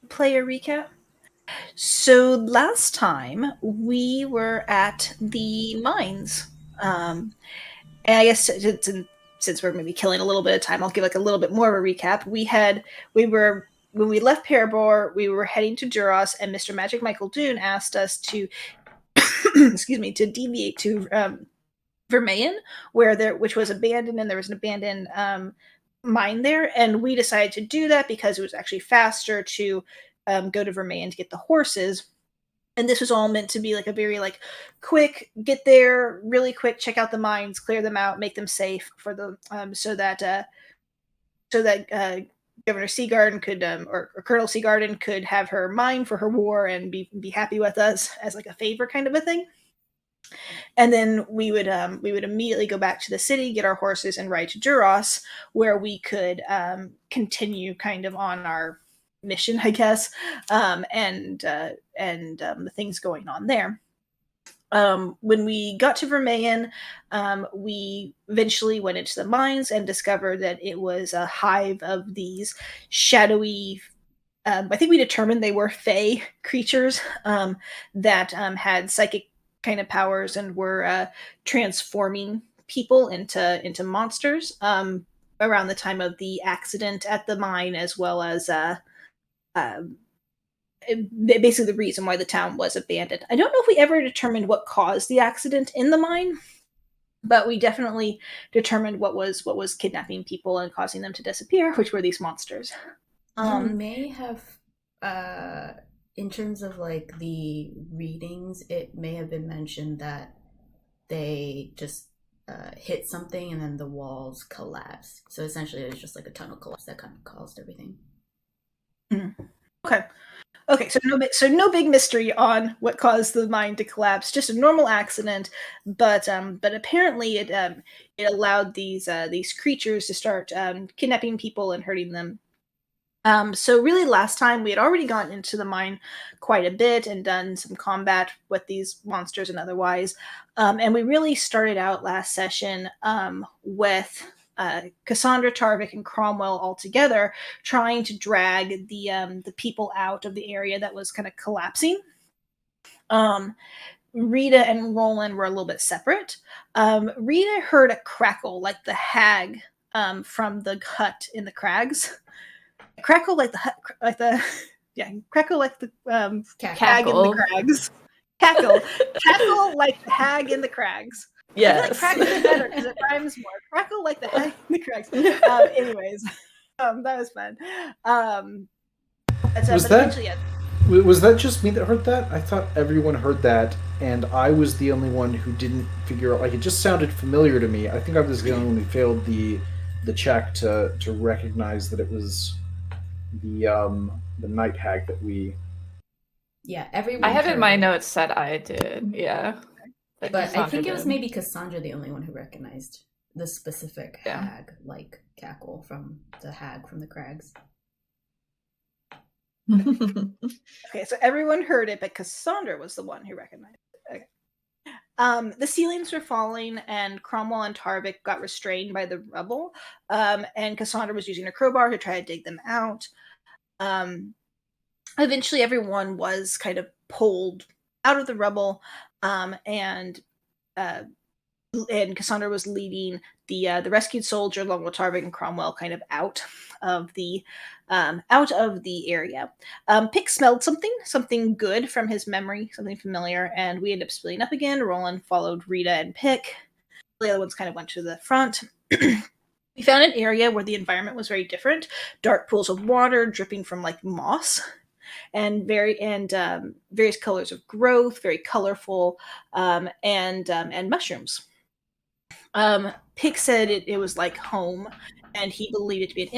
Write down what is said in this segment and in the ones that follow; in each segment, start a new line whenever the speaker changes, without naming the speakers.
player recap. So last time we were at the mines. And I guess since we're maybe killing a little bit of time, I'll give like a little bit more of a recap. We were when we left Parabor, we were heading to Duras, and Mr. Magic Michael Dune asked us to excuse me, to deviate to Vermeyen, which was abandoned, and there was an abandoned mine there, and we decided to do that because it was actually faster to go to Vermeyen to get the horses. And this was all meant to be like a very like quick get there really quick, check out the mines, clear them out, make them safe for the so that Governor Seagarden could or Colonel Seagarden could have her mine for her war and be happy with us as like a favor kind of a thing. And then we would immediately go back to the city, get our horses, and ride to Duros, where we could continue kind of on our mission, I guess, and the things going on there. When we got to Vermeyen, we eventually went into the mines and discovered that it was a hive of these shadowy. I think we determined they were fey creatures that had psychic kind of powers and were transforming people into monsters around the time of the accident at the mine, as well as uh, basically the reason why the town was abandoned. I don't know if we ever determined what caused the accident in the mine, but we definitely determined what was kidnapping people and causing them to disappear, which were these monsters.
You
Um,
may have, uh, in terms of like the readings, it may have been mentioned that they just hit something and then the walls collapsed. So essentially, it was just like a tunnel collapse that kind of caused everything.
okay. Okay, so no big mystery on what caused the mine to collapse. Just a normal accident, but apparently it allowed these creatures to start kidnapping people and hurting them. So really, last time we had already gotten into the mine quite a bit and done some combat with these monsters and otherwise, and we really started out last session with Cassandra, Tarvik, and Cromwell all together, trying to drag the people out of the area that was kind of collapsing. Um, Rita and Roland were a little bit separate. Rita heard a crackle like the hag from the hut in the crags. Crackle like the yeah, crackle like the
Cackle.
hag in the
Cackle.
crags. Cackle like the hag in the crags. I feel like
Yes.
crackle is better because it rhymes more. Crackle like the hag in the crags. Anyways, that was fun.
Was
But
that
eventually, yeah.
was that just me that heard that? I thought everyone heard that, and I was the only one who didn't figure out. Like it just sounded familiar to me. I think I was the only one who failed the check to recognize that it was the night hag that we.
Yeah,
I
everyone
have in
heard
my
it.
notes said I did. Yeah. That
But I
Cassandra
think it was
did.
maybe Cassandra the only one who recognized the specific
Yeah.
hag like cackle from the hag from the crags.
Okay, so everyone heard it, but Cassandra was the one who recognized it. Okay. The ceilings were falling, and Cromwell and Tarvik got restrained by the rubble. And Cassandra was using a crowbar to try to dig them out. Um, Eventually, everyone was kind of pulled out of the rubble, uh, and Cassandra was leading the rescued soldier along with Tarvik and Cromwell kind of out of the area. Pick smelled something good from his memory, something familiar, and we ended up splitting up again. Roland followed Rita and Pick. The other ones kind of went to the front. We found an area where the environment was very different. Dark pools of water dripping from like moss, and various colors of growth, very colorful, and mushrooms. Pick said it was like home, and he believed it to be an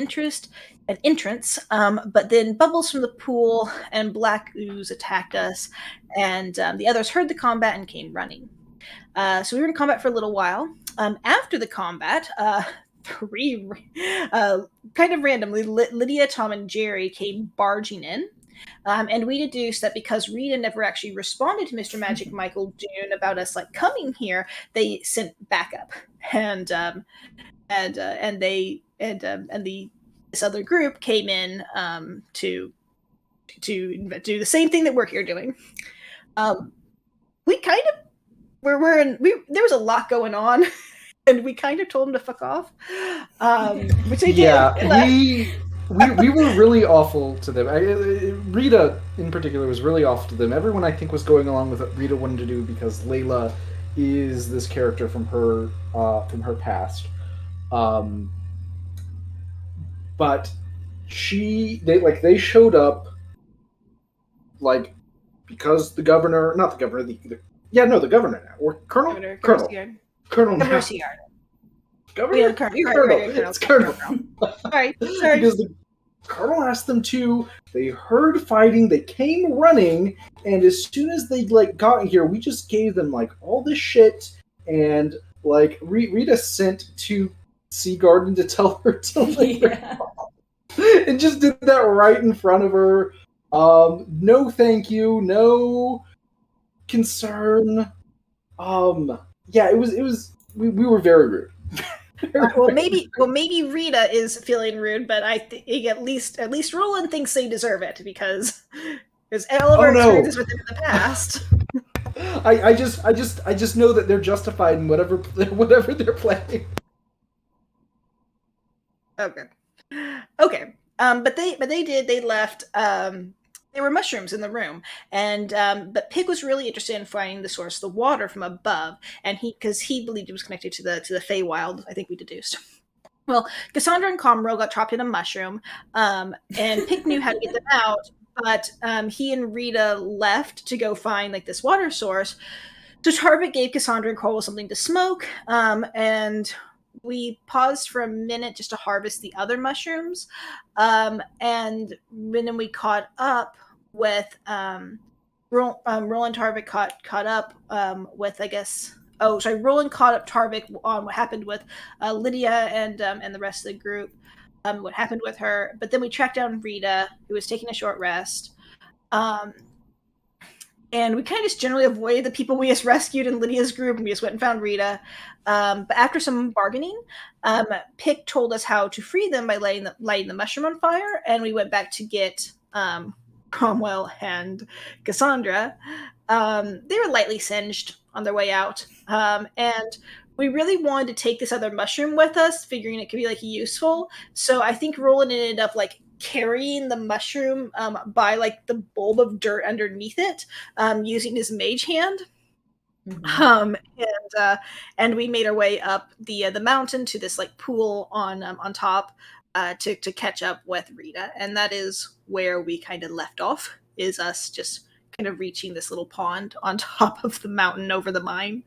entrance. But then bubbles from the pool and black ooze attacked us, and the others heard the combat and came running. So we were in combat for a little while. After the combat, three, uh, kind of randomly, Lydia, Tom, and Jerry came barging in. And we deduced that because Rita never actually responded to Mr. Magic Michael Dune about us like coming here, they sent backup, and they and the this other group came in to to do the same thing that we're here doing. We kind of there was a lot going on, and we kind of told them to fuck off, which they did.
Yeah, we were really awful to them. Rita, in particular, was really awful to them. Everyone, I think, was going along with what Rita wanted to do because Layla is this character from her past. But they showed up because the governor, not the governor, the governor now, or Colonel
Governor
now.
Seagard.
Governor?
Yeah, Colonel. You're right,
It's Colonel.
Sorry.
Because the Colonel asked them to. They heard fighting. They came running, and as soon as they got here, we just gave them all this shit. And Rita sent to Seagarden to tell her to and just did that right in front of her. No, thank you. No concern. Yeah, it was. We were very rude.
Well, maybe Rita is feeling rude, but I think at least Roland thinks they deserve it because all of our experiences with them in the past.
I just know that they're justified in whatever they're playing.
Okay. But they left. There were mushrooms in the room, and but Pig was really interested in finding the source of the water from above, and because he believed it was connected to the Feywild. I think we deduced. Well, Cassandra and Comro got trapped in a mushroom, and Pig knew how to get them out, but he and Rita left to go find this water source. So Tarvik gave Cassandra and Coral something to smoke, and we paused for a minute just to harvest the other mushrooms, and then we caught up with Roland. Tarvik caught up with, I guess. Oh, sorry. Roland caught up Tarvik on what happened with Lydia and the rest of the group. What happened with her? But then we tracked down Rita, who was taking a short rest. And we kind of just generally avoided the people we just rescued in Lydia's group, and we just went and found Rita. But after some bargaining, Pick told us how to free them by lighting the mushroom on fire, and we went back to get Cromwell and Cassandra. They were lightly singed on their way out, and we really wanted to take this other mushroom with us, figuring it could be useful. So I think Roland ended up carrying the mushroom by the bulb of dirt underneath it, using his mage hand. Mm-hmm. And we made our way up the mountain to this pool on top to catch up with Rita, and that is where we kind of left off. Is us just kind of reaching this little pond on top of the mountain over the mine.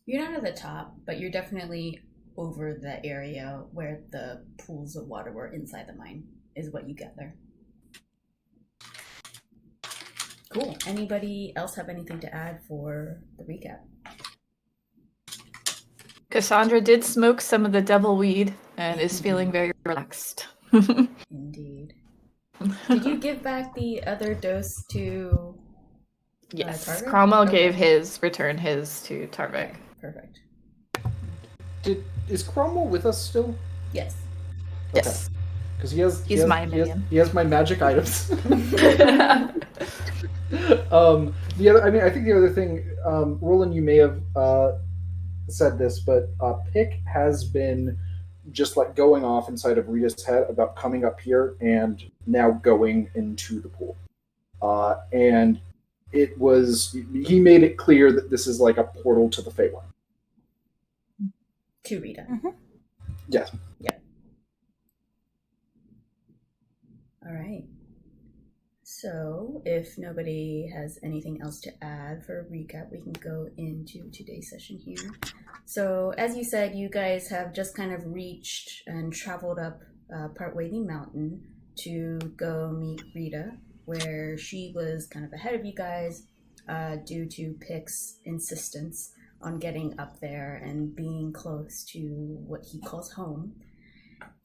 You're not at the top, but you're definitely over the area where the pools of water were inside the mine, is what you gather. Cool. Anybody else have anything to add for the recap?
Cassandra did smoke some of the devil weed and is feeling very relaxed.
Indeed. Did you give back the other dose to
Yes,
Tarvik?
Cromwell returned his to Tarvik.
Okay, perfect.
Is Cromwell with us still?
Yes.
Okay.
Yes.
Because he has my magic items. I think the other thing, Roland, you may have said this, but Pick has been just going off inside of Rita's head about coming up here and now going into the pool. And he made it clear that this is a portal to the Feywild.
To Rita.
Mm-hmm.
Yes.
Yeah. All right. So, if nobody has anything else to add for a recap, we can go into today's session here. So, as you said, you guys have just kind of reached and traveled up partway the mountain to go meet Rita, where she was kind of ahead of you guys due to Pick's insistence on getting up there and being close to what he calls home.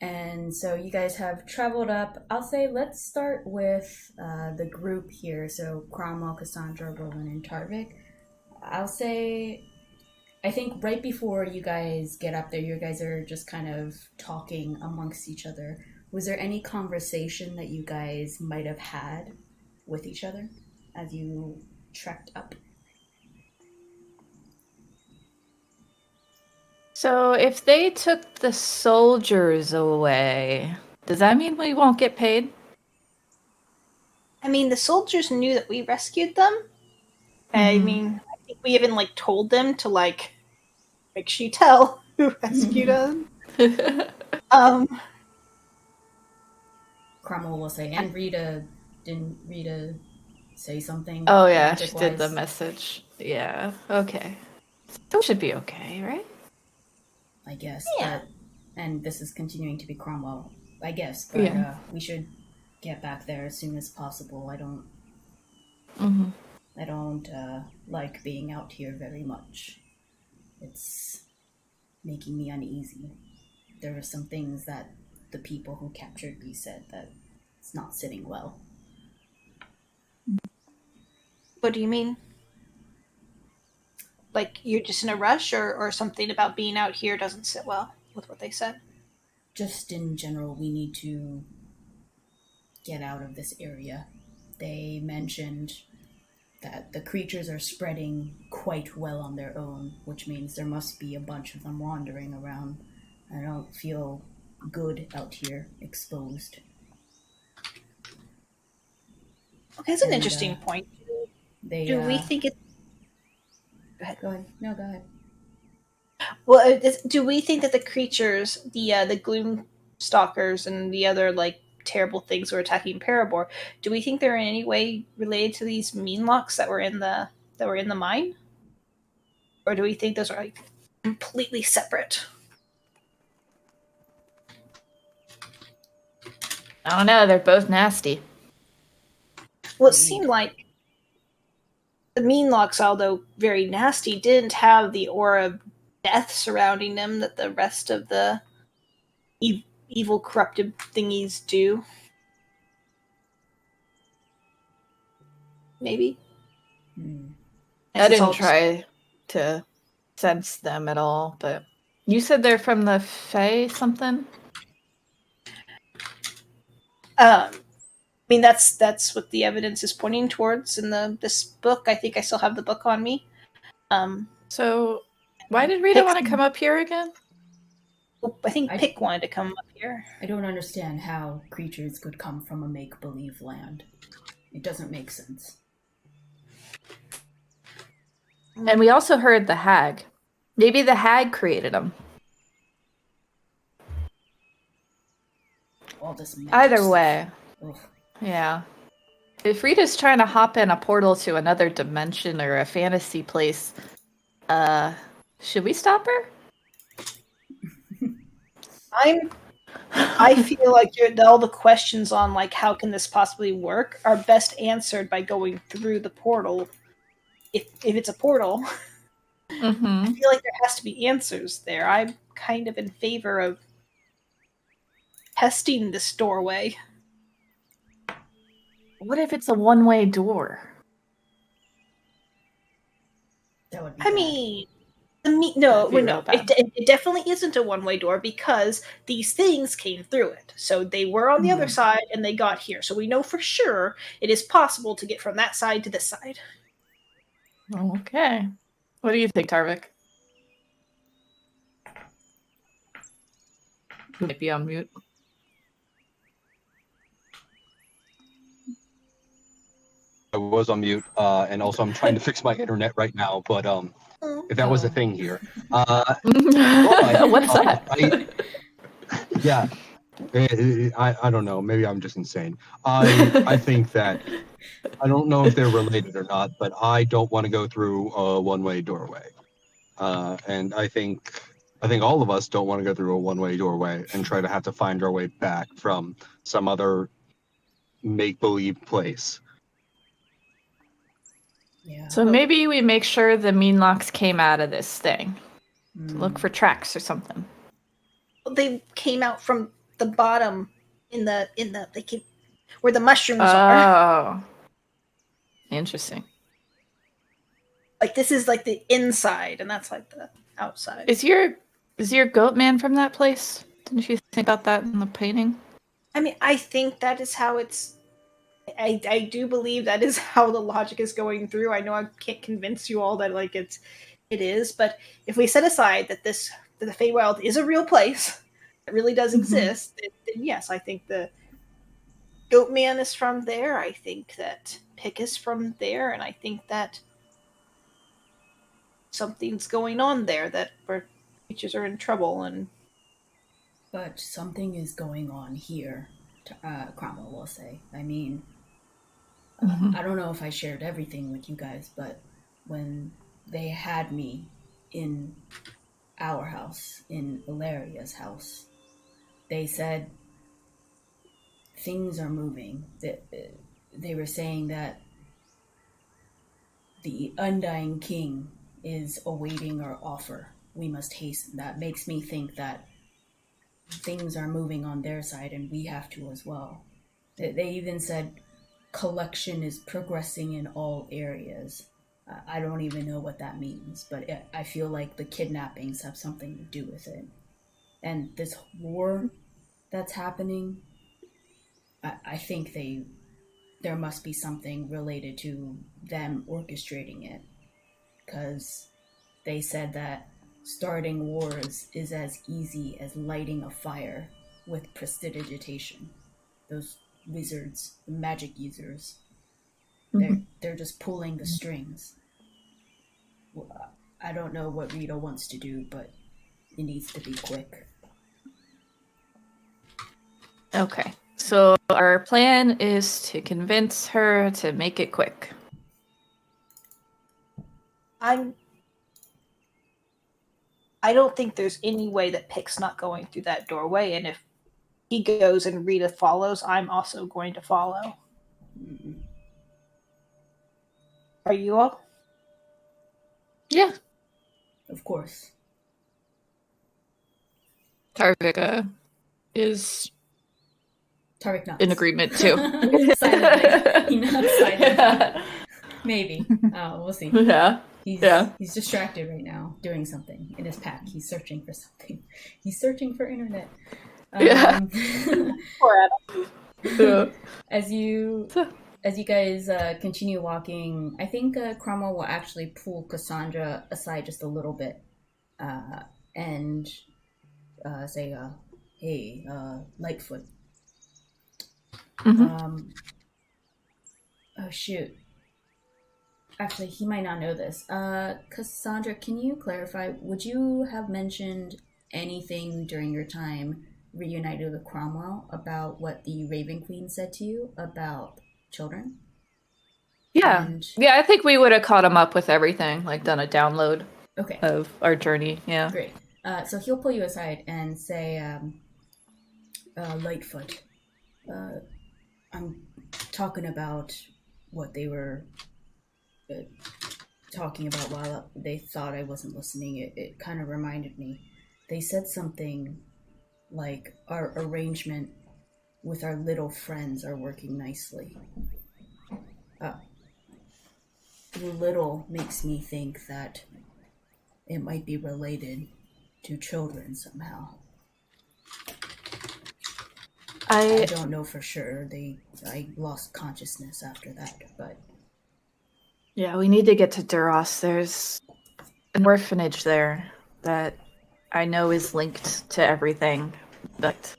And so you guys have traveled up. I'll say let's start with the group here. So Cromwell, Cassandra, Roland, and Tarvik. I'll say, I think right before you guys get up there, you guys are just kind of talking amongst each other. Was there any conversation that you guys might have had with each other as you trekked up?
So if they took the soldiers away, does that mean we won't get paid?
I mean, the soldiers knew that we rescued them. I mean, I think we even like told them to like make sure you tell who rescued them.
Cromwell will say, and didn't Rita say something?
Oh yeah, she
magic-wise?
did the message. Yeah, okay. So it should be okay, right?
I guess.
Yeah.
And this is continuing to be Cromwell, I guess. But
Yeah.
we should get back there as soon as possible. I don't like being out here very much. It's making me uneasy. There are some things that the people who captured me said that it's not sitting well.
What do you mean? Like you're just in a rush, or something about being out here doesn't sit well with what they said?
Just in general, we need to get out of this area. They mentioned that the creatures are spreading quite well on their own, which means there must be a bunch of them wandering around. I don't feel good out here, exposed.
Okay, that's an interesting point. Do we think it? Go ahead.
Go ahead. No, go ahead.
Well, do we think that the creatures, the gloom stalkers, and the other like terrible things who are attacking Parabor, do we think they're in any way related to these meanlocks that were in the mine, or do we think those are like completely separate?
I don't know, they're both nasty.
Well, it seemed like the meanlocks, although very nasty, didn't have the aura of death surrounding them that the rest of the evil corrupted thingies do. Maybe.
I didn't try to sense them at all, but you said they're from the Fey something?
I mean, that's what the evidence is pointing towards in this book. I think I still have the book on me.
So why did Rita want to come up here again?
I think Pick wanted to come up here.
I don't understand how creatures could come from a make-believe land. It doesn't make sense.
And we also heard the hag. Maybe the hag created them.
All this
Either way.
Ugh.
Yeah. If Rita's trying to hop in a portal to another dimension or a fantasy place, should we stop her?
I feel like all the questions on like how can this possibly work are best answered by going through the portal. If it's a portal, I feel like there has to be answers there. I'm kind of in favor of testing this doorway.
What if it's a one-way door?
That would be
I
bad.
mean, it definitely isn't a one-way door because these things came through it. So they were on the other side and they got here. So we know for sure it is possible to get from that side to this side.
Okay. What do you think, Tarvik? You might be on mute.
I was on mute, and also I'm trying to fix my internet right now, but if that was a thing here.
What's that?
Yeah. I don't know. Maybe I'm just insane. I think that I don't know if they're related or not, but I don't want to go through a one-way doorway. And I think all of us don't want to go through a one-way doorway and try to have to find our way back from some other make-believe place.
Yeah.
So maybe we make sure the meanlocks came out of this thing. Look for tracks or something.
They came out from the bottom where the mushrooms are.
Oh. Interesting.
Like this is like the inside and that's like the outside.
Is your goat man from that place? Didn't you think about that in the painting?
I mean, I think that is how it's. I do believe that is how the logic is going through. I know I can't convince you all that like it is, but if we set aside that that the Feywild is a real place, it really does exist, then yes, I think the Goatman is from there. I think that Pick is from there, and I think that something's going on there that where creatures are in trouble. And
But something is going on here, Cromwell will say. I mean, I don't know if I shared everything with you guys, but when they had me in our house, in Valeria's house, they said things are moving. They were saying that the Undying King is awaiting our offer. We must hasten. That makes me think that things are moving on their side and we have to as well. They even said collection is progressing in all areas. I don't even know what that means, but I feel like the kidnappings have something to do with it. And this war that's happening, I think there must be something related to them orchestrating it. Because they said that starting wars is as easy as lighting a fire with prestidigitation. Those wizards, the magic users, they're just pulling the strings. I don't know what Rita wants to do, but it needs to be quick.
Okay, so our plan is to convince her to make it quick.
I don't think there's any way that Pick's not going through that doorway, and if he goes and Rita follows, I'm also going to follow.
Mm-mm.
Are you all?
Yeah.
Of course.
Tarvik is
Tarvik nods.
in agreement too.
Silently. He nods silently.
Yeah.
Maybe. We'll see.
Yeah.
He's distracted right now, doing something in his pack. He's searching for something. He's searching for internet.
Poor Adam.
Yeah.
As you guys continue walking, I think Cromwell will actually pull Cassandra aside just a little bit and say, "Hey, Lightfoot."
Mhm.
Oh shoot. Actually, he might not know this. Cassandra, can you clarify? Would you have mentioned anything during your time reunited with Cromwell about what the Raven Queen said to you about children?
Yeah.
And...
Yeah, I think we would have caught him up with everything, like done a download
Okay.
of our journey. Yeah.
Great. So he'll pull you aside and say, Lightfoot, I'm talking about what they were talking about while they thought I wasn't listening. It kind of reminded me. They said something like our arrangement with our little friends are working nicely. Little makes me think that it might be related to children somehow. I don't know for sure. I lost consciousness after that, but...
Yeah, we need to get to Duras. There's an orphanage there that I know is linked to everything, but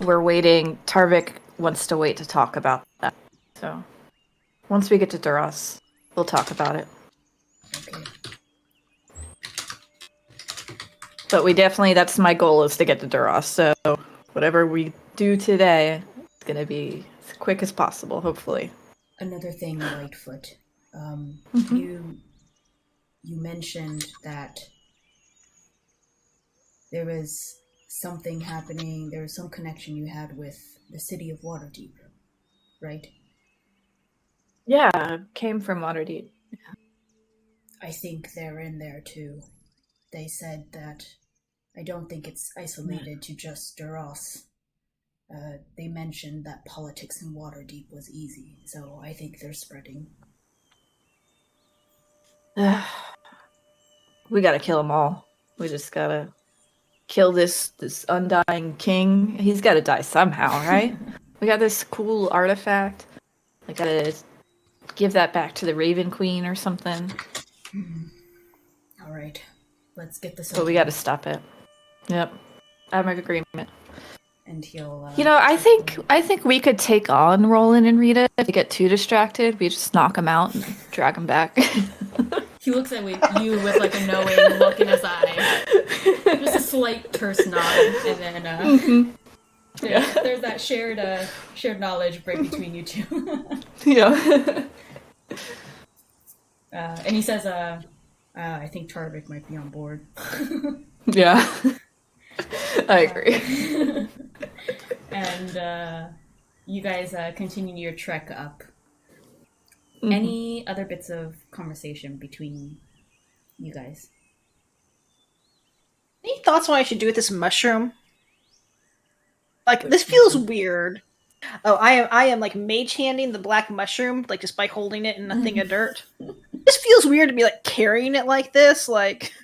we're waiting. Tarvik wants to wait to talk about that. So once we get to Duras, we'll talk about it.
Okay.
But we definitely, that's my goal, is to get to Duras. So whatever we do today, it's going to be as quick as possible, hopefully.
Another thing, Lightfoot. You mentioned that there was something happening, there was some connection you had with the city of Waterdeep, right?
Yeah, came from Waterdeep.
I think they're in there too. They said that I don't think it's isolated to just Duras. They mentioned that politics in Waterdeep was easy, so I think they're spreading.
We gotta kill them all. We just gotta kill this undying king. He's got to die somehow, right? We got this cool artifact. I gotta give that back to the Raven Queen or something.
All right, let's get this.
But we got to stop it. Yep, I'm in agreement.
And he'll.
I think we could take on Roland and Rita if they get too distracted. We just knock them out and drag them back.
He looks at you with like a knowing look in his eye, just a slight terse nod, and then there's that shared knowledge break between you two.
Yeah.
And he says, "I think Tarvik might be on board."
Yeah. I agree.
And you guys continue your trek up.
Mm-hmm.
Any other bits of conversation between you guys?
Any thoughts on what I should do with this mushroom? Like, this feels weird. Oh, I am like mage handing the black mushroom, like just by holding it in a thing of dirt. This feels weird to be like carrying it like this. Like,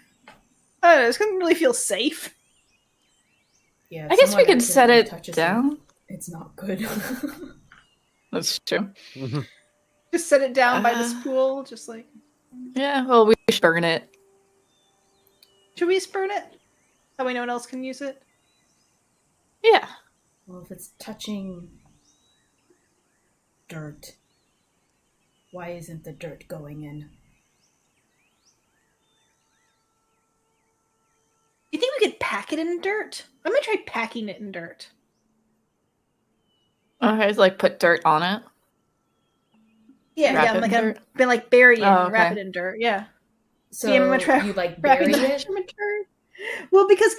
I don't know, this doesn't really feel safe.
Yeah,
I guess we could set it down.
It's not good.
That's true.
Just set it down by this pool, just like.
Yeah, well, we should burn it.
Should we just burn it? That way no one else can use it?
Yeah.
Well, if it's touching dirt, why isn't the dirt going in?
You think we could pack it in dirt? I'm gonna try packing it in dirt.
Okay, like put dirt on it.
Yeah,
Wrap
yeah,
it in
like
dirt?
I've been like bury it and
okay.
wrap it in dirt. Yeah.
So
Yeah, I'm gonna try
you like
wrapping
bury
the
it?
mushroom in dirt. Well, because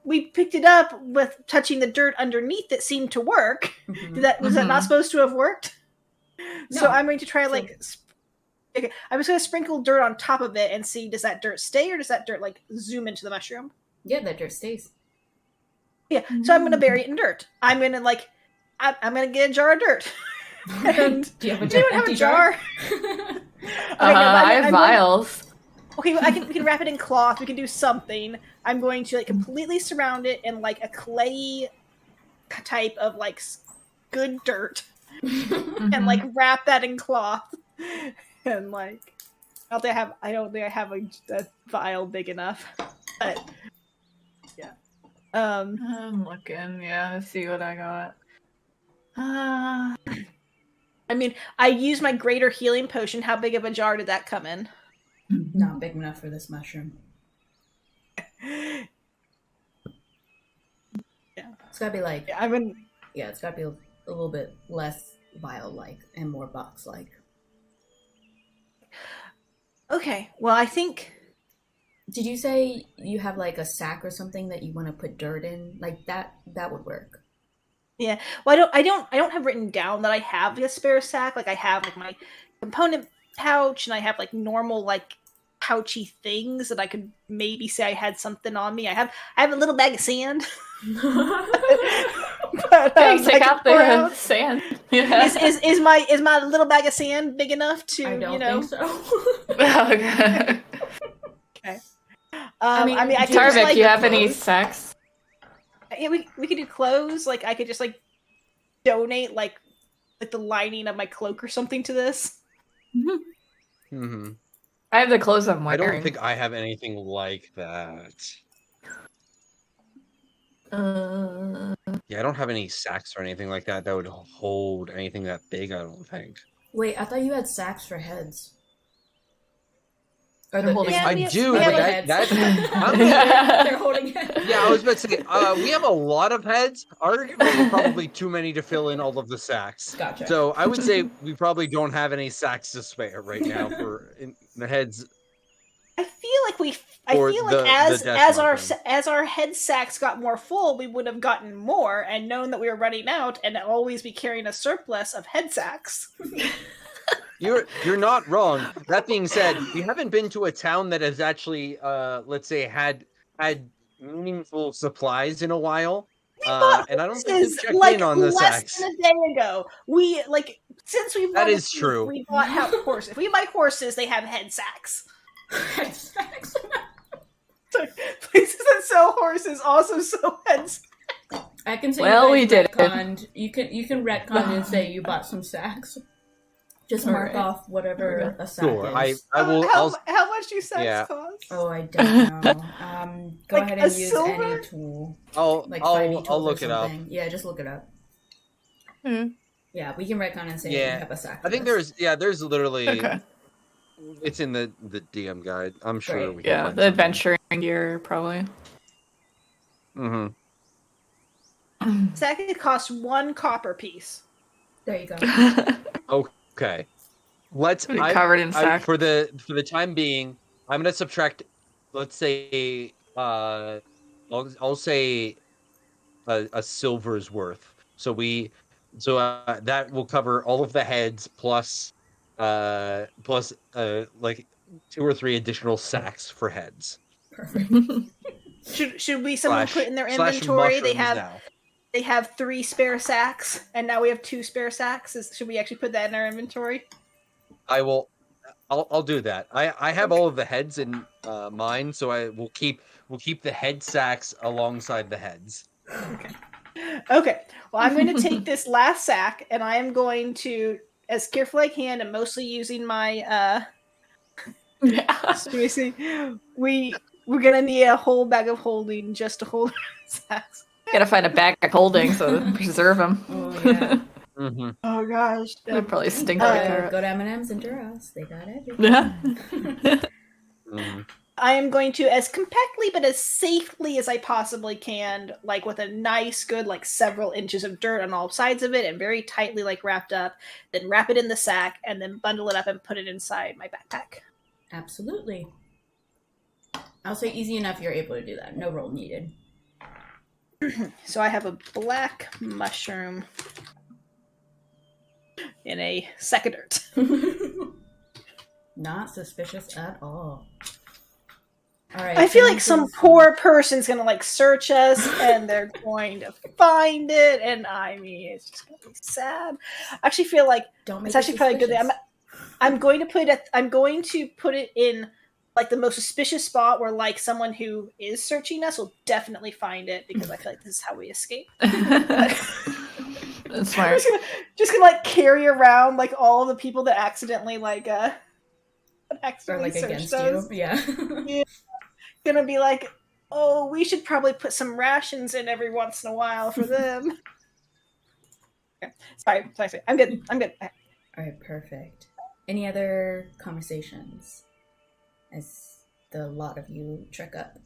we picked it up with touching the dirt underneath it seemed to work.
Mhm.
Was that not supposed to have worked? So
No.
I'm going to try like. Okay, I'm just going to sprinkle dirt on top of it and see, does that dirt stay or does that dirt like zoom into the mushroom?
Yeah, that dirt stays.
Yeah, so I'm going to bury it in dirt. I'm going to like, I'm going to get a jar of dirt. And
Do you have a
does anyone have a
empty
jar?
I have vials.
Okay, well, we can wrap it in cloth. We can do something. I'm going to like completely surround it in like a clay type of like good dirt, and like wrap that in cloth, and like I don't think I have a vial big enough, but yeah.
I'm looking. Yeah, let's see what I got.
I mean, I used my greater healing potion. How big of a jar did that come in?
Not big enough for this mushroom.
Yeah,
It's gotta be like it's gotta be a little bit less vial-like and more box-like.
Okay, well, I think.
Did you say you have like a sack or something that you want to put dirt in? Like that would work.
Yeah. Well, I don't have written down that I have a spare sack. Like I have like my component pouch, and I have like normal like pouchy things that I could maybe say I had something on me. I have a little bag of sand. But,
take out the sand. Yeah.
Is my little bag of sand big enough to
I don't think so.
Okay.
Okay.
I mean,
I could
Tarvik,
just, like,
you have any sacks?
Yeah, we could do clothes. Like I could just like donate like the lining of my cloak or something to this.
Mm-hmm.
I have the clothes I'm
I
wearing.
don't think I have anything like that. Yeah, I don't have any sacks or anything like that would hold anything that big, I don't think.
Wait, I thought you had sacks for heads. Or
They're holding
Yeah,
I
we have-
do,
we
but
have
they're holding heads.
yeah, I was about to say, we have a lot of heads. Arguably, we're probably too many to fill in all of the sacks.
Gotcha.
So I would say we probably don't have any sacks to spare right now for in the heads.
I feel
Or
like
the
as
death
our head sacks got more full, we would have gotten more and known that we were running out, and always be carrying a surplus of head sacks.
You're not wrong. That being said, we haven't been to a town that has actually, let's say, had meaningful supplies in a while. And I don't think we've checked
like
in on the
less
sacks.
than a day ago. We like since we've
That
won
is
this,
true.
We bought horses. If we buy horses, they have head sacks.
Head sacks.
Places that sell horses also sell heads.
I can say
Well,
you
we
guys
did it.
retconned. You can retcon and say you bought some sacks. Just mark
Alright.
off whatever a sack
Sure,
is.
I will.
How much do sacks
Yeah.
cost?
Oh, I don't know. Go
Like
ahead
a
and use
silver?
any tool.
I'll
Like 5e tools
I'll look
or
it up.
something. Yeah, just look it up.
Hmm.
Yeah, we can retcon and say
Yeah.
you have a sack.
I think
for this.
there's literally
Okay.
it's in the DM guide. I'm sure
Great.
we can
Yeah,
find
the adventuring gear probably.
Mm-hmm.
Sack costs 1 copper piece.
There you go.
Okay. Let's
Pretty covered in sack.
for the time being, I'm gonna subtract. Let's say I'll say a silver's worth. So that will cover all of the heads plus like 2 or 3 additional sacks for heads.
Perfect.
Should we someone put in their
slash
inventory? They
mushrooms
have
now.
3 spare sacks, and now we have 2 spare sacks. Should we actually put that in our inventory?
I'll do that. I have all of the heads in mine, so we'll keep the head sacks alongside the heads.
Okay. Well, I'm going to take this last sack, and I am going to, as carefully as I can, and mostly using my
Yeah.
let me see. We're gonna need a whole bag of holding just to hold sacks.
Gotta find a bag of holding so to preserve them.
Oh yeah.
Mm-hmm.
Oh gosh.
Would probably stink right there.
Go to M&M's and Duros. They got everything.
Yeah.
Mm-hmm.
I am going to, as compactly but as safely as I possibly can, like with a nice, good, like several inches of dirt on all sides of it, and very tightly, like wrapped up, then wrap it in the sack, and then bundle it up and put it inside my backpack.
Absolutely. I'll say easy enough you're able to do that. No roll needed.
So I have a black mushroom in a sack of dirt.
Not suspicious at all. All right.
I feel like some poor person's gonna like search us and they're going to find it, and I mean it's just gonna be sad. I actually feel like it's actually probably good. I'm going to put it in like the most suspicious spot where like someone who is searching us will definitely find it, because I feel like this is how we escape.
That's smart.
Just gonna like carry around like all the people that accidentally
Or like
searched
against
us.
you. Yeah.
Yeah. Gonna be like, oh, we should probably put some rations in every once in a while for them. Okay. Sorry. I'm good.
All right, perfect. Any other conversations as the lot of you trek up?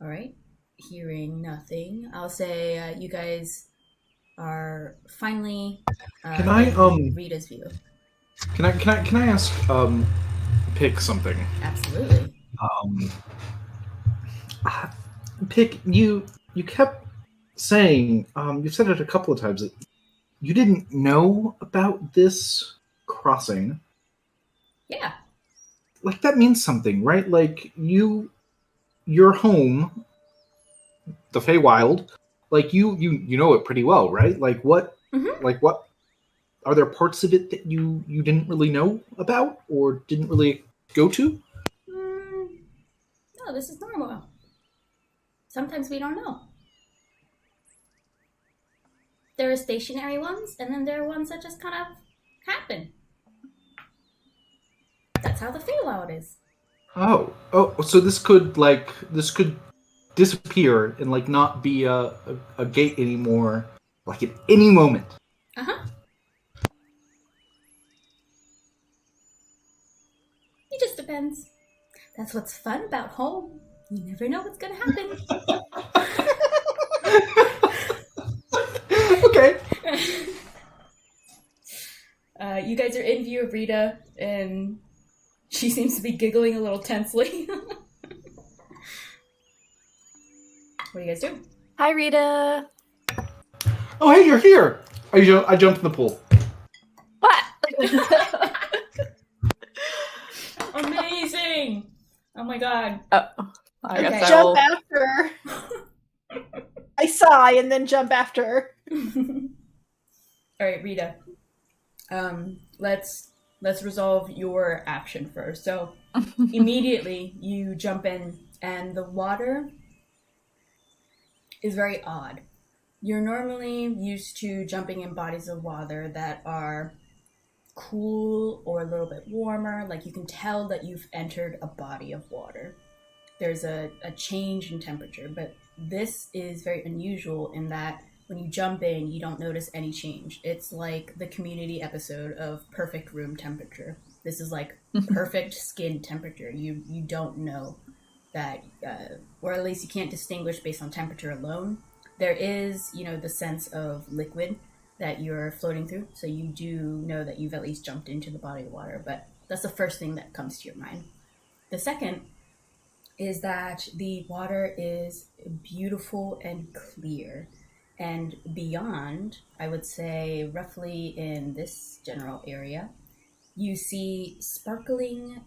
All right. Hearing nothing, I'll say you guys are finally
Can I
Rita's view.
Can I ask Pick something?
Absolutely.
Pick, you kept saying, you've said it a couple of times, that you didn't know about this crossing.
Yeah.
Like, that means something, right? Like, your home, the Feywild, like, you know it pretty well, right? Like, what, what, are there parts of it that you didn't really know about, or didn't really go to?
No, this is normal. Sometimes we don't know. There are stationary ones, and then there are ones that just kind of happen. That's how the Feywild is.
Oh, so this could disappear and like not be a gate anymore, like at any moment.
Uh-huh. It just depends. That's what's fun about home. You never know what's gonna happen.
Okay.
You guys are in view of Rita, and she seems to be giggling a little tensely. What do you guys do?
Hi, Rita.
Oh, hey, you're here. I jumped in the pool.
What?
Amazing! Oh my god.
Oh, I
Okay.
guess I
Jump
will.
after her. I sigh and then jump after her.
All right, Rita. Let's resolve your action first. So, immediately you jump in, and the water is very odd. You're normally used to jumping in bodies of water that are cool or a little bit warmer. Like you can tell that you've entered a body of water. There's a change in temperature, but this is very unusual in that when you jump in, you don't notice any change. It's like the Community episode of perfect room temperature. This is like perfect skin temperature. You don't know that, or at least you can't distinguish based on temperature alone. There is, the sense of liquid that you're floating through, so you do know that you've at least jumped into the body of water, but that's the first thing that comes to your mind. The second is that the water is beautiful and clear. And beyond, I would say roughly in this general area, you see sparkling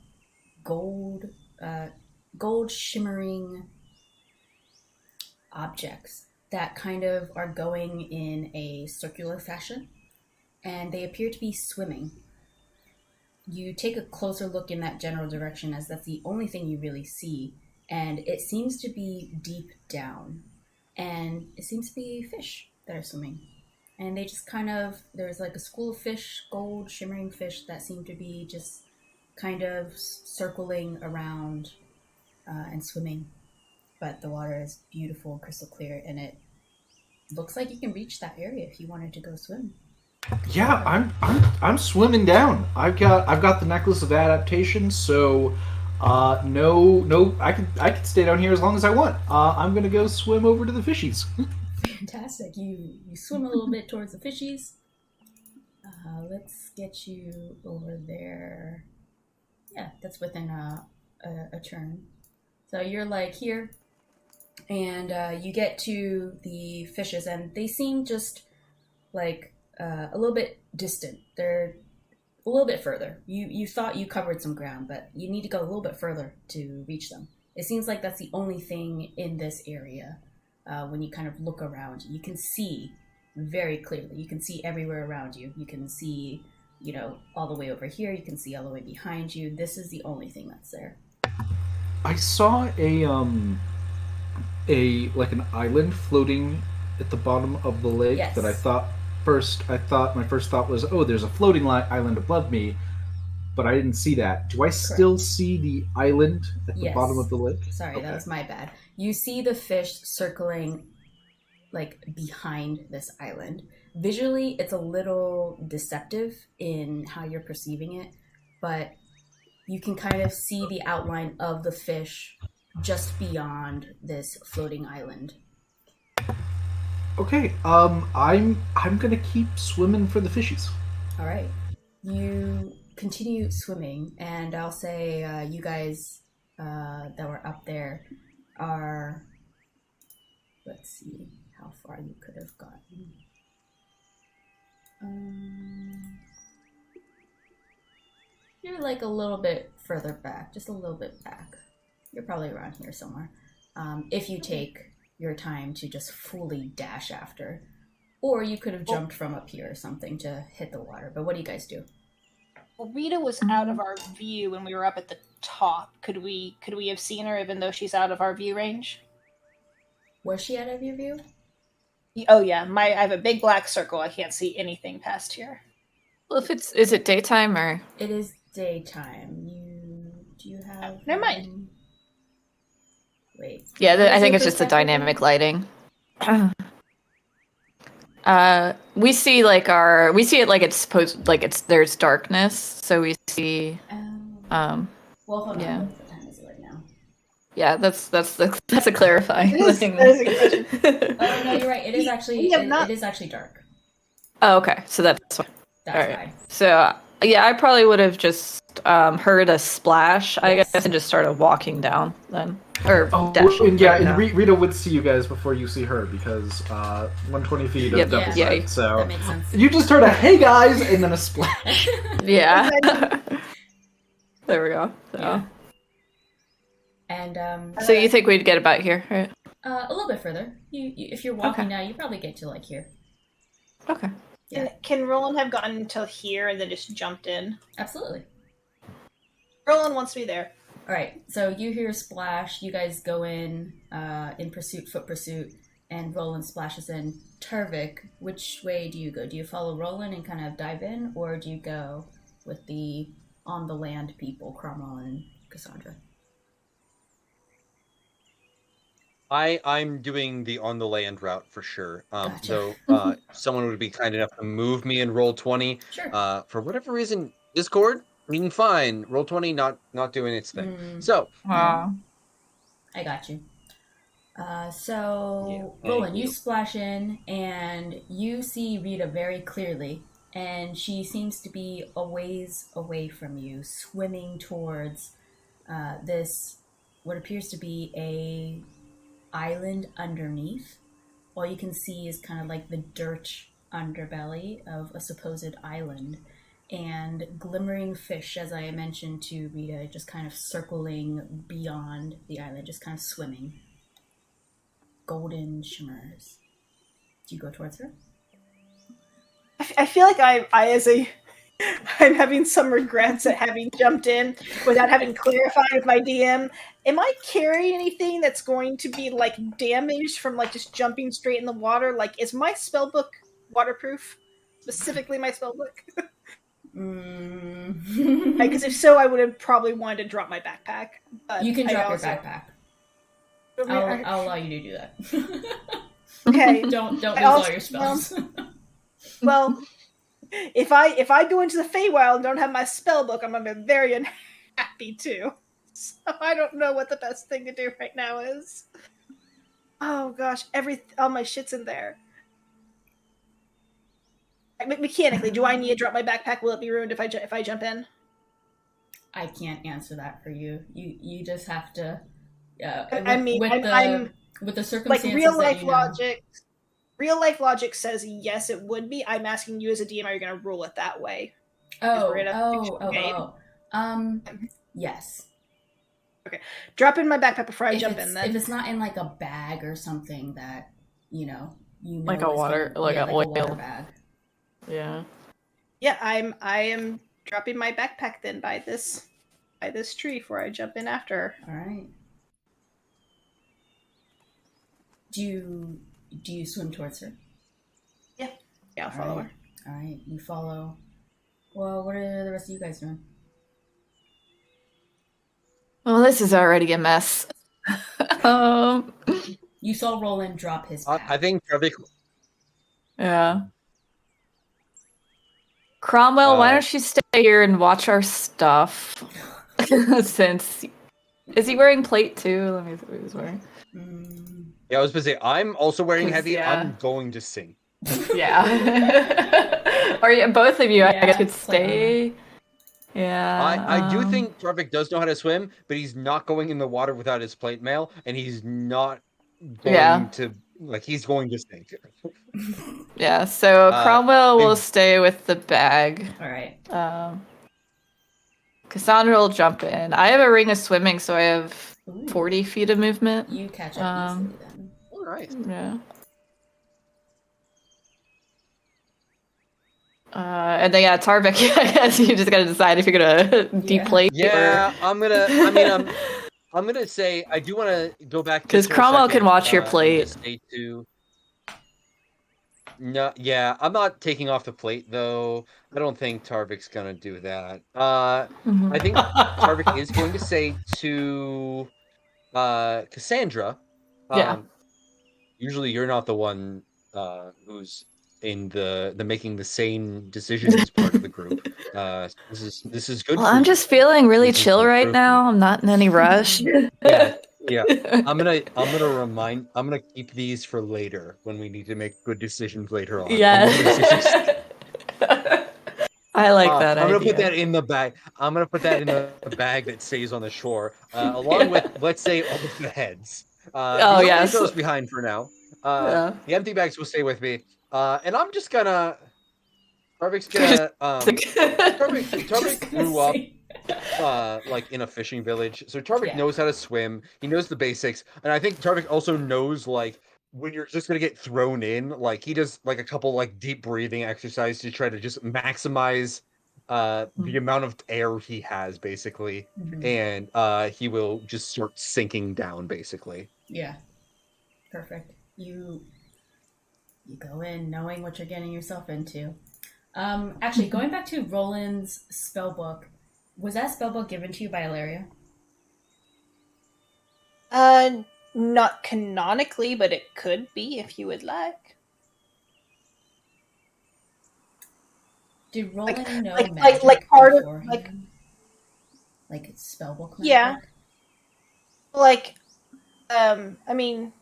gold shimmering objects that kind of are going in a circular fashion, and they appear to be swimming. You take a closer look in that general direction, as that's the only thing you really see, and it seems to be deep down, and it seems to be fish that are swimming. And they just there's like a school of fish, gold shimmering fish that seem to be just kind of circling around and swimming. But the water is beautiful, crystal clear, and it looks like you can reach that area if you wanted to go swim.
Yeah, I'm swimming down. I've got the necklace of adaptation, so no, I could stay down here as long as I want. I'm gonna go swim over to the fishies.
Fantastic. You swim a little bit towards the fishies. Let's get you over there. Yeah, that's within a turn. So you're like here, and you get to the fishes, and they seem just like a little bit distant. They're a little bit further. You thought you covered some ground, but you need to go a little bit further to reach them. It seems like that's the only thing in this area. When you kind of look around, you can see very clearly. You can see everywhere around you. You can see, all the way over here. You can see all the way behind you. This is the only thing that's there.
I saw an island floating at the bottom of the lake.
Yes.
That my first thought was, oh, there's a floating island above me, but I didn't see that. Do I still see the island at the bottom of the lake?
Sorry,
Okay.
That was my bad. You see the fish circling like behind this island. Visually, it's a little deceptive in how you're perceiving it, but you can kind of see the outline of the fish just beyond this floating island.
Okay, I'm gonna keep swimming for the fishies.
All right. You continue swimming, and I'll say you guys that were up there are, let's see how far you could have gotten. You're like a little bit further back, just a little bit back. You're probably around here somewhere. If you take your time to just fully dash after. Or you could have jumped from up here or something to hit the water. But what do you guys do?
Well, Rita was out of our view when we were up at the top. Could we have seen her even though she's out of our view range?
Was she out of your view?
Oh yeah, I have a big black circle. I can't see anything past here.
Well, is it daytime or?
It is daytime. Do you have?
Never mind.
Wait.
Yeah, I think it's just the dynamic lighting. We see it like it's supposed, like there's darkness, so we see.
Well, hold on.
Yeah.
What time is it right now?
Yeah, that's a clarifying thing.
Oh no, you're right. It is actually it is actually dark.
Oh, okay. So that's why.
That's
All right.
why.
So yeah, I probably would have just heard a splash, I guess, and just started walking down then. Or dashing.
And Rita would see you guys before you see her because 120 feet of double sight. So
that makes sense.
You just heard a "Hey guys" and then a splash.
Yeah. There we go. So.
Yeah. And
So you think we'd get about here, right?
A little bit further. You if you're walking now, you probably get to like here.
Okay.
Yeah.
Can Roland have gotten to here and then just jumped in?
Absolutely.
Roland wants to be there.
All right, so you hear a splash. You guys go in pursuit, foot pursuit, and Roland splashes in. Tarvik, which way do you go? Do you follow Roland and kind of dive in, or do you go with the on the land people, Cromwell and Cassandra?
I'm doing the on the land route for sure.
Gotcha.
Though someone would be kind enough to move me in roll 20.
Sure.
For whatever reason, Discord being fine. Roll 20 not doing its thing. So
I got you. So
Yeah,
Roland,
thank
you
you.
splash in and you see Rita very clearly, and she seems to be a ways away from you, swimming towards this what appears to be a island underneath. All you can see is kind of like the dirt underbelly of a supposed island, and glimmering fish, as I mentioned to Rita, just kind of circling beyond the island, just kind of swimming. Golden shimmers. Do you go towards her?
I feel like I'm having some regrets at having jumped in without having clarified with my DM. Am I carrying anything that's going to be like damaged from like just jumping straight in the water? Like, is my spellbook waterproof? Specifically, my spellbook. Because if so, I would have probably wanted to drop my backpack. But
You can drop your backpack. I'll allow you to do that.
Okay.
Don't lose all your spells.
Well, if I go into the Feywild and don't have my spellbook, I'm gonna be very unhappy too. So I don't know what the best thing to do right now is. Oh gosh, all my shit's in there. Mechanically, do I need to drop my backpack? Will it be ruined if I jump in?
I can't answer that for you. You just have to. With the circumstances
like real life
that
logic. Real life logic says yes, it would be. I'm asking you as a DM, are you going to rule it that way?
Yes.
Okay, drop in my backpack before I jump in. Then
if it's not in like a bag or something that you know
like a water,
like
an oil
water bag.
Yeah.
Yeah, I am dropping my backpack then by this tree before I jump in after her.
All right. Do you swim towards her?
Yeah, I'll follow her.
All right, you follow. Well, what are the rest of you guys doing?
Well, this is already a mess.
You saw Roland drop his pack.
I think Tarvik.
Yeah. Cromwell, why don't you stay here and watch our stuff? Since is he wearing plate too? Let me see what he's wearing.
Yeah, I was supposed to say I'm also wearing heavy.
Yeah.
I'm going to sing.
Yeah. Or both of you, I guess, could stay. Yeah.
I do think Tarvik does know how to swim, but he's not going in the water without his plate mail, and he's not going to he's going to sink.
Yeah, so Cromwell will stay with the bag.
All right.
Cassandra will jump in. I have a ring of swimming, so I have 40 feet of movement.
You catch up easily then.
All right.
Yeah. And then Tarvik, I guess you just gotta decide if you're gonna deplate.
Yeah, I'm gonna say I do want to go back
because Cromwell can watch your plate.
No, yeah, I'm not taking off the plate though. I don't think Tarvik's gonna do that. I think Tarvik is going to say to Cassandra. Usually, you're not the one who's in the making the same decisions part of the group. This is good.
Well, I'm just feeling really chill right now. I'm not in any rush.
Yeah. I'm gonna keep these for later when we need to make good decisions later on.
Yeah. I like that.
I'm gonna put that in the bag. I'm gonna put that in the bag that stays on the shore, along with, let's say, all of the heads.
Yes.
Those behind for now. The empty bags will stay with me. And I'm just gonna. Tarvik's gonna. Tarvik grew up like in a fishing village, so Tarvik knows how to swim. He knows the basics, and I think Tarvik also knows like when you're just gonna get thrown in. Like he does like a couple like deep breathing exercises to try to just maximize the amount of air he has, basically, and he will just start sinking down, basically.
Yeah. Perfect. You go in knowing what you're getting yourself into. Actually, going back to Roland's spellbook, was that spellbook given to you by Ilaria?
Not canonically, but it could be if you would like.
Did Roland know
like
magic
part of
beforehand? Like spellbook magic?
Yeah. Like, I mean,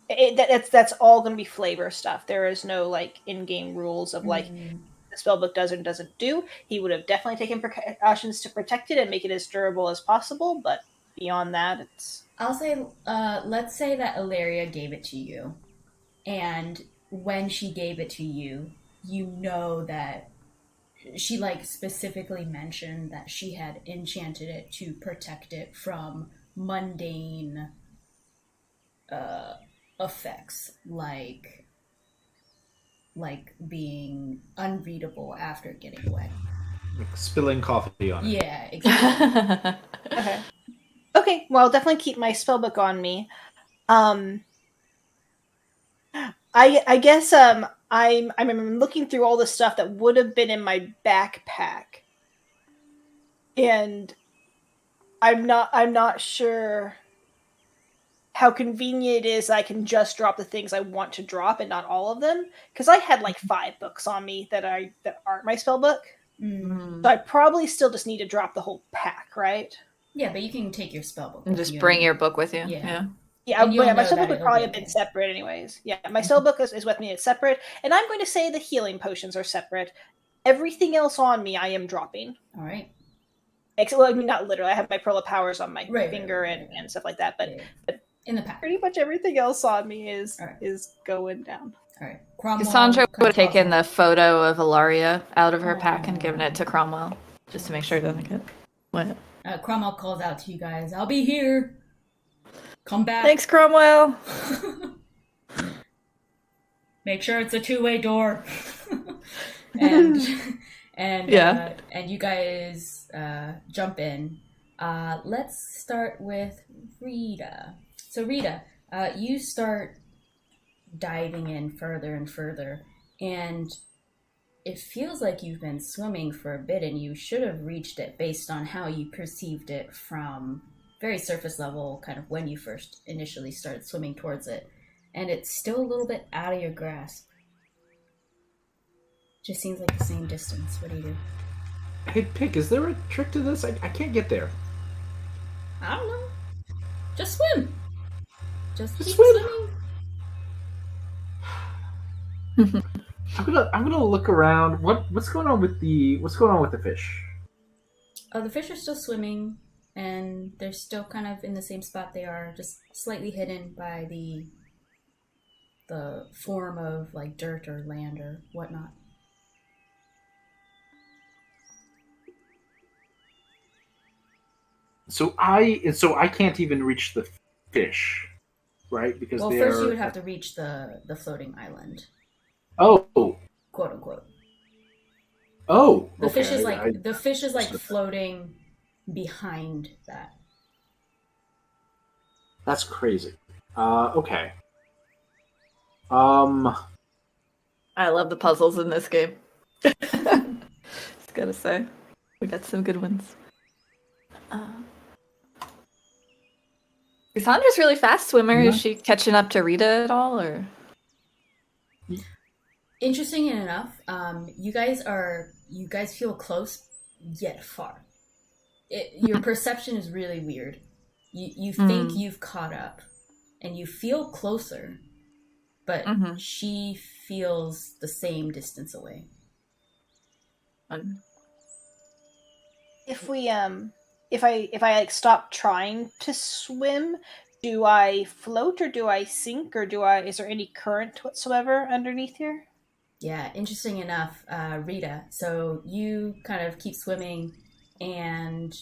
that's all going to be flavor stuff. There is no like in-game rules of like the spellbook does and doesn't do. He would have definitely taken precautions to protect it and make it as durable as possible, but beyond that, it's.
I'll say, let's say that Ilaria gave it to you, and when she gave it to you, you know that she like specifically mentioned that she had enchanted it to protect it from mundane effects like being unreadable after getting wet.
Like spilling coffee on it.
Yeah, exactly.
Okay, well, I'll definitely keep my spellbook on me. I guess I'm looking through all the stuff that would have been in my backpack, and I'm not sure how convenient it is I can just drop the things I want to drop and not all of them, because I had like 5 books on me that aren't my spellbook. So I probably still just need to drop the whole pack, right?
Yeah, but you can take your spellbook
and just bring your book with you.
Yeah.
Yeah, my spellbook would probably have been separate anyways. Yeah, my spellbook is with me. It's separate. And I'm going to say the healing potions are separate. Everything else on me, I am dropping.
All right.
Except, well, I mean, not literally. I have my Pearl of Powers on my finger and stuff like that. But
in the pack,
pretty much everything else on me is going down.
All right.
Cassandra would have taken the photo of Ilaria out of her pack and given it to Cromwell, just to make sure it doesn't get wet.
Cromwell calls out to you guys, "I'll be here. Come back."
Thanks, Cromwell.
Make sure it's a 2-way door. and you guys jump in. Let's start with Rita. So Rita, you start diving in further and further, and it feels like you've been swimming for a bit, and you should have reached it based on how you perceived it from very surface level, kind of when you first initially started swimming towards it. And it's still a little bit out of your grasp. Just seems like the same distance. What do you do?
Hey, Pick, is there a trick to this? I can't get there.
I don't know. Just swim. Just keep
swim.
swimming.
I'm gonna look around. What's going on with the fish?
Oh, the fish are still swimming, and they're still kind of in the same spot they are, just slightly hidden by the form of like dirt or land or whatnot.
So I can't even reach the fish, right? Because
first you would have to reach the floating island.
Oh,
quote unquote.
Oh,
the fish is like floating behind that.
That's crazy. Okay.
I love the puzzles in this game. Just gotta say, we got some good ones. Cassandra's really fast swimmer. Is she catching up to Rita at all, or?
Interesting enough, you guys feel close yet far. Your perception is really weird. You think you've caught up, and you feel closer, but she feels the same distance away.
If we if I like stop trying to swim, do I float or do I sink or is there any current whatsoever underneath here?
Yeah, interesting enough, Rita. So you kind of keep swimming, and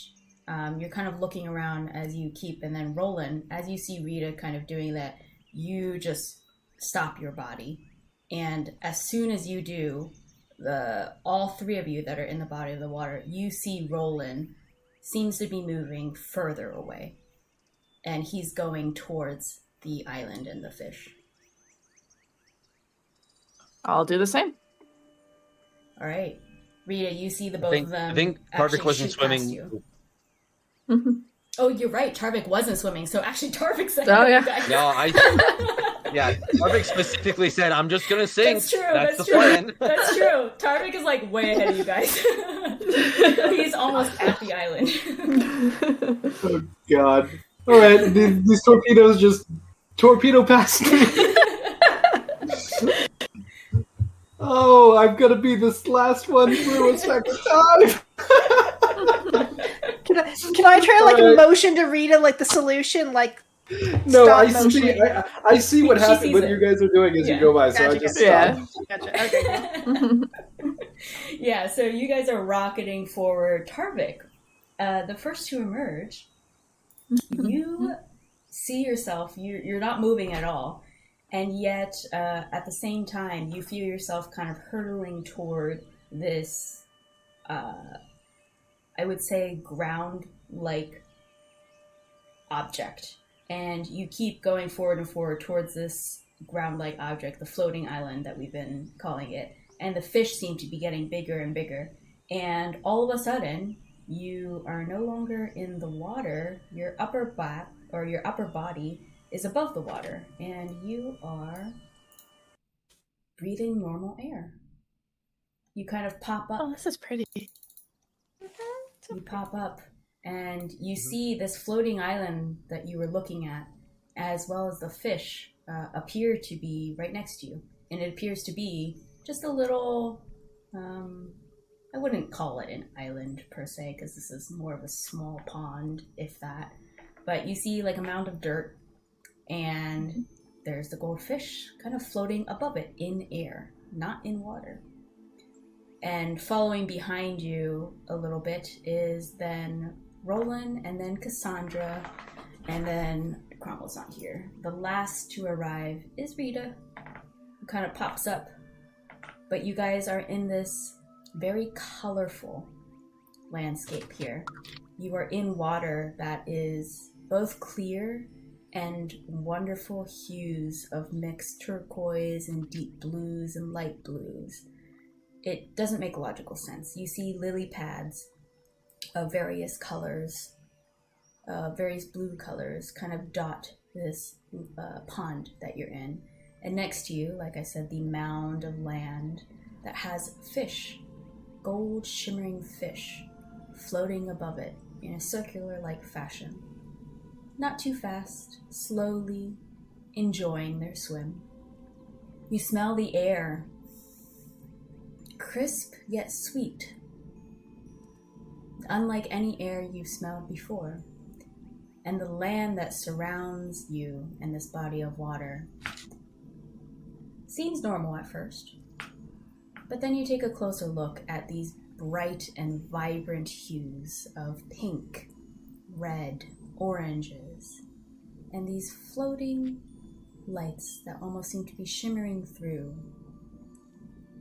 you're kind of looking around as you keep, and then Roland, as you see Rita kind of doing that, you just stop your body, and as soon as you do, all three of you that are in the body of the water, you see Roland seems to be moving further away, and he's going towards the island and the fish.
I'll do the same.
All right, Rita, you see the both of them.
I think
actually
Tarvik wasn't
shoot past
swimming.
you.
Mm-hmm.
Oh, you're right. Tarvik wasn't swimming, so actually Tarvik's ahead
Oh,
of
yeah.
you guys.
No, yeah, Tarvik specifically said, "I'm just gonna sink."
That's true.
That's
That's
the
true.
plan.
That's true. Tarvik is like way ahead of you guys. He's almost at the island.
Oh God! All right, these torpedoes just torpedo past me. Oh, I'm gonna be this last one through a second time.
Can I try like a motion to Rita, like the solution, like?
No,
Stop
I see.
motion.
I see what
She
happens.
sees
What
it.
you guys are doing as
Yeah.
you go by, so I
Gotcha,
just
gotcha.
stop.
Gotcha. Okay.
Yeah, so you guys are rocketing forward. Tarvik, the first to emerge, you see yourself, you're not moving at all, and yet at the same time you feel yourself kind of hurtling toward this I would say ground-like object, and you keep going forward and forward towards this ground-like object, the floating island that we've been calling it, and the fish seem to be getting bigger and bigger, and all of a sudden you are no longer in the water. Your upper back or your upper body is above the water, and you are breathing normal air. You kind of pop up.
Oh, this is pretty.
You pop up, and you see this floating island that you were looking at, as well as the fish appear to be right next to you. And it appears to be just a little, I wouldn't call it an island per se, because this is more of a small pond, if that. But you see like a mound of dirt, and there's the goldfish kind of floating above it in air, not in water. And following behind you a little bit is then Roland, and then Cassandra, and then Cromwell's not here. The last to arrive is Rita, who kind of pops up. But you guys are in this very colorful landscape here. You are in water that is both clear and wonderful hues of mixed turquoise and deep blues and light blues. It doesn't make logical sense. You see lily pads of various colors, various blue colors, kind of dot this pond that you're in. And next to you, like I said, the mound of land that has fish, gold shimmering fish, floating above it in a circular-like fashion. Not too fast, slowly enjoying their swim. You smell the air. Crisp yet sweet, unlike any air you've smelled before. And the land that surrounds you and this body of water seems normal at first, but then you take a closer look at these bright and vibrant hues of pink, red, oranges, and these floating lights that almost seem to be shimmering through,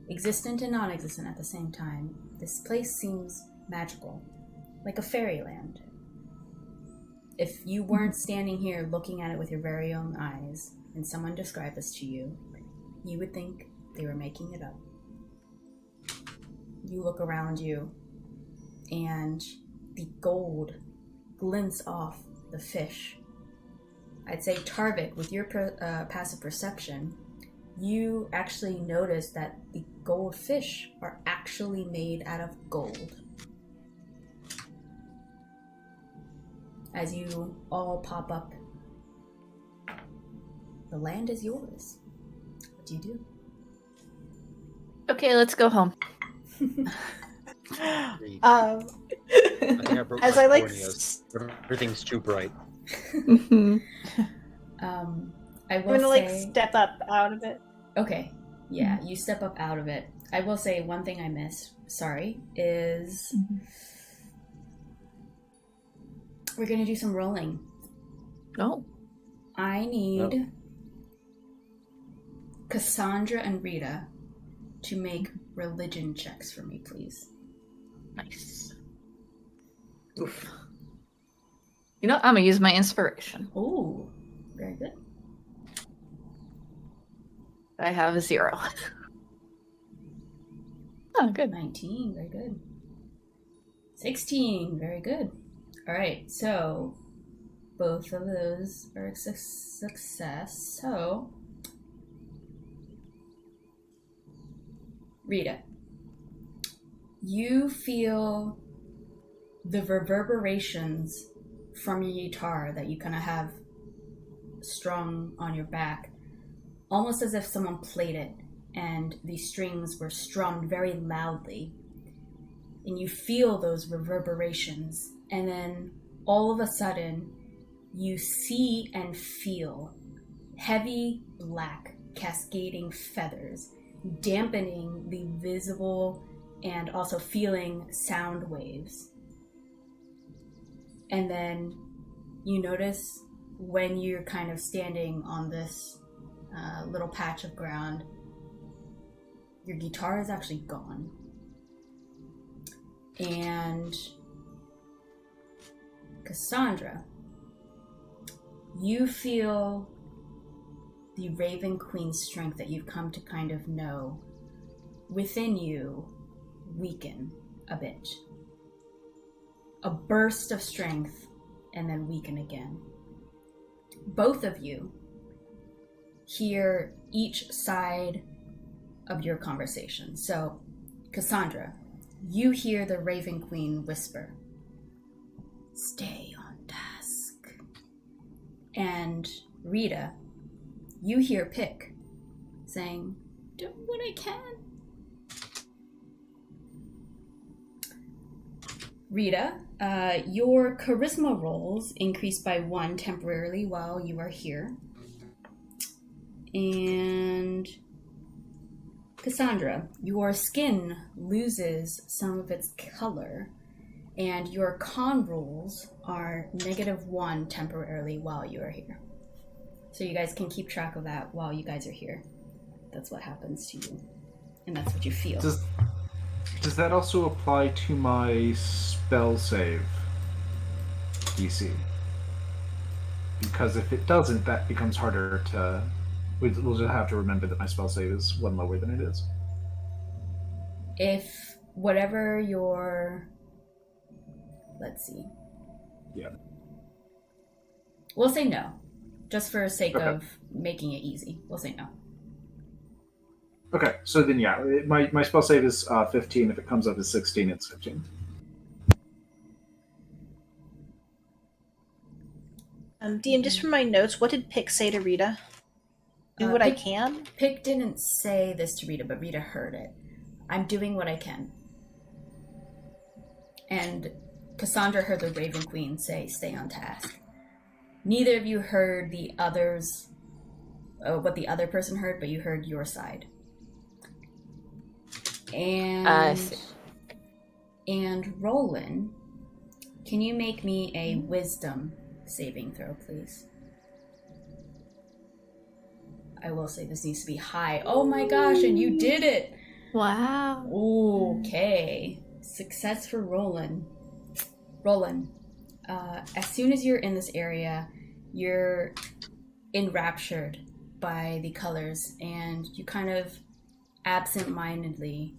existent and non-existent at the same time. This place seems magical, like a fairyland. If you weren't standing here looking at it with your very own eyes, and someone described this to you, you would think they were making it up. You look around you, and the gold glints off the fish. I'd say, Tarvik, with your passive perception, you actually notice that the goldfish are actually made out of gold. As you all pop up, the land is yours. What do you do?
Okay, let's go home.
I think I broke
As
my
I like
corneas. Everything's too bright.
I will
I'm gonna like
say...
step up out of it.
Okay, yeah, you step up out of it. I will say one thing I missed, is we're gonna do some rolling.
Oh.
I need Cassandra and Rita to make religion checks for me, please.
Nice. Oof. You know, I'm gonna use my inspiration.
Oh, very good.
I have a 0. Oh, good.
19, very good. 16, very good. All right, so both of those are a success. So, Rita, you feel the reverberations from your guitar that you kind of have strung on your back, almost as if someone played it and the strings were strummed very loudly. And you feel those reverberations, and then all of a sudden you see and feel heavy black cascading feathers dampening the visible and also feeling sound waves. And then you notice when you're kind of standing on this little patch of ground, your guitar is actually gone. And Cassandra, you feel the Raven Queen's strength that you've come to kind of know within you weaken a bit. A burst of strength and then weaken again. Both of you hear each side of your conversation. So, Cassandra, you hear the Raven Queen whisper, "Stay on task." And Rita, you hear Pick saying, "Do what I can." Rita, your charisma rolls increase by 1 temporarily while you are here. And Cassandra, your skin loses some of its color, and your con rolls are -1 temporarily while you are here. So you guys can keep track of that while you guys are here. That's what happens to you, and that's what you feel.
Does that also apply to my spell save DC? Because if it doesn't, that becomes harder to... We'll just have to remember that my spell save is 1 lower than it is.
If whatever your... Let's see.
Yeah.
We'll say no. Just for sake
Okay.
of making it easy. We'll say no.
Okay, so then yeah, my spell save is 15. If it comes up as 16, it's 15.
DM, just from my notes, what did Pick say to Rita? Do what I can?
Pick didn't say this to Rita, but Rita heard it. I'm doing what I can. And Cassandra heard the Raven Queen say, "Stay on task." Neither of you heard the others, what the other person heard, but you heard your side. And Roland, can you make me a wisdom saving throw, please? I will say this needs to be high. Oh my gosh, and you did it!
Wow.
Okay. Success for Roland. Roland, as soon as you're in this area, you're enraptured by the colors, and you kind of absent-mindedly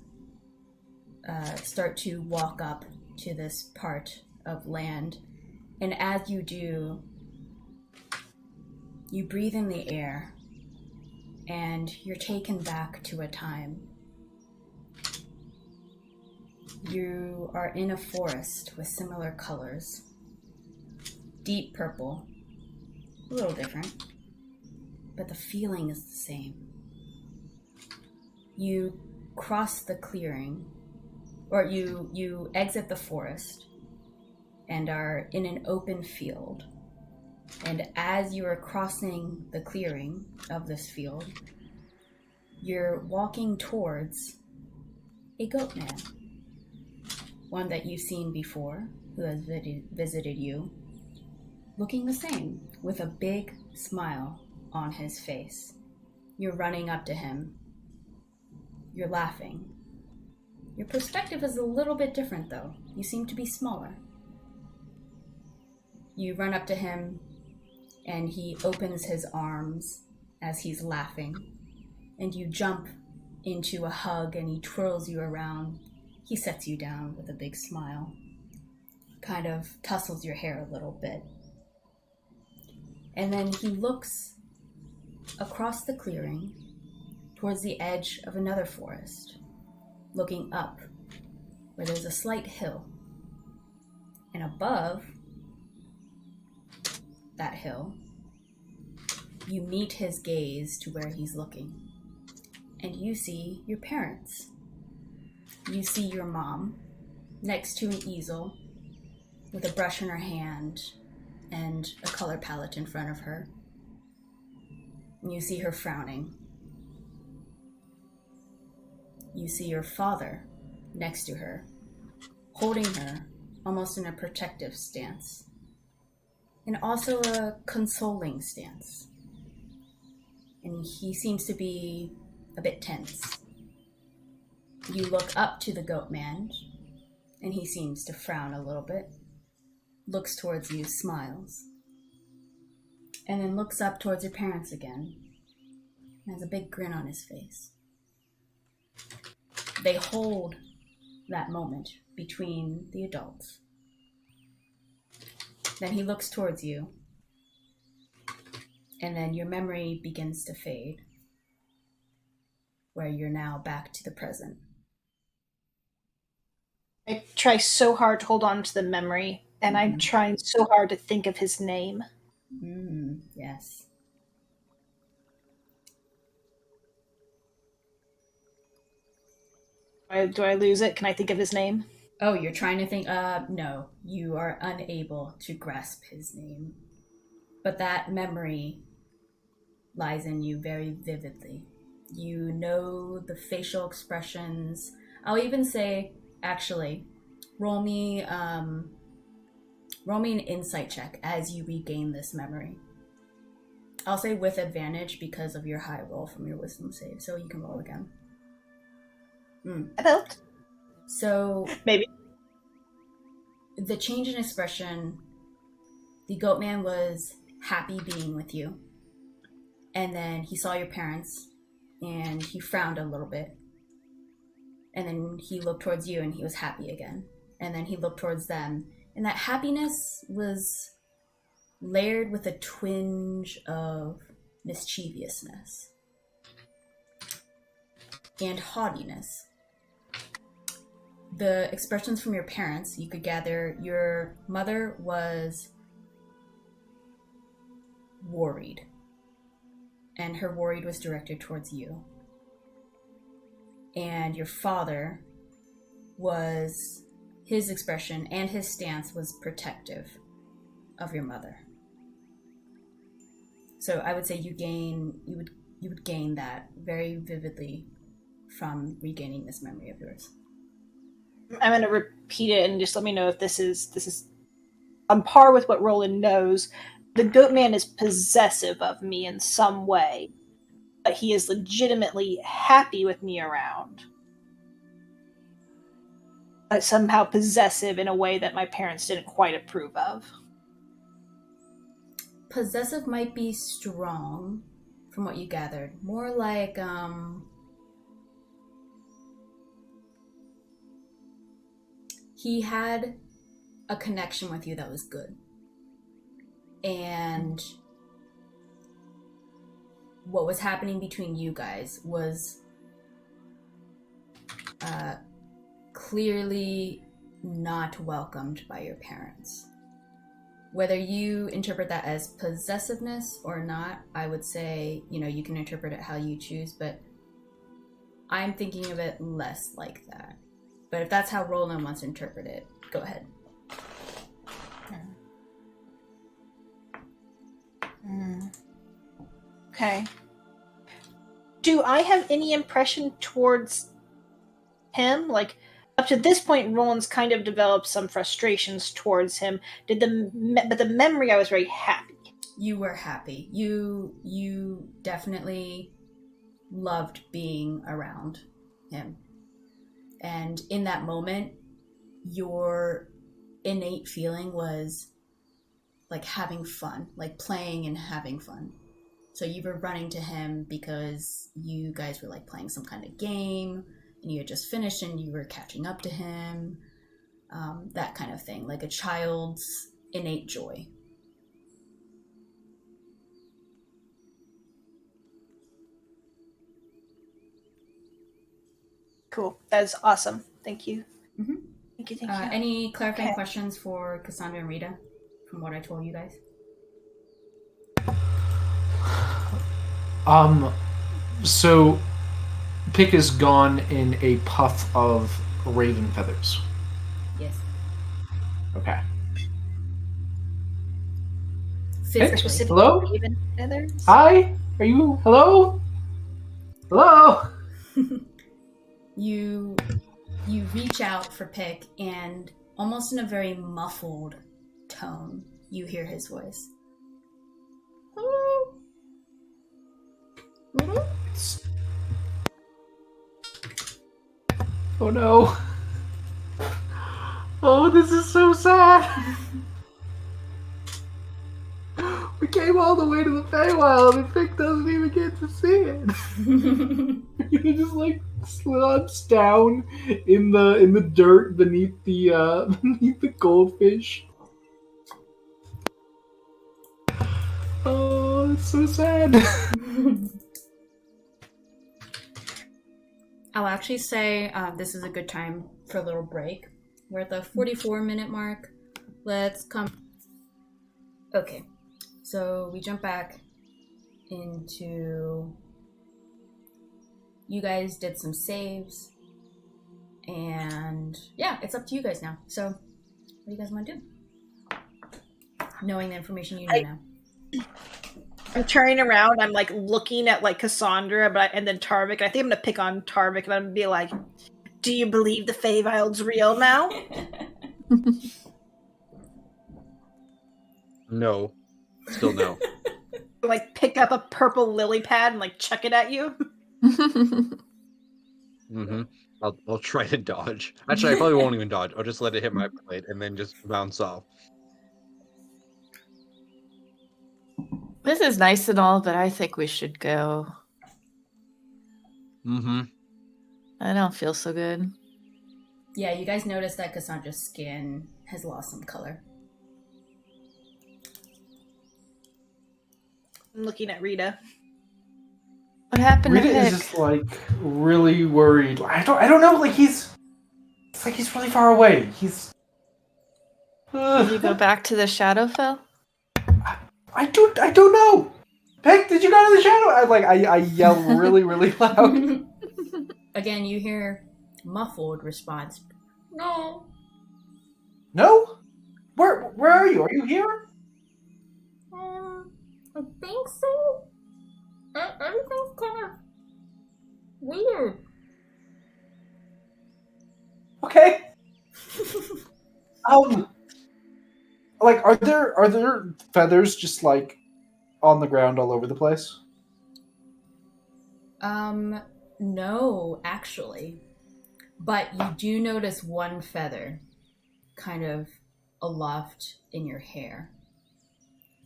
start to walk up to this part of land. And as you do, you breathe in the air, and you're taken back to a time. You are in a forest with similar colors. Deep purple, a little different, but the feeling is the same. You cross the clearing, or you exit the forest and are in an open field. And as you are crossing the clearing of this field, you're walking towards a goat man. One that you've seen before, who has visited you, looking the same, with a big smile on his face. You're running up to him. You're laughing. Your perspective is a little bit different, though. You seem to be smaller. You run up to him, and he opens his arms as he's laughing, and you jump into a hug, and he twirls you around. He sets you down with a big smile, kind of tussles your hair a little bit. And then he looks across the clearing towards the edge of another forest, looking up where there's a slight hill. And above that hill, you meet his gaze to where he's looking. And you see your parents. You see your mom next to an easel with a brush in her hand and a color palette in front of her. And you see her frowning. You see your father next to her, holding her almost in a protective stance, and also a consoling stance. And he seems to be a bit tense. You look up to the goat man, and he seems to frown a little bit, looks towards you, smiles, and then looks up towards your parents again, and has a big grin on his face. They hold that moment between the adults. Then he looks towards you, and then your memory begins to fade, where you're now back to the present.
I try so hard to hold on to the memory, and I'm trying so hard to think of his name.
Yes.
Do I lose it? Can I think of his name?
Oh, you're trying to think? No. You are unable to grasp his name. But that memory lies in you very vividly. You know the facial expressions. I'll even say, actually, roll me an insight check as you regain this memory. I'll say with advantage because of your high roll from your wisdom save, so you can roll again.
About.
So
Maybe.
The change in expression, the goat man was happy being with you. And then he saw your parents and he frowned a little bit. And then he looked towards you and he was happy again. And then he looked towards them. And that happiness was layered with a twinge of mischievousness and haughtiness. The expressions from your parents, you could gather your mother was worried, and her worried was directed towards you. And your father was, his expression and his stance was protective of your mother. So I would say you would gain that very vividly from regaining this memory of yours.
I'm going to repeat it and just let me know if this is on par with what Roland knows. The goat man is possessive of me in some way, but he is legitimately happy with me around. But somehow possessive in a way that my parents didn't quite approve of.
Possessive might be strong from what you gathered. More like, he had a connection with you that was good. And what was happening between you guys was clearly not welcomed by your parents. Whether you interpret that as possessiveness or not, I would say, you can interpret it how you choose, but I'm thinking of it less like that. But if that's how Roland wants to interpret it, go ahead.
Okay. Do I have any impression towards him? Like, up to this point, Roland's kind of developed some frustrations towards him. But the memory, I was very happy.
You were happy. You definitely loved being around him. And in that moment, your innate feeling was like having fun, like playing and having fun. So you were running to him because you guys were like playing some kind of game and you had just finished and you were catching up to him. That kind of thing, like a child's innate joy.
Cool. That is awesome. Thank you.
Mm-hmm.
Thank you.
Any clarifying questions for Cassandra and Rita from what I told you guys?
So Pick is gone in a puff of raven feathers.
Yes.
Okay.
Physically.
Hello?
Raven feathers?
Hi? Are you... Hello? Hello?
You reach out for Pick, and almost in a very muffled tone, you hear his voice. Hello?
It's... Oh no. Oh, this is so sad. We came all the way to the Feywild and Pick doesn't even get to see it. He just like slots down in the dirt beneath the goldfish. Oh, it's so sad.
I'll actually say this is a good time for a little break. We're at the 44-minute mark. Let's come. Okay, so we jump back into. You guys did some saves, and yeah, it's up to you guys now. So, what do you guys want to do? Knowing the information you know now.
I'm turning around. I'm like looking at like Cassandra, and then Tarvik. I think I'm gonna pick on Tarvik, and I'm gonna be like, "Do you believe the Feywild's real now?"
No, still no.
Like pick up a purple lily pad and like chuck it at you.
Mm-hmm. I'll try to dodge. Actually, I probably won't even dodge. I'll just let it hit my blade and then just bounce off.
This is nice and all, but I think we should go.
Mm-hmm.
I don't feel so good.
Yeah, you guys notice that Cassandra's skin has lost some color.
I'm looking at Rita.
What happened
Rita
to Pick?
is just like really worried. I don't know. Like it's like he's really far away. He's.
Did you go back to the Shadowfell?
I don't know. Pick, did you go to the shadow? I yell really really loud.
Again, you hear muffled response. No.
No? Where are you? Are you here?
I think so. Everything's kind of weird.
Okay. Like are there feathers just like on the ground all over the place?
No, actually. But you do notice one feather kind of aloft in your hair.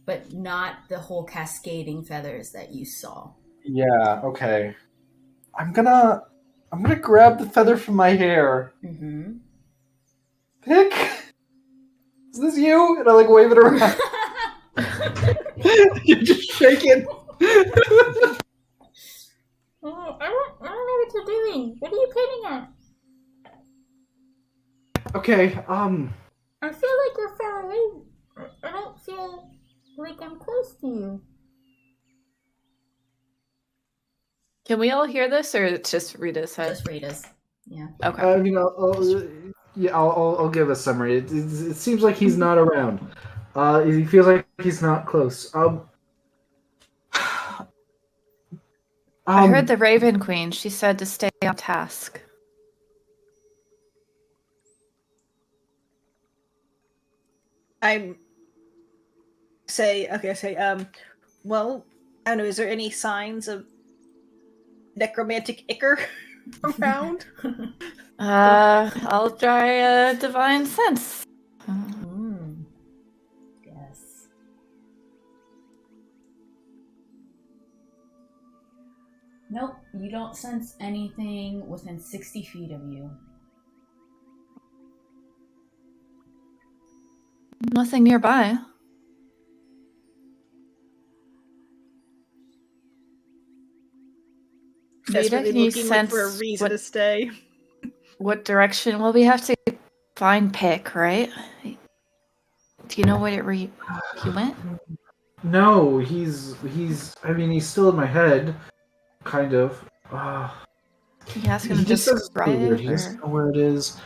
But not the whole cascading feathers that you saw.
Yeah, okay. I'm gonna grab the feather from my hair.
Mm-hmm.
Pick! Is this you? And I like wave it around. You're just shaking.
Oh, I don't know what you're doing. What are you pointing at?
Okay,
I feel like you're far away. I don't feel like I'm close to you.
Can we all hear this, or it's just Rita's head?
Just Rita's. Yeah.
Okay.
I mean, I'll give a summary. It seems like he's not around. He feels like he's not close.
I heard the Raven Queen. She said to stay on task.
Well, I don't know, is there any signs of necromantic ichor around?
I'll try a divine sense.
Yes. Nope, you don't sense anything within 60 feet of you.
Nothing nearby. Rita,
Desperately
can you
looking like, for a
sense
reason to stay.
what direction? Well, we have to find Pick, right? Do you know where he went?
No, he's. I mean, he's still in my head, kind of.
Can you ask him
He
to
just says it's really weird.
describe?
He doesn't
Or...
know where it is.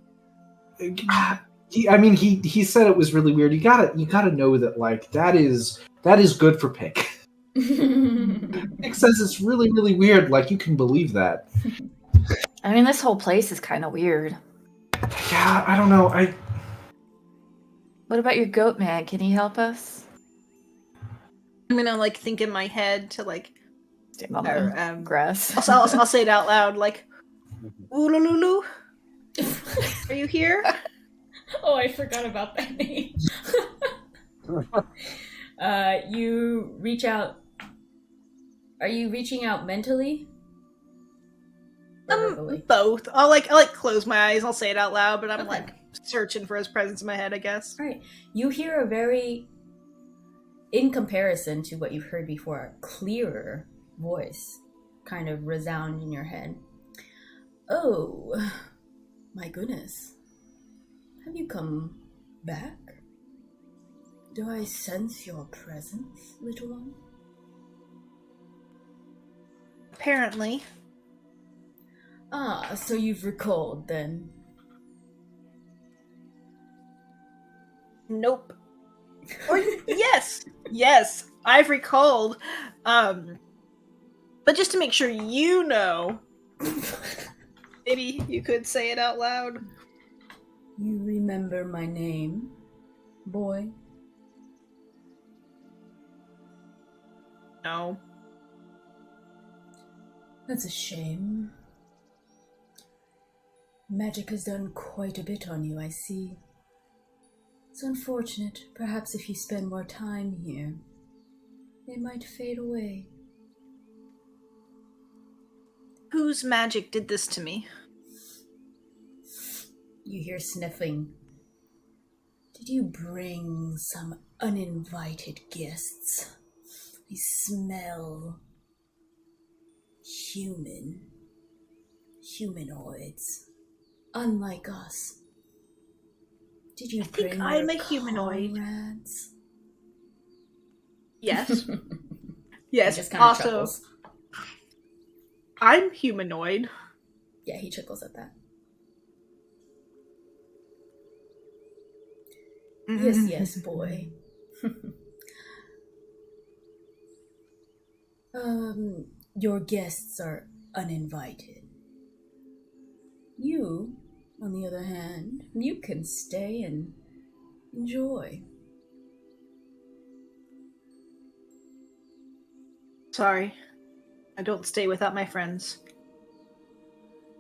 I mean, he said it was really weird. You gotta know that like that is good for Pick. Pick says it's really really weird. Like you can believe that.
I mean, this whole place is kind of weird.
Yeah, I don't know.
What about your goat man? Can he help us?
I'm gonna like think in my head to like
Stand on the grass.
I'll say it out loud like Oolululu. Are you here?
Oh, I forgot about that name. You reach out. Are you reaching out mentally? Or verbally?
Both. I'll like close my eyes. I'll say it out loud, but I'm like searching for his presence in my head, I guess.
All right. You hear a very, in comparison to what you've heard before, a clearer voice kind of resound in your head. Oh, my goodness. Have you come back? Do I sense your presence, little one?
Apparently.
Ah, so you've recalled then.
Nope. Or yes, I've recalled. But just to make sure you know, maybe you could say it out loud.
You remember my name, boy?
No.
That's a shame. Magic has done quite a bit on you, I see. It's unfortunate. Perhaps if you spend more time here, they might fade away.
Whose magic did this to me?
You hear sniffing. Did you bring some uninvited guests? I smell humanoids, unlike us. Did you bring
think I'm
your
a humanoid.
comrades?
Yes.
He
Yes.
just kind of
Also,
chuckles.
I'm humanoid.
Yeah, he chuckles at that. Yes, boy. Your guests are uninvited. You, on the other hand, you can stay and enjoy.
Sorry. I don't stay without my friends.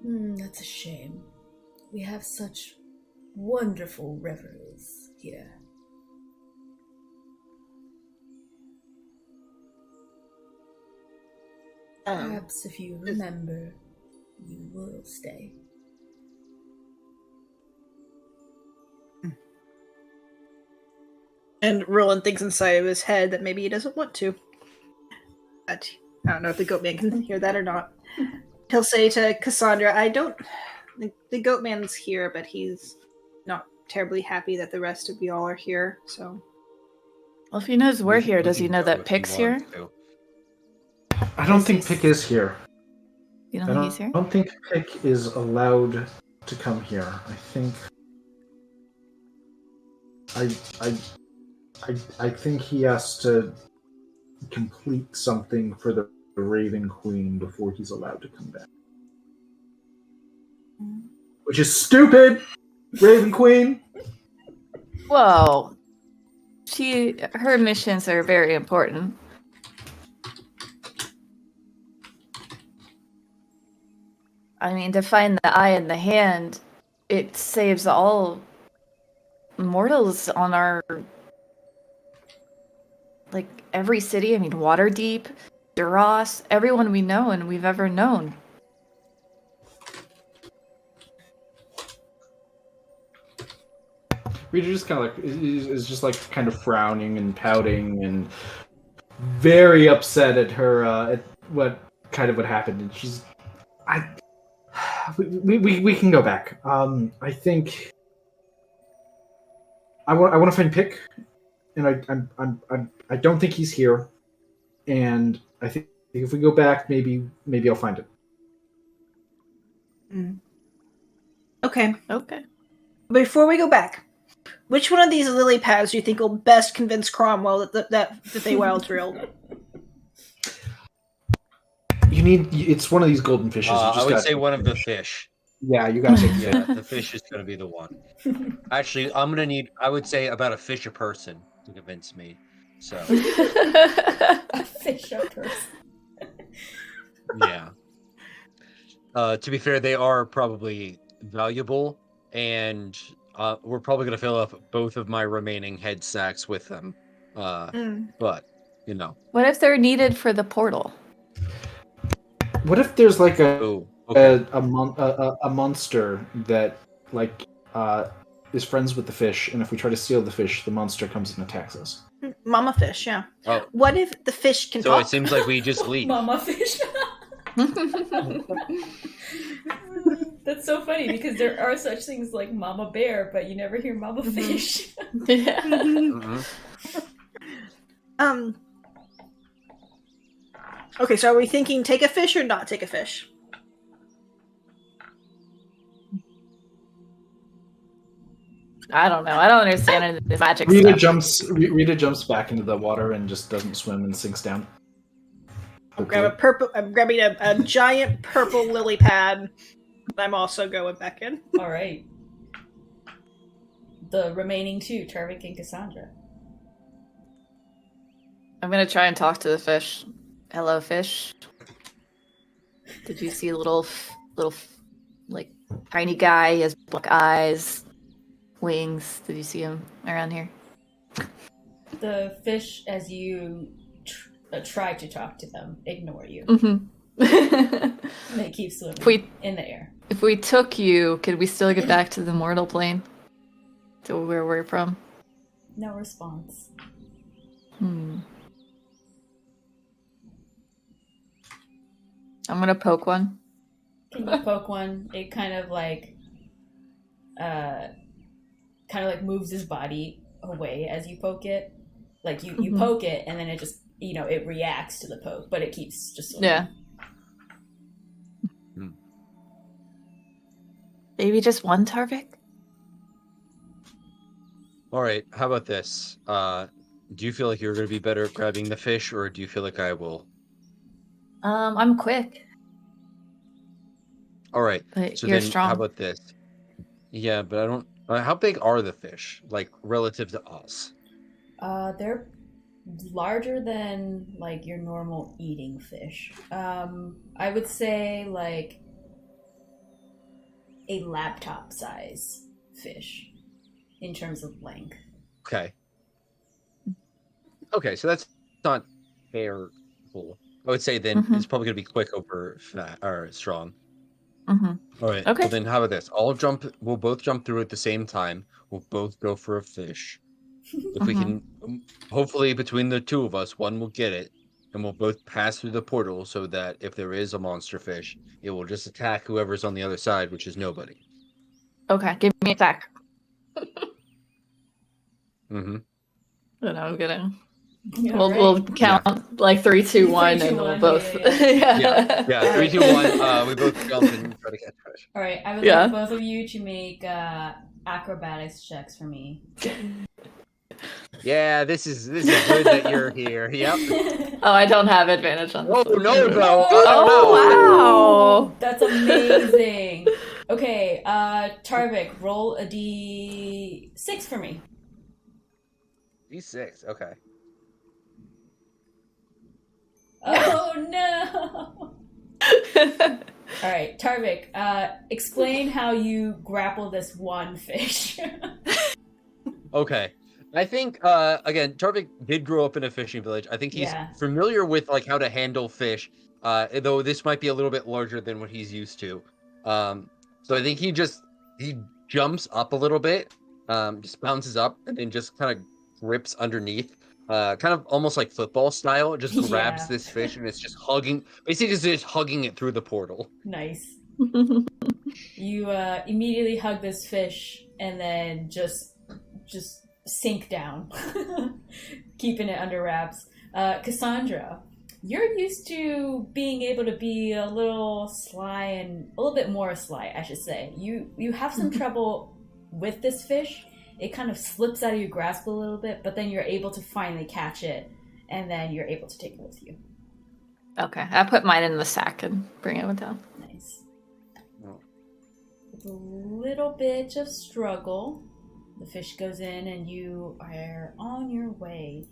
That's a shame. We have such wonderful revelries here. Perhaps if you remember, you will stay.
And Roland thinks inside of his head that maybe he doesn't want to. But I don't know if the goat man can hear that or not. He'll say to Cassandra, the goat man's here, but he's not terribly happy that the rest of y'all are here, so.
Well, if he knows we're here, does he know
go
that
if he
Pick's here?
wants to.
I don't think Pick is here.
You don't think he's here?
I don't think Pick is allowed to come here. I think. I think he has to complete something for the Raven Queen before he's allowed to come back. Which is stupid, Raven Queen.
Whoa. Her missions are very important. I mean, to find the eye in the hand it saves all mortals on our, like, every city. I mean, Waterdeep, Duras, everyone we know and we've ever known.
Rita just kind of like is just like kind of frowning and pouting and very upset at her at what happened, and she's we can go back. I think I want to find Pick, and I don't think he's here, and I think if we go back, maybe I'll find it.
Okay.
Okay.
Before we go back, which one of these lily pads do you think will best convince Cromwell that the Feywild's real?
It's one of these golden fishes.
I would say one of the fish.
Yeah, you gotta take
Yeah, the fish is gonna be the one. Actually, I would say about a fish a person to convince me. So
A fish a person.
yeah. To be fair, they are probably valuable, and we're probably gonna fill up both of my remaining head sacks with them. But you know,
What if they're needed for the portal?
What if there's like
okay.
a monster that like is friends with the fish, and if we try to steal the fish, the monster comes and attacks us?
Mama fish, yeah.
Oh.
What if the fish can
So
talk?
it seems like we just leave.
Mama fish. That's so funny because there are such things like mama bear, but you never hear mama fish.
Yeah.
Okay, so are we thinking take a fish or not take a fish?
I don't know. I don't understand any of this magic
Rita
stuff.
Rita jumps back into the water and just doesn't swim and sinks down.
I'm grabbing a giant purple lily pad. I'm also going back in.
All right. The remaining two, Tarvik and Cassandra.
I'm gonna try and talk to the fish. Hello, fish. Did you see a little, like, tiny guy? He has black eyes, wings. Did you see him around here?
The fish, as you try to talk to them, ignore you.
Mm-hmm.
They keep swimming in the air.
If we took you, could we still get back to the mortal plane? To where we're from?
No response.
I'm gonna poke one.
Can you poke one? It kind of like moves his body away as you poke it. Like you poke it and then it just, it reacts to the poke, but it keeps just swimming.
Yeah. Maybe just one Tarvik?
All right, how about this? Do you feel like you're going to be better at grabbing the fish, or do you feel like I will?
I'm quick.
All right,
But
so
you're
then
strong.
how about this? Yeah, but I don't... how big are the fish, like, relative to us?
They're larger than, like, your normal eating fish. I would say, like, a laptop size fish in terms of length.
Okay. Okay, so that's not terrible. I would say then it's probably going to be quick over fat or strong. All right.
Okay.
Well, then how about this? We'll both jump through at the same time. We'll both go for a fish. If we can, hopefully between the two of us, one will get it, and we'll both pass through the portal so that if there is a monster fish, it will just attack whoever's on the other side, which is nobody.
Okay, give me attack.
Mm-hmm.
And I'm gonna.
Yeah,
We'll count like 3, 2, 1,
3, 2,
and we'll
1,
both.
Yeah. 3, 2, 1. We both jump and try to catch fish.
All right, I would like both of you to make acrobatics checks for me.
Yeah, this is good that you're here. Yep.
Oh, I don't have advantage on this.
Oh no, though.
Oh wow!
That's amazing. Okay, Tarvik, roll a d6 for me.
D6. Okay.
Oh no! All right, Tarvik, explain how you grapple this one fish.
Okay. I think again, Tarvik did grow up in a fishing village. I think he's
Yeah.
familiar with like how to handle fish. Though this might be a little bit larger than what he's used to. So I think he jumps up a little bit, just bounces up and then just kind of grips underneath. Kind of almost like football style, just grabs
Yeah.
this fish and it's just basically just hugging it through the portal.
Nice. You immediately hug this fish and then just sink down, keeping it under wraps. Cassandra, you're used to being able to be a little sly and a little bit more sly, I should say. You have some trouble with this fish. It kind of slips out of your grasp a little bit, but then you're able to finally catch it, and then you're able to take it with you.
Okay, I put mine in the sack and bring it down.
Nice.
Oh.
With a little bit of struggle, the fish goes in and you are on your way.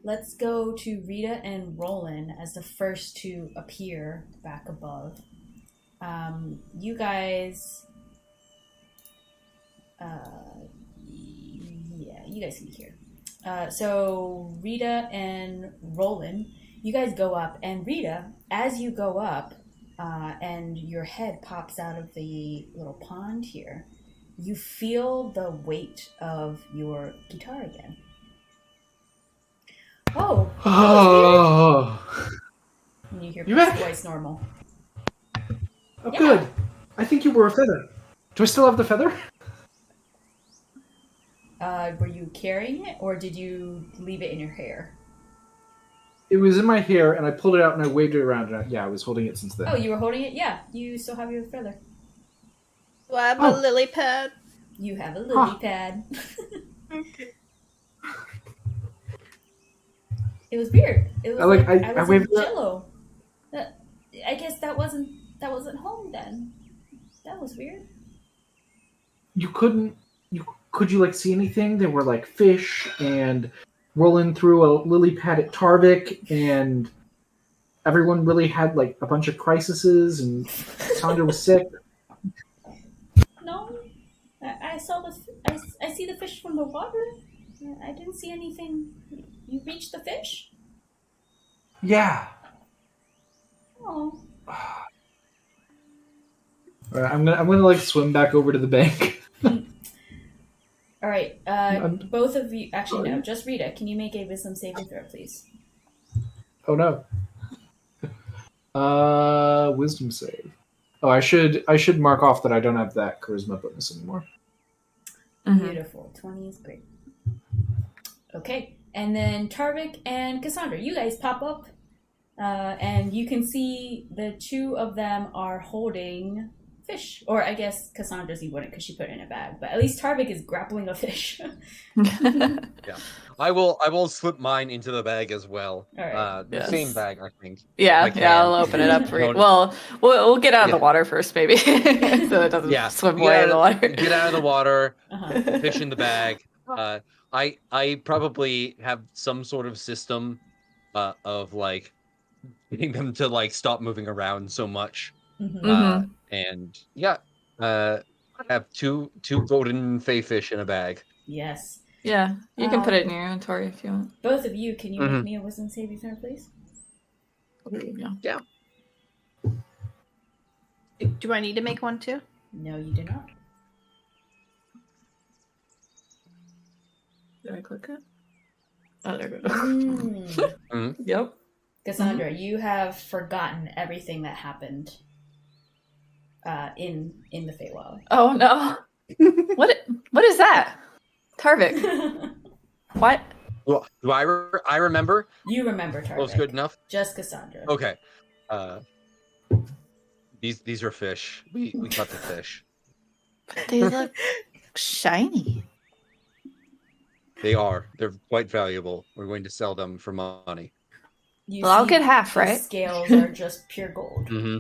Let's go to Rita and Roland as the first to appear back above. You guys... you guys can be here. So Rita and Roland, you guys go up, and Rita, as you go up, and your head pops out of the little pond here, you feel the weight of your guitar again. Oh! And you hear
You
Pete's
back?
voice normal.
Oh,
Yeah.
good. I think you were a feather. Do I still have the feather?
Were you carrying it, or did you leave it in your hair?
It was in my hair, and I pulled it out and I waved it around. And I was holding it since then.
Oh, you were holding it? Yeah, you still have your feather.
Do I have
Oh.
a lily pad?
You have a lily pad. It was weird. It was
I
I was in
waved it.
Jello. I guess that wasn't home then. That was weird.
You couldn't. Could you like see anything? There were like fish and rolling through a lily pad at Tarvik, and everyone really had like a bunch of crises, and Sandra was sick.
No, I saw I see the fish from the water. I didn't see anything. You reached the fish?
Yeah.
Oh.
All right, I'm gonna like swim back over to the bank.
All right. Both of you. Actually, no. Just Rita. Can you make a wisdom saving throw, please?
Oh no. Wisdom save. Oh, I should mark off that I don't have that charisma bonus anymore.
Mm-hmm.
Beautiful. 20 is great. Okay. And then Tarvik and Cassandra, you guys pop up, and you can see the two of them are holding fish. Or I guess Cassandra's you wouldn't because she put it in a bag, but at least Tarvik is grappling a fish.
Yeah, I will slip mine into the bag as well.
All right.
The
Yes.
same bag, I think.
Yeah,
I can.
I'll open it up for you. Well, we'll get out of the water first, maybe, so it doesn't swim away in the water.
Get out of the water.
Uh-huh.
Fish in the bag. I probably have some sort of system of like getting them to like stop moving around so much.
Mhm.
And yeah, I have two golden fey fish in a bag.
Yes.
Yeah, you can put it in your inventory if you want.
Both of you, can you make me a wisdom saving throw, please?
Yeah.
Do I need to make one too?
No, you do not.
Did I click it? Oh, there we go. Yep.
Cassandra, you have forgotten everything that happened in the Feywild.
Oh no! What is that? Tarvik. What?
Well, do I remember?
You remember Tarvik.
Was good enough?
Just Cassandra.
Okay. These are fish. We caught the fish.
They look shiny.
They are. They're quite valuable. We're going to sell them for money.
Well, I'll get half,
the
right?
Scales are just pure gold.
Mm-hmm.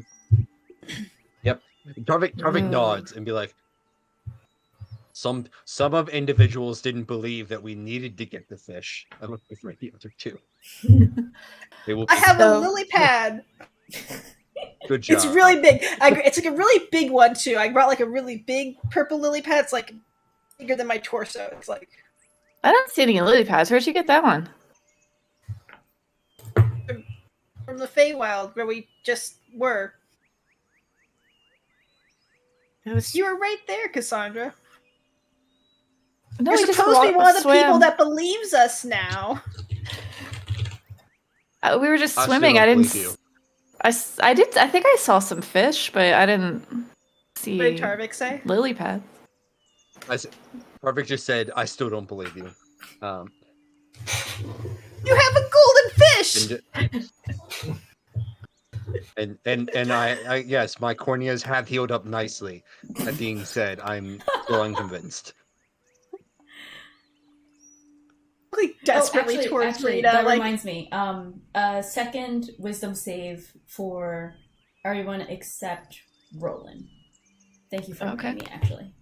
Yep. Tarvik nods and be like, some of individuals didn't believe that we needed to get the fish. I look for the other two. They will.
I have a lily pad.
Good job.
It's really big. It's like a really big one too. I brought like a really big purple lily pad. It's like bigger than my torso. It's like
I don't see any lily pads. Where'd you get that one?
from the Feywild where we just were.
It was.
You were right there, Cassandra.
No,
You're
we just
supposed to be one of the people
swam.
that believes us now.
We were just
I still
swimming.
don't
I didn't.
believe you.
I did. I think I saw some fish, but I didn't see
What did Tarvik say?
lily pads.
Tarvik just said, "I still don't believe you."
You have a golden fish.
And I yes, my corneas have healed up nicely. That being said, I'm still unconvinced.
Like desperately
actually,
towards Rita.
that
Like
reminds me. Second wisdom save for everyone except Roland. Thank you for reminding me, actually.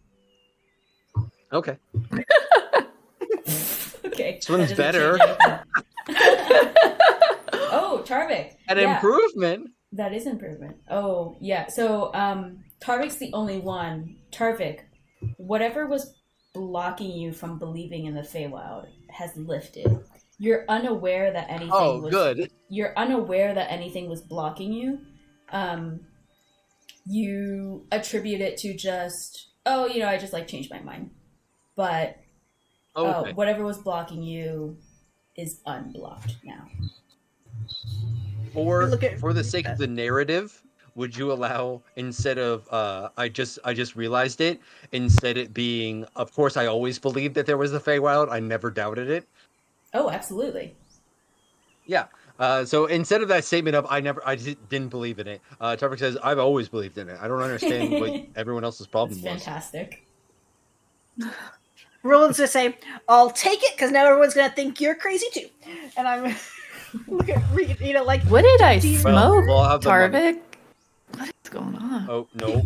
Okay.
Okay.
This one's better.
Oh, Tarvik.
An improvement.
That is improvement. Oh, yeah. So, Tarvik's the only one. Tarvik, whatever was blocking you from believing in the Feywild has lifted. You're unaware that anything was...
good.
You're unaware that anything was blocking you. You attribute it to just, I just, changed my mind. But whatever was blocking you is unblocked now.
For the sake of the narrative, would you allow, instead of I just realized it, instead it being, of course I always believed that there was a Feywild, I never doubted it.
Oh, absolutely.
Yeah. So instead of that statement of I didn't believe in it, Tarvik says I've always believed in it. I don't understand what everyone else's problem was.
Fantastic.
Roland's gonna say, "I'll take it," because now everyone's gonna think you're crazy too. And I'm look at Rita like,
what did I smoke,
we'll have
Tarvik? What is going on?
Oh no!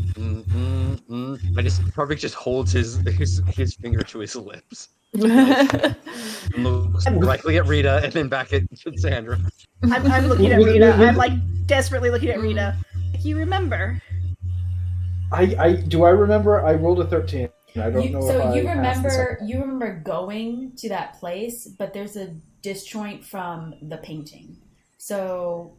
Tarvik just holds his finger to his lips. And looks directly at Rita and then back at Sandra.
I'm looking at Rita. I'm like desperately looking at Rita. Like, you remember?
Do I remember? I rolled a 13. I don't know.
So
if
you
I
remember going to that place, but there's a disjoint from the painting. So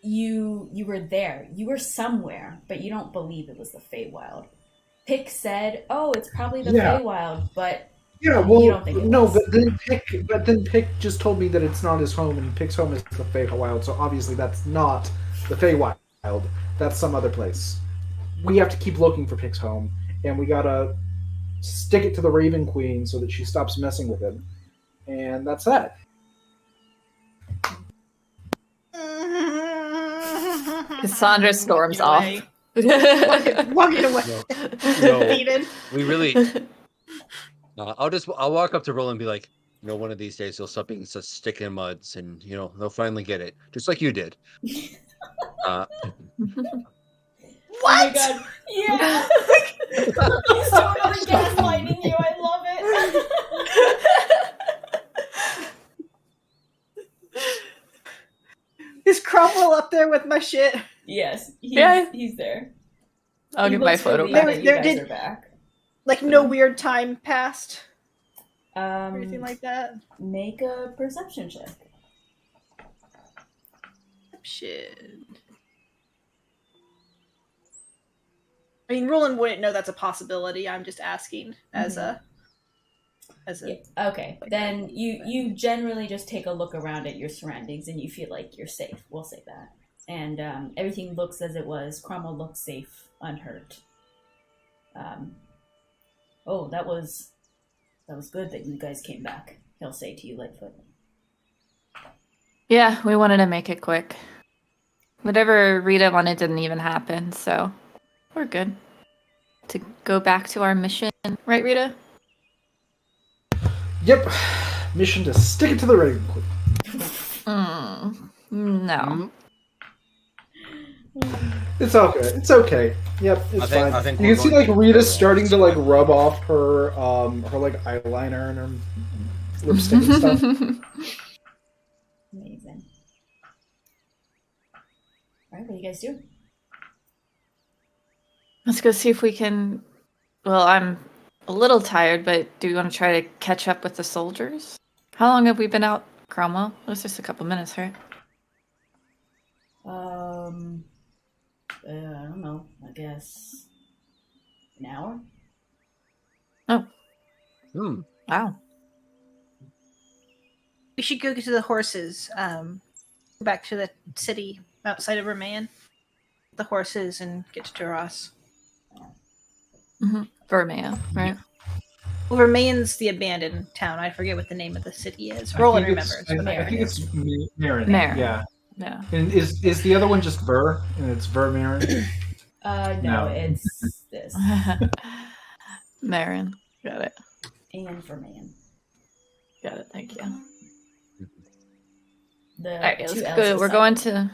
you were there. You were somewhere, but you don't believe it was the Feywild. Pick said, "Oh, it's probably the Feywild," but
yeah, well,
you don't think it
no,
was.
but then Pick just told me that it's not his home, and Pick's home is the Feywild. So obviously that's not the Feywild. That's some other place. We have to keep looking for Pick's home, and we gotta stick it to the Raven Queen so that she stops messing with him, and that's that.
Cassandra storms off.
Walking away.
No, we really. I'll walk up to Roland and be like, one of these days he'll stop being such stick in muds, and they'll finally get it, just like you did.
What?
Oh my god! Yeah, he's totally gaslighting you. I love it.
Is Cromwell up there with my shit?
Yes, he's there.
I'll get my photo
back.
back.
You guys are back.
Like no weird time passed. Or
Um,
anything like that.
make a perception check.
Shit. I mean, Roland wouldn't know that's a possibility. I'm just asking as a.
Yeah. Okay, then you generally just take a look around at your surroundings and you feel like you're safe. We'll say that, and everything looks as it was. Cromwell looks safe, unhurt. Oh, that was good that you guys came back. He'll say to you, Lightfoot.
Yeah, we wanted to make it quick. Whatever Rita wanted didn't even happen, so we're good to go back to our mission. Right, Rita?
Yep. Mission to stick it to the Raven Queen.
No.
It's okay. It's okay. Yep, it's fine.
I think
you
we're
can see
going
like
to
Rita
go
starting to like rub off her like eyeliner and her lipstick and stuff.
Amazing. right, what do you guys do?
Let's go see if we can. Well, I'm a little tired, but do you want to try to catch up with the soldiers? How long have we been out, Cromwell? It was just a couple minutes, right?
I don't know. I guess an hour.
Oh,
Hmm.
wow.
We should go get to the horses. Back to the city outside of Remain. The horses and get to Duras.
Mm-hmm. Vermea, right?
Well, Remain's the abandoned town. I forget what the name of the city is. Roland remembers.
I
But
think it's Maerin.
Maerin.
Yeah.
Yeah.
And is the other one just Ver? And it's Ver Maerin?
No, it's this.
Maerin. Got it.
And for man.
Got it. Thank you.
The
All right, let's
two
go.
L's
We're going to.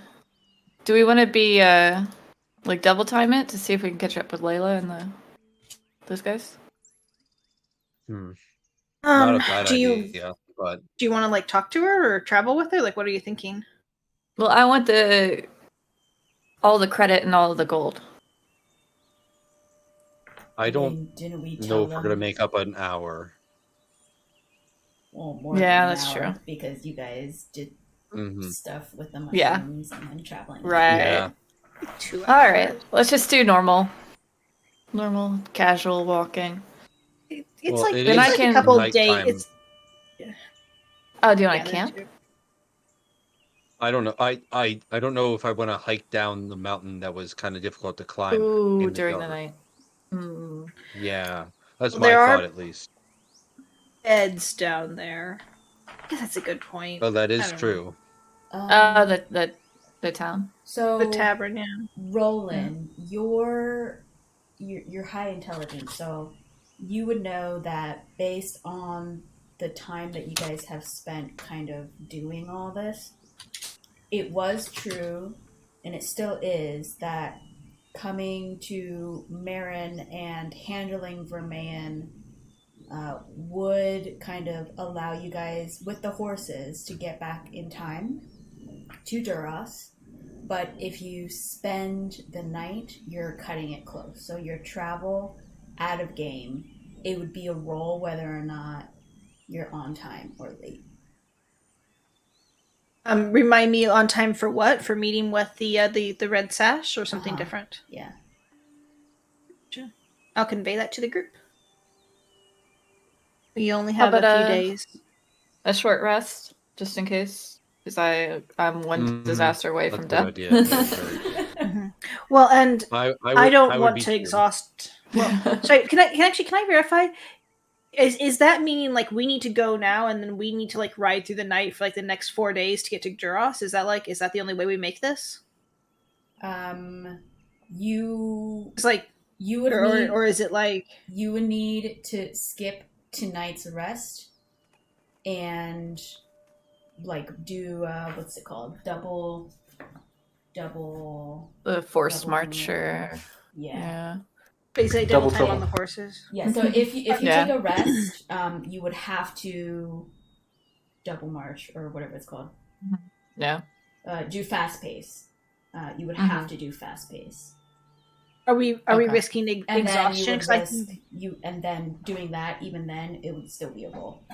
Do we want to be like double time it to see if we can catch up with Layla and those guys?
Not a bad
do you
idea, but
do you want to like talk to her or travel with her? Like, what are you thinking?
Well, I want all the credit and all of the gold.
I don't
didn't we
know
tell
if we're
them?
gonna make up an hour.
Well, more
Yeah,
than an
that's
hour,
true.
because you guys did stuff with the
Yeah.
mushrooms and then traveling.
Right.
Yeah.
2 hours.
All right. Let's just do normal, casual walking.
It's
Well,
like
it
it's
is
like a couple
nighttime.
days.
Oh, do you want
Yeah,
to
that
camp?
too.
I don't know. I don't know if I want to hike down the mountain that was kind of difficult to climb.
Ooh,
in
during the
dark.
night. Mm.
Yeah, that's
Well,
my
there are-
thought at least.
Beds down there. I guess that's a good point.
Oh, that
I
is
don't
true.
The town.
So
The tavern, yeah.
Roland, you're high intelligence, so you would know that based on the time that you guys have spent kind of doing all this, it was true, and it still is, that coming to Maerin and handling Vermain would kind of allow you guys with the horses to get back in time to Duras. But if you spend the night, you're cutting it close. So your travel out of game, it would be a roll whether or not you're on time or late.
Remind me on time for what? For meeting with the red sash or something different?
Yeah.
I'll convey that to the group. We only
How
have a
about
few days.
a short rest, just in case, because I'm one disaster away
That's
from
a
death.
good idea.
Well, and
I
don't
would
want
be
to
too.
exhaust. Well, sorry. Can I verify? Is that meaning like we need to go now and then we need to like ride through the night for like the next 4 days to get to Duras? Is that the only way we make this?
You
It's like
you would
or
need,
or is it like
you would need to skip tonight's rest and like do what's it called? Double
The forced
double
march, or
yeah.
basically double time
trouble.
on the horses?
Yeah, so if you
Yeah.
take a rest, you would have to double march or whatever it's called.
yeah.
Do fast pace. You would have to do fast pace.
Are we
Okay.
risking
And then you
exhaustion?
would
'Cause I
risk
think-
and then doing that, even then it would still be a roll.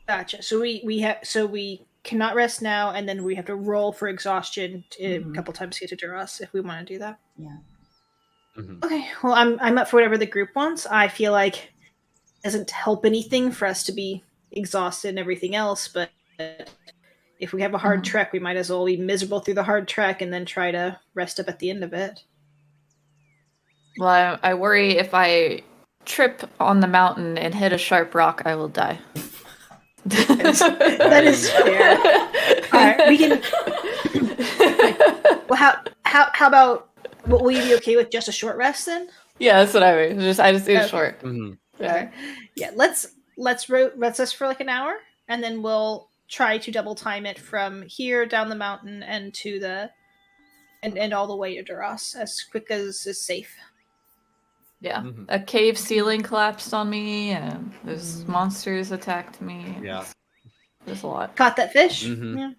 Gotcha. So we cannot rest now, and then we have to roll for exhaustion a couple times to get to Duras if we want to do that.
Yeah.
Okay. Well, I'm up for whatever the group wants. I feel like it doesn't help anything for us to be exhausted and everything else, but if we have a hard trek, we might as well be miserable through the hard trek and then try to rest up at the end of it.
Well, I worry if I trip on the mountain and hit a sharp rock, I will die.
That is fair. All right, we can. Well, how about? Will you be okay with just a short rest then?
Yeah, that's what I mean. I just do
Okay.
short.
Yeah. Yeah. Let's rest for like an hour, and then we'll try to double time it from here down the mountain and to the and all the way to Duras as quick as is safe.
Yeah. A cave ceiling collapsed on me, and there's monsters attacked me.
Yeah.
There's a lot.
Caught that fish?
Mhm.
Yeah.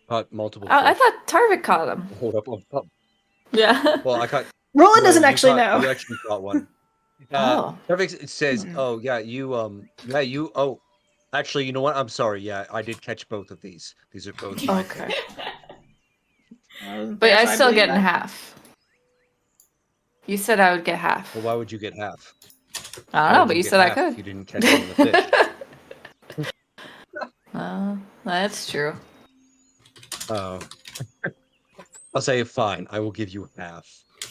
caught multiple
I
fish.
thought Tarvik caught them.
Hold up.
Yeah.
Well, I caught.
Roland doesn't
you
actually
caught-
know.
You actually caught one.
Oh.
Tarvik says,
Mhm.
"Oh yeah, you. Oh, actually, you know what? I'm sorry. Yeah, I did catch both of these. These are both my
Okay.
fish.
But
Yes,
I still
believe
get in
that.
half. You said I would get half.
Well, why would you get half?
I
Why
don't know,
would
but you
get
said I
half
could.
if you didn't catch one of the fish.
That's true.
Oh, I'll say fine. I will give you half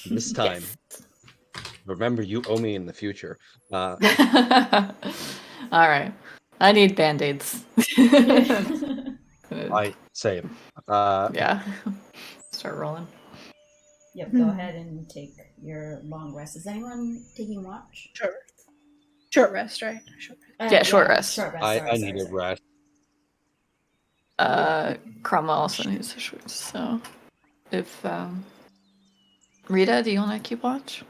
this time.
Yes.
Remember, you owe me in the future.
All right. I need band-aids.
Same.
Yeah. Start rolling.
Yep, go ahead and take your long rest. Is anyone taking watch?
Sure. Short rest, right? Short rest.
Yeah, short rest.
Short rest.
I need a rest.
Cromwell also needs a short. So, if Rita, do you want to keep watch?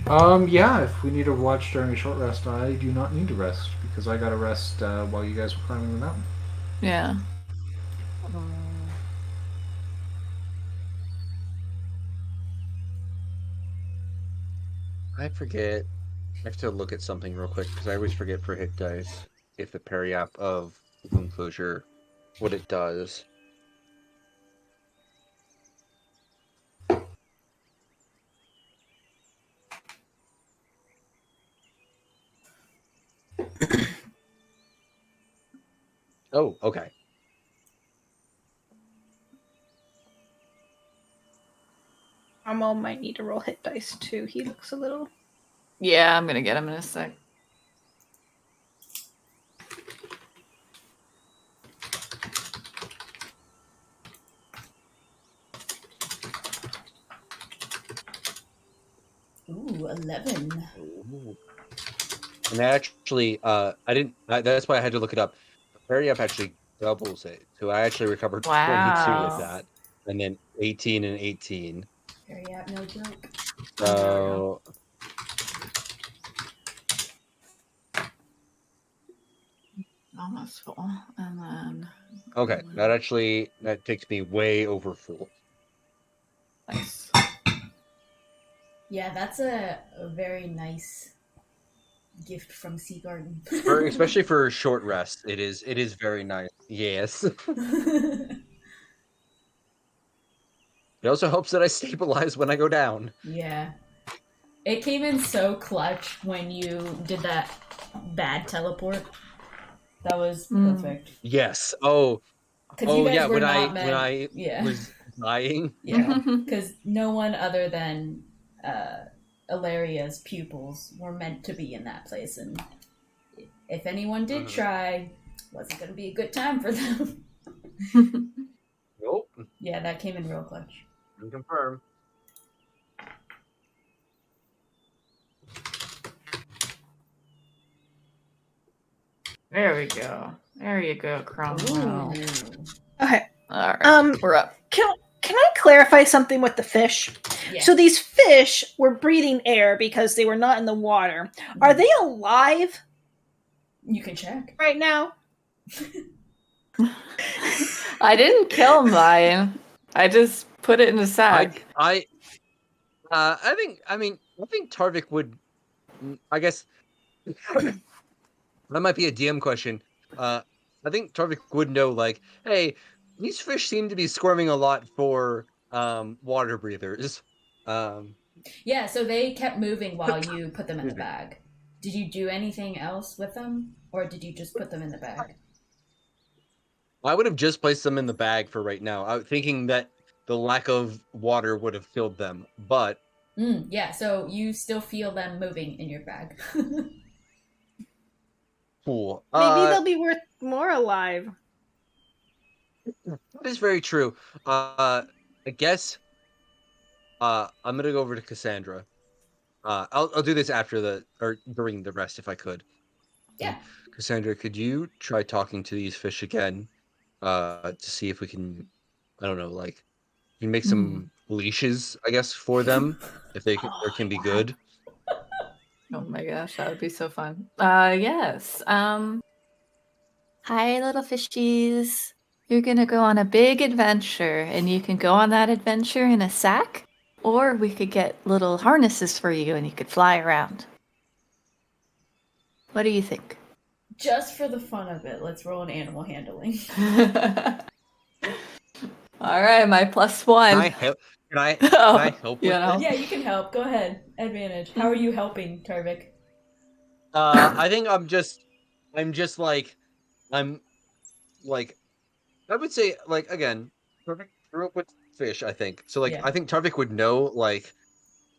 Yeah, if we need to watch during a short rest, I do not need to rest because I got to rest while you guys were climbing the mountain.
Yeah.
I forget. I have to look at something real quick because I always forget for hit dice if the parry app of wound closure, what it does. Oh, okay.
Cromwell might need to roll hit dice too. He looks a little.
Yeah, I'm gonna get him in a sec.
Ooh, 11.
Ooh. And actually, I didn't. That's why I had to look it up. Parry up actually doubles it, so I actually recovered 22 with
Wow.
that, and then 18 and 18.
Carry out, no joke.
So
Almost full. And then.
okay, that takes me way over full.
Nice.
Yeah, that's a very nice gift from Sea Garden.
Especially for a short rest, it is very nice. Yes. It also helps that I stabilize when I go down.
Yeah. It came in so clutch when you did that bad teleport. That was perfect.
Yes. Oh.
Because you guys
yeah.
were
When
not
I
yeah.
was dying.
Yeah. Because no one other than Ilaria's pupils were meant to be in that place, and if anyone did try, wasn't going to be a good time for them.
Nope.
Yeah, that came in real clutch.
Can confirm.
There we go. There you go, Cromwell.
Okay.
All right. We're up.
Can I clarify something with the fish?
Yeah.
So these fish were breathing air because they were not in the water. Are they alive
You can check.
right now?
I didn't kill mine. I just put it in a sack.
I think Tarvik would. I guess that might be a DM question. I think Tarvik would know, like, hey, these fish seem to be squirming a lot for water breathers.
Yeah, so they kept moving while you put them in the bag. Did you do anything else with them, or did you just put them in the bag?
I would have just placed them in the bag for right now, thinking that the lack of water would have killed them. But
Yeah, so you still feel them moving in your bag.
cool.
Maybe they'll be worth more alive.
That is very true. I guess I'm gonna go over to Cassandra. I'll do this after or during the rest if I could.
Yeah.
Cassandra, could you try talking to these fish again? To see if we can, I don't know, like, you can make some leashes, I guess, for them if they can be good.
Oh my gosh, that would be so fun. Yes. Hi, little fishies. You're gonna go on a big adventure, and you can go on that adventure in a sack, or we could get little harnesses for you and you could fly around. What do you think?
Just for the fun of it, let's roll an animal handling.
All right, my +1.
Can I help? Can I help with
know.
this?
Yeah, you can help. Go ahead. Advantage. How are you helping, Tarvik?
I think I'm like, I would say, like, again, Tarvik grew up with fish, I think. So, like,
Yeah.
I think Tarvik would know, like,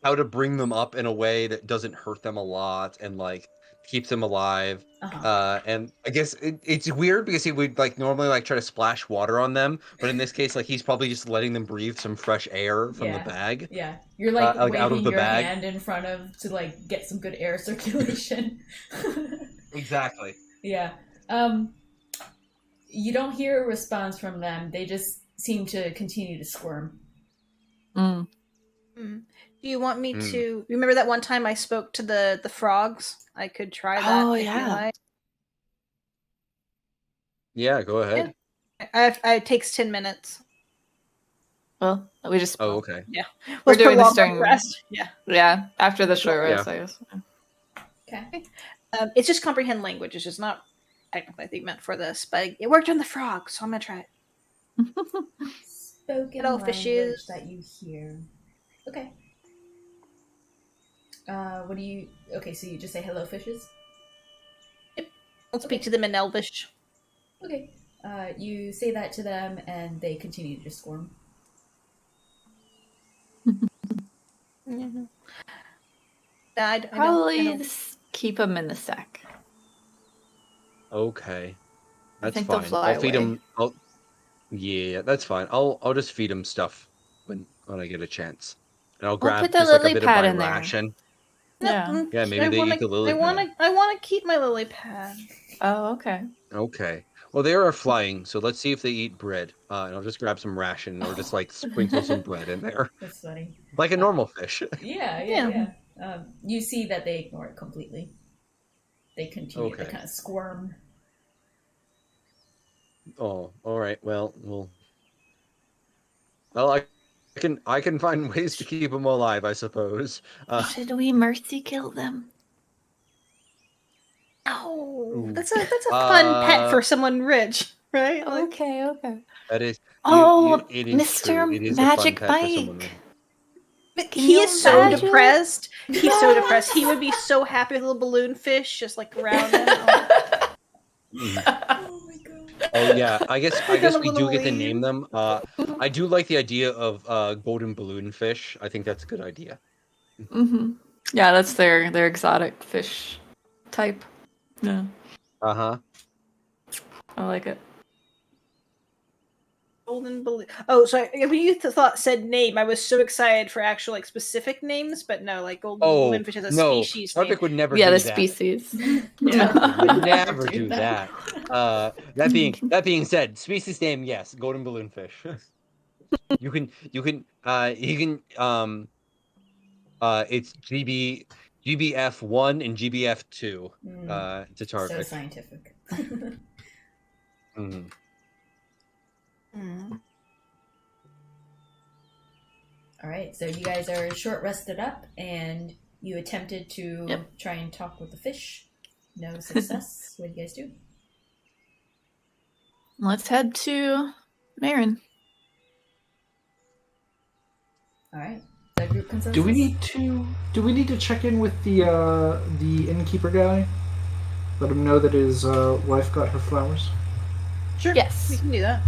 how to bring them up in a way that doesn't hurt them a lot and, like, keeps them alive.
Uh-huh.
And I guess it's weird because he would, like, normally, like, try to splash water on them. But in this case, like, he's probably just letting them breathe some fresh air from the bag.
Yeah. You're like
Out of
waving
the
your
bag.
hand in front of to like get some good air circulation.
Exactly.
Yeah. You don't hear a response from them. They just seem to continue to squirm.
Mm.
Do you want me to remember that one time I spoke to the frogs? I could try that.
Oh,
if
yeah.
you like.
Yeah, go ahead.
It takes 10 minutes.
Well, we just
Oh, okay.
Yeah.
We're
Let's
doing this
prolong
during
the rest. Yeah.
after the short
Yeah.
rest, I guess.
Okay.
It's just comprehend language. It's just not technically, I think, meant for this, but it worked on the frog, so I'm gonna try it.
Spoken
Hello,
language
fishes.
that you hear. Okay. What do you... Okay, so you just say hello, fishes?
I'll speak to them in Elvish.
Okay. You say that to them, and they continue to squirm.
Mm-hmm.
Probably just keep them in the sack.
Okay. That's
think they'll
fine.
fly
I'll feed
away.
him. Yeah, that's fine. I'll just feed him stuff when I get a chance, and I'll
I'll
grab
put the
just like a
lily
bit of
pad
my
in there.
ration.
Yeah.
Yeah, maybe they eat the lily pad.
I want to keep my lily pad.
Oh, okay.
Okay. Well, they are flying, so let's see if they eat bread. And I'll just grab some ration or just like sprinkle some bread in there,
That's funny.
like a normal fish.
Yeah. You see that they ignore it completely. They continue to
Okay.
kind of squirm.
Oh, all right. Well, I can find ways to keep them alive, I suppose.
Should we mercy kill them?
Oh,
Ooh.
that's a fun pet for someone rich, right?
Okay.
That is.
Oh,
it is
Mr.
true. It is
Magic
a fun pet for someone.
Bike.
But
Can
he
you
is so
imagine?
depressed. He's so depressed. He would be so happy with a little balloon fish just like around him. Oh.
Oh my god.
Oh yeah, I guess
On a
we do
little
get to
leaf.
name them. I do like the idea of golden balloon fish. I think that's a good idea.
Mm-hmm. Yeah, that's their exotic fish type. Yeah,
Uh-huh.
I like it.
Golden balloon. Oh, so when you said name, I was so excited for actual like specific names, but no, like golden balloon fish as a
no,
species name.
Tarvik would never
Yeah,
do
the
that.
species.
Tarvik would never do that. That being said, species name, yes, golden balloon fish. you can it's GBF1 and GBF2 to Tarvik.
So scientific.
Mhm.
All right, so you guys are short rested up, and you attempted to try and talk with the fish. No success. What do you guys do?
Let's head to Maerin.
All right, the group consensus.
Do we need to check in with the innkeeper guy? Let him know that his wife got her flowers.
Sure.
Yes.
We can do that.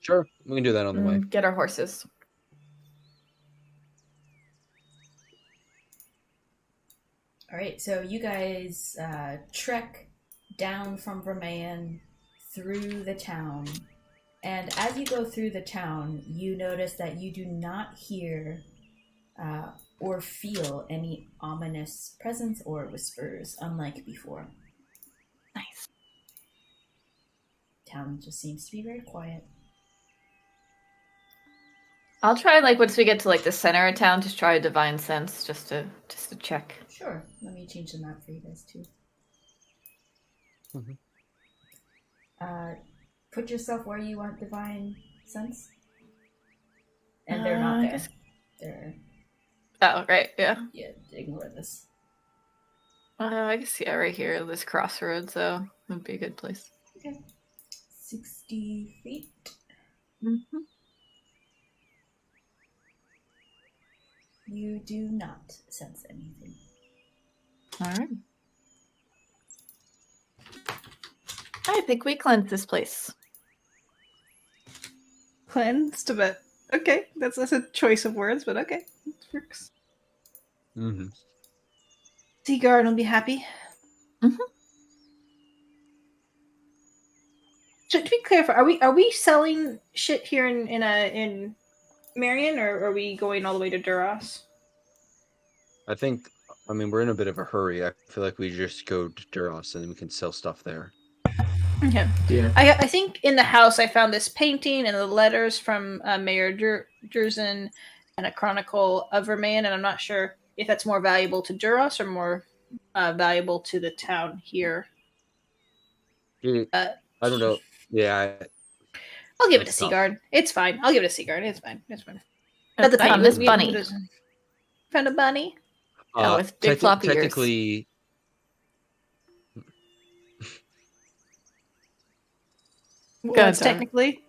Sure, we can do that on the way.
Get our horses.
All right, so you guys trek down from Vermayan through the town. And as you go through the town, you notice that you do not hear or feel any ominous presence or whispers, unlike before.
Nice.
Town just seems to be very quiet.
I'll try once we get to the center of town, just try a divine sense, just to check.
Sure. Let me change the map for you guys too. put yourself where you want divine sense? And they're not there. They're...
Oh, right, yeah.
Yeah, ignore this.
I guess, yeah, right here, this crossroads, so would be a good place.
Okay. 60 feet.
Mm-hmm.
You do not sense anything.
Alright. I think we cleansed this place.
Cleansed, but okay. That's a choice of words, but okay. It works.
Mm-hmm.
Seaguard will be happy.
Mm-hmm.
So to be clear, are we selling shit here in Marion, or are we going all the way to Duras?
I mean, we're in a bit of a hurry. I feel like we just go to Duras and then we can sell stuff there.
Okay.
Yeah.
I think in the house I found this painting and the letters from Mayor Jerzen and a chronicle of Vermain, and I'm not sure if that's more valuable to Duras or more valuable to the town here.
I don't know. Yeah.
I'll give it to
That's tough.
Seaguard. It's fine. I'll give it to Seaguard. It's fine. It's fine.
That's found this bunny.
Found a bunny.
Oh, with big floppy ears.
Technically,
What's technically?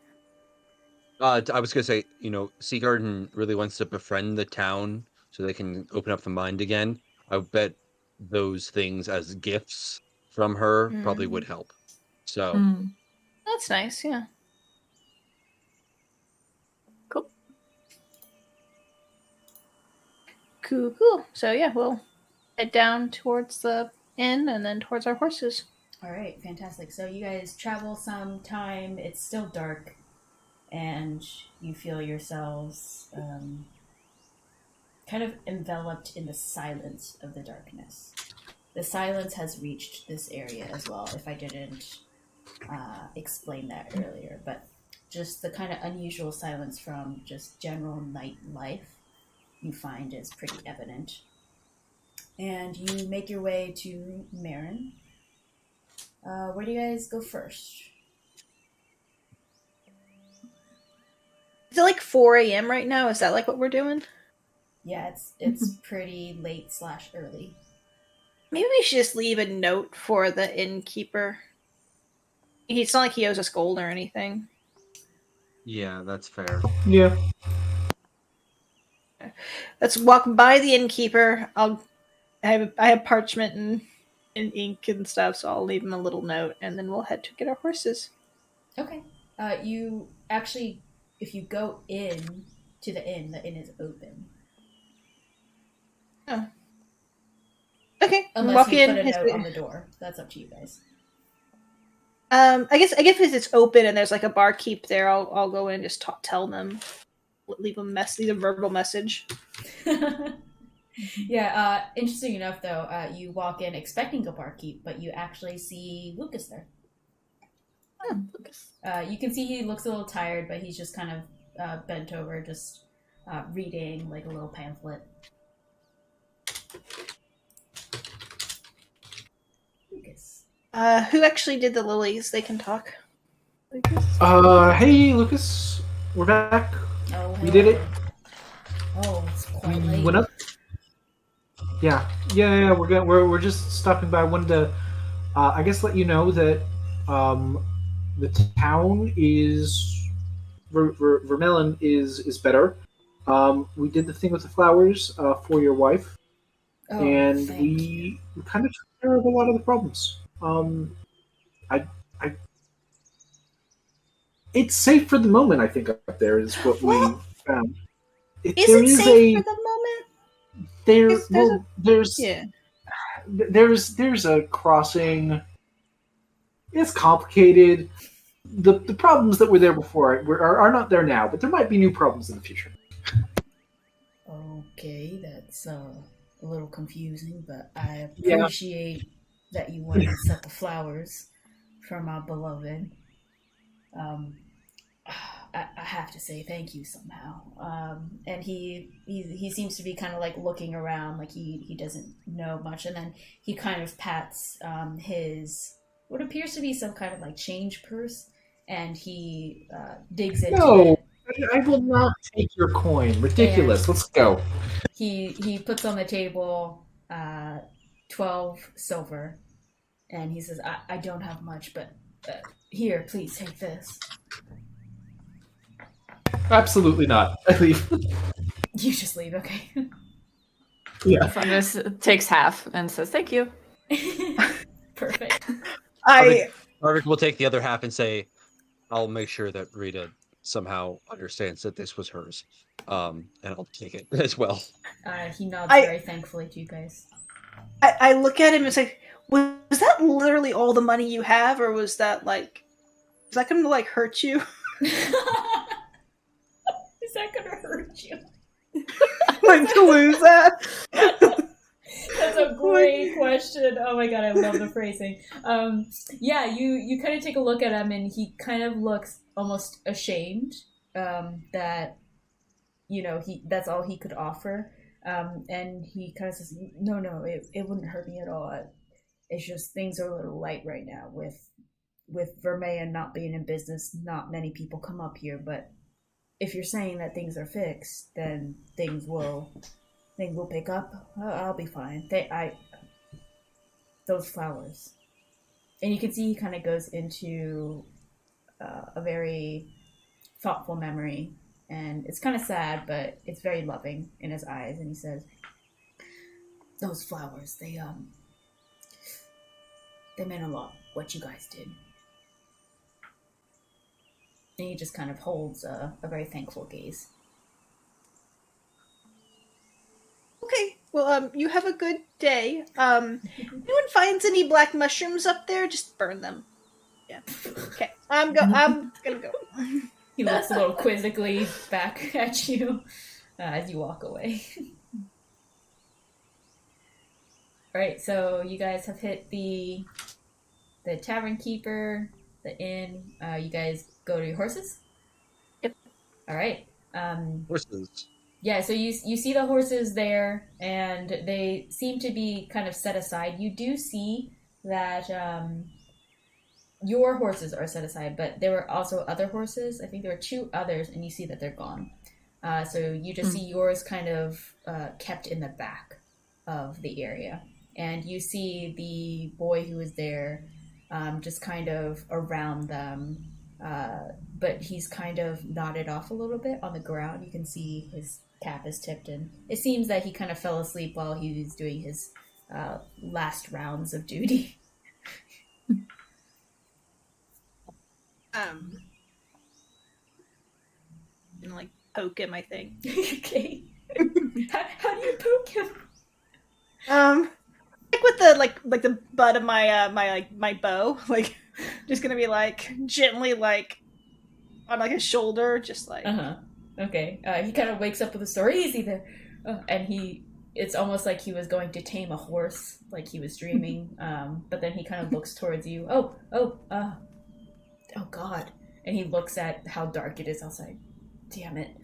I was gonna say, Seagarden really wants to befriend the town so they can open up the mind again. I bet those things as gifts from her probably would help. So
That's nice. Yeah.
Cool.
Cool. So yeah, we'll head down towards the inn and then towards our horses.
All right, fantastic. So you guys travel some time. It's still dark, and you feel yourselves kind of enveloped in the silence of the darkness. The silence has reached this area as well, if I didn't explain that earlier. But just the kind of unusual silence from just general night life you find is pretty evident. And you make your way to Maerin. Where do you guys go first?
Is it like 4 a.m. right now? Is that like what we're doing?
Yeah, it's pretty late / early.
Maybe we should just leave a note for the innkeeper. It's not like he owes us gold or anything.
yeah, that's fair.
Yeah.
Let's walk by the innkeeper. I have parchment and ink and stuff, so I'll leave him a little note, and then we'll head to get our horses.
Okay. You actually, if you go in to the inn is open.
Oh. Okay.
Unless
walk
you
in.
put a note on the door. That's up to you guys.
I guess if it's open and there's like a barkeep there, I'll go in and just tell them, leave a verbal message.
Yeah. Interesting enough, though, you walk in expecting a barkeep, but you actually see Lucas there.
Oh, Lucas.
You can see he looks a little tired, but he's just kind of bent over, just reading like a little pamphlet. Lucas.
Who actually did the lilies? They can talk. Lucas?
Hey, Lucas. We're back.
Oh,
We did it.
Oh, it's quite
We
late.
went up. Yeah. We're just stopping by. I wanted to, I guess, let you know that the town is Vermelon is better. We did the thing with the flowers for your wife, and we kind of took care of a lot of the problems. It's safe for the moment. I think up there is what we found.
Is it safe for the moment?
There's a crossing. It's complicated. The problems that were there before are not there now, but there might be new problems in the future.
Okay, that's a little confusing, but I appreciate that you wanted to set the flowers for my beloved. I have to say thank you somehow. And he seems to be kind of like looking around, like he doesn't know much, and then he kind of pats his what appears to be some kind of like change purse, and he digs into
No,
it.
I will not take your coin. Ridiculous. Let's go.
He puts on the table 12 silver, and he says, I don't have much, but here, please take this.
Absolutely not. I leave.
You just leave, okay?
Yeah.
Fungus takes half and says, "Thank you."
Perfect.
Tarvik will take the other half and say, "I'll make sure that Rita somehow understands that this was hers, and I'll take it as well."
He nods very thankfully to you guys.
I look at him and say, was that literally all the money you have, or was that like, is that going to like hurt you?
Is that gonna hurt you?
Like to lose that?
That's a great question. Oh my god, I love the phrasing. Yeah, you kind of take a look at him, and he kind of looks almost ashamed that that's all he could offer. And he kind of says, "No, it wouldn't hurt me at all. It's just things are a little light right now with Vermeyen not being in business. Not many people come up here, but if you're saying that things are fixed, then things will pick up. I'll be fine. Those flowers." And you can see he kind of goes into a very thoughtful memory, and it's kind of sad, but it's very loving in his eyes. And he says, "Those flowers, they meant a lot. What you guys did." And he just kind of holds a very thankful gaze.
Okay, well, you have a good day. Anyone finds any black mushrooms up there, just burn them. Yeah. Okay, I'm gonna go.
He looks a little quizzically back at you as you walk away. Alright, so you guys have hit the tavern keeper, the inn. You guys go to your horses?
Yep.
Alright.
Horses.
Yeah, so you see the horses there, and they seem to be kind of set aside. You do see that your horses are set aside, but there were also other horses. I think there were 2 others, and you see that they're gone. So you just see yours kind of kept in the back of the area. And you see the boy who was there just kind of around them, but he's kind of nodded off a little bit on the ground. You can see his cap is tipped, and it seems that he kind of fell asleep while he was doing his last rounds of duty.
And like poke at my thing.
Okay. How do you poke him?
Like with the butt of my bow, like just gonna be like gently like on like his shoulder, just like.
Okay. He kind of wakes up with a story. Easy there, and it's almost like he was going to tame a horse, like he was dreaming. But then he kind of looks towards you. Oh God! And he looks at how dark it is outside. Damn it.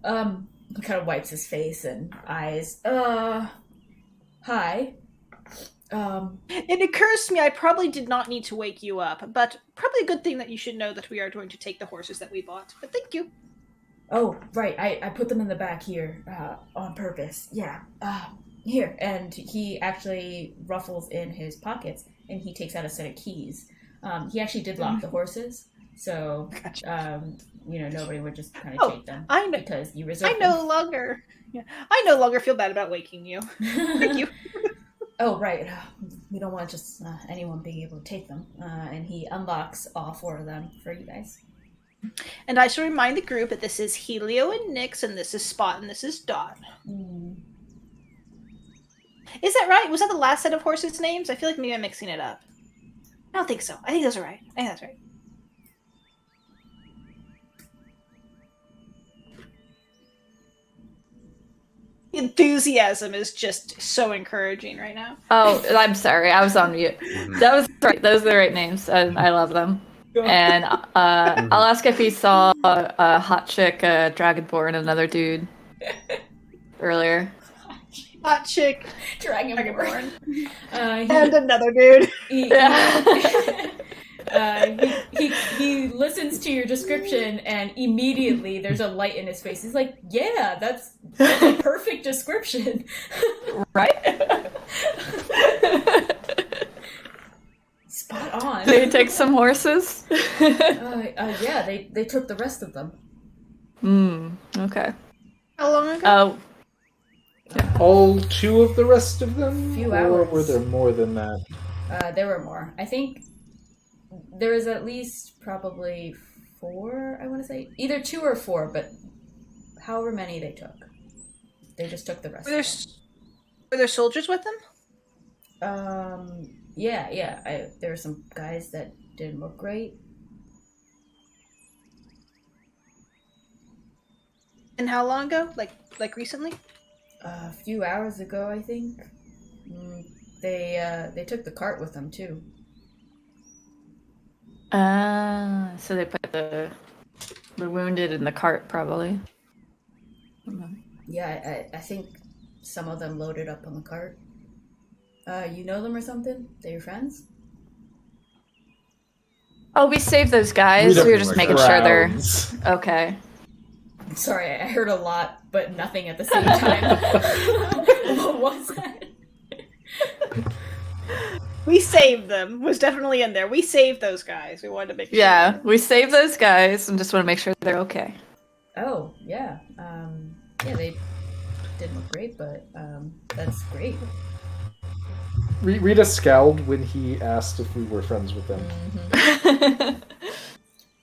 He kind of wipes his face and eyes. Hi.
It occurs to me I probably did not need to wake you up, but probably a good thing that you should know that we are going to take the horses that we bought. But thank you.
Oh, right. I put them in the back here on purpose. Yeah. Here. And he actually ruffles in his pockets, and he takes out a set of keys. He actually did lock the horses, so nobody would just kind of take them.
I know,
because you reserved
I no longer feel bad about waking you. Thank you.
Oh, right. We don't want just anyone being able to take them. And he unlocks all 4 of them for you guys.
And I shall remind the group that this is Helio and Nyx, and this is Spot, and this is Dot. Is that right? Was that the last set of horses' names? I feel like maybe I'm mixing it up. I don't think so. I think those are right. I think that's right. Enthusiasm is just so encouraging right now.
Oh, I'm sorry. I was on mute. That was right. Those are the right names, and I love them. And I'll ask if he saw a hot chick, Dragonborn, another dude earlier.
Hot chick,
Dragonborn.
and another dude.
He listens to your description and immediately there's a light in his face. He's like, yeah, that's a perfect description.
Right?
Spot on.
Did you take some horses?
Yeah, they took the rest of them.
Okay.
How long ago?
Oh,
All 2 of the rest of them?
Few
or
hours.
were there more than that?
There were more. I think there was at least probably 4, I want to say. Either 2 or 4, but however many they took. They just took the rest
Were there soldiers with them?
of them. Yeah. There were some guys that didn't look great.
And how long ago? Like recently?
A few hours ago, I think. They took the cart with them, too.
so they put the wounded in the cart, probably.
Yeah, I think some of them loaded up on the cart. You know them or something? They're your friends?
Oh, we saved those guys. We were just making sure they're okay.
Sorry, I heard a lot, but nothing at the same time. What was that?
We saved them. Was definitely in there. We saved those guys. We wanted to make sure.
Yeah, we saved those guys and just want to make sure they're okay.
Oh, yeah. Yeah, they didn't look great, but that's great.
Rita scowled when he asked if we were friends with them.
Mm-hmm.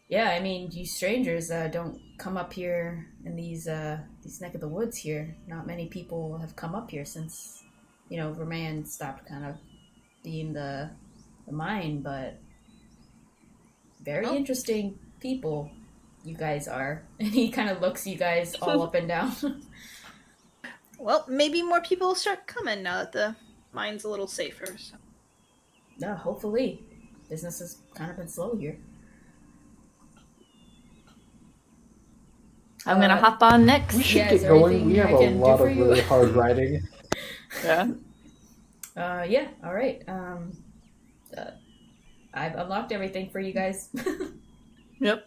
Yeah, I mean, you strangers don't come up here in these neck of the woods here. Not many people have come up here since, Verman stopped kind of being the mine, but very interesting people you guys are. And he kind of looks you guys all up and down.
Well, maybe more people will start coming now that the mine's a little safer. So.
Yeah, hopefully. Business has kind of been slow here.
I'm gonna hop on next.
We should get going. We have a lot of really hard riding.
Yeah.
Yeah, all right. I've unlocked everything for you guys.
Yep.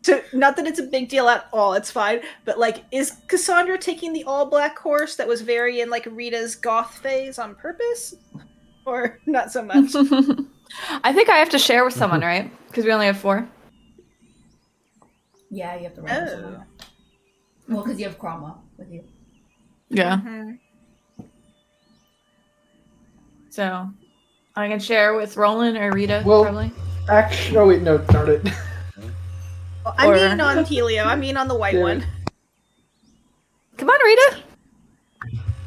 So, not that it's a big deal at all, it's fine, but, is Cassandra taking the all-black horse that was very in, Rita's goth phase on purpose? Or not so much?
I think I have to share with someone, right? Because we only have 4.
Yeah, you have to run with someone. Well, because you have Cromwell with you.
Yeah.
Mm-hmm.
So, I can share with Roland or Rita,
Well,
probably.
Actually, oh wait, no, darn it.
Well, I mean on Helio. I mean on the white one.
Come on, Rita.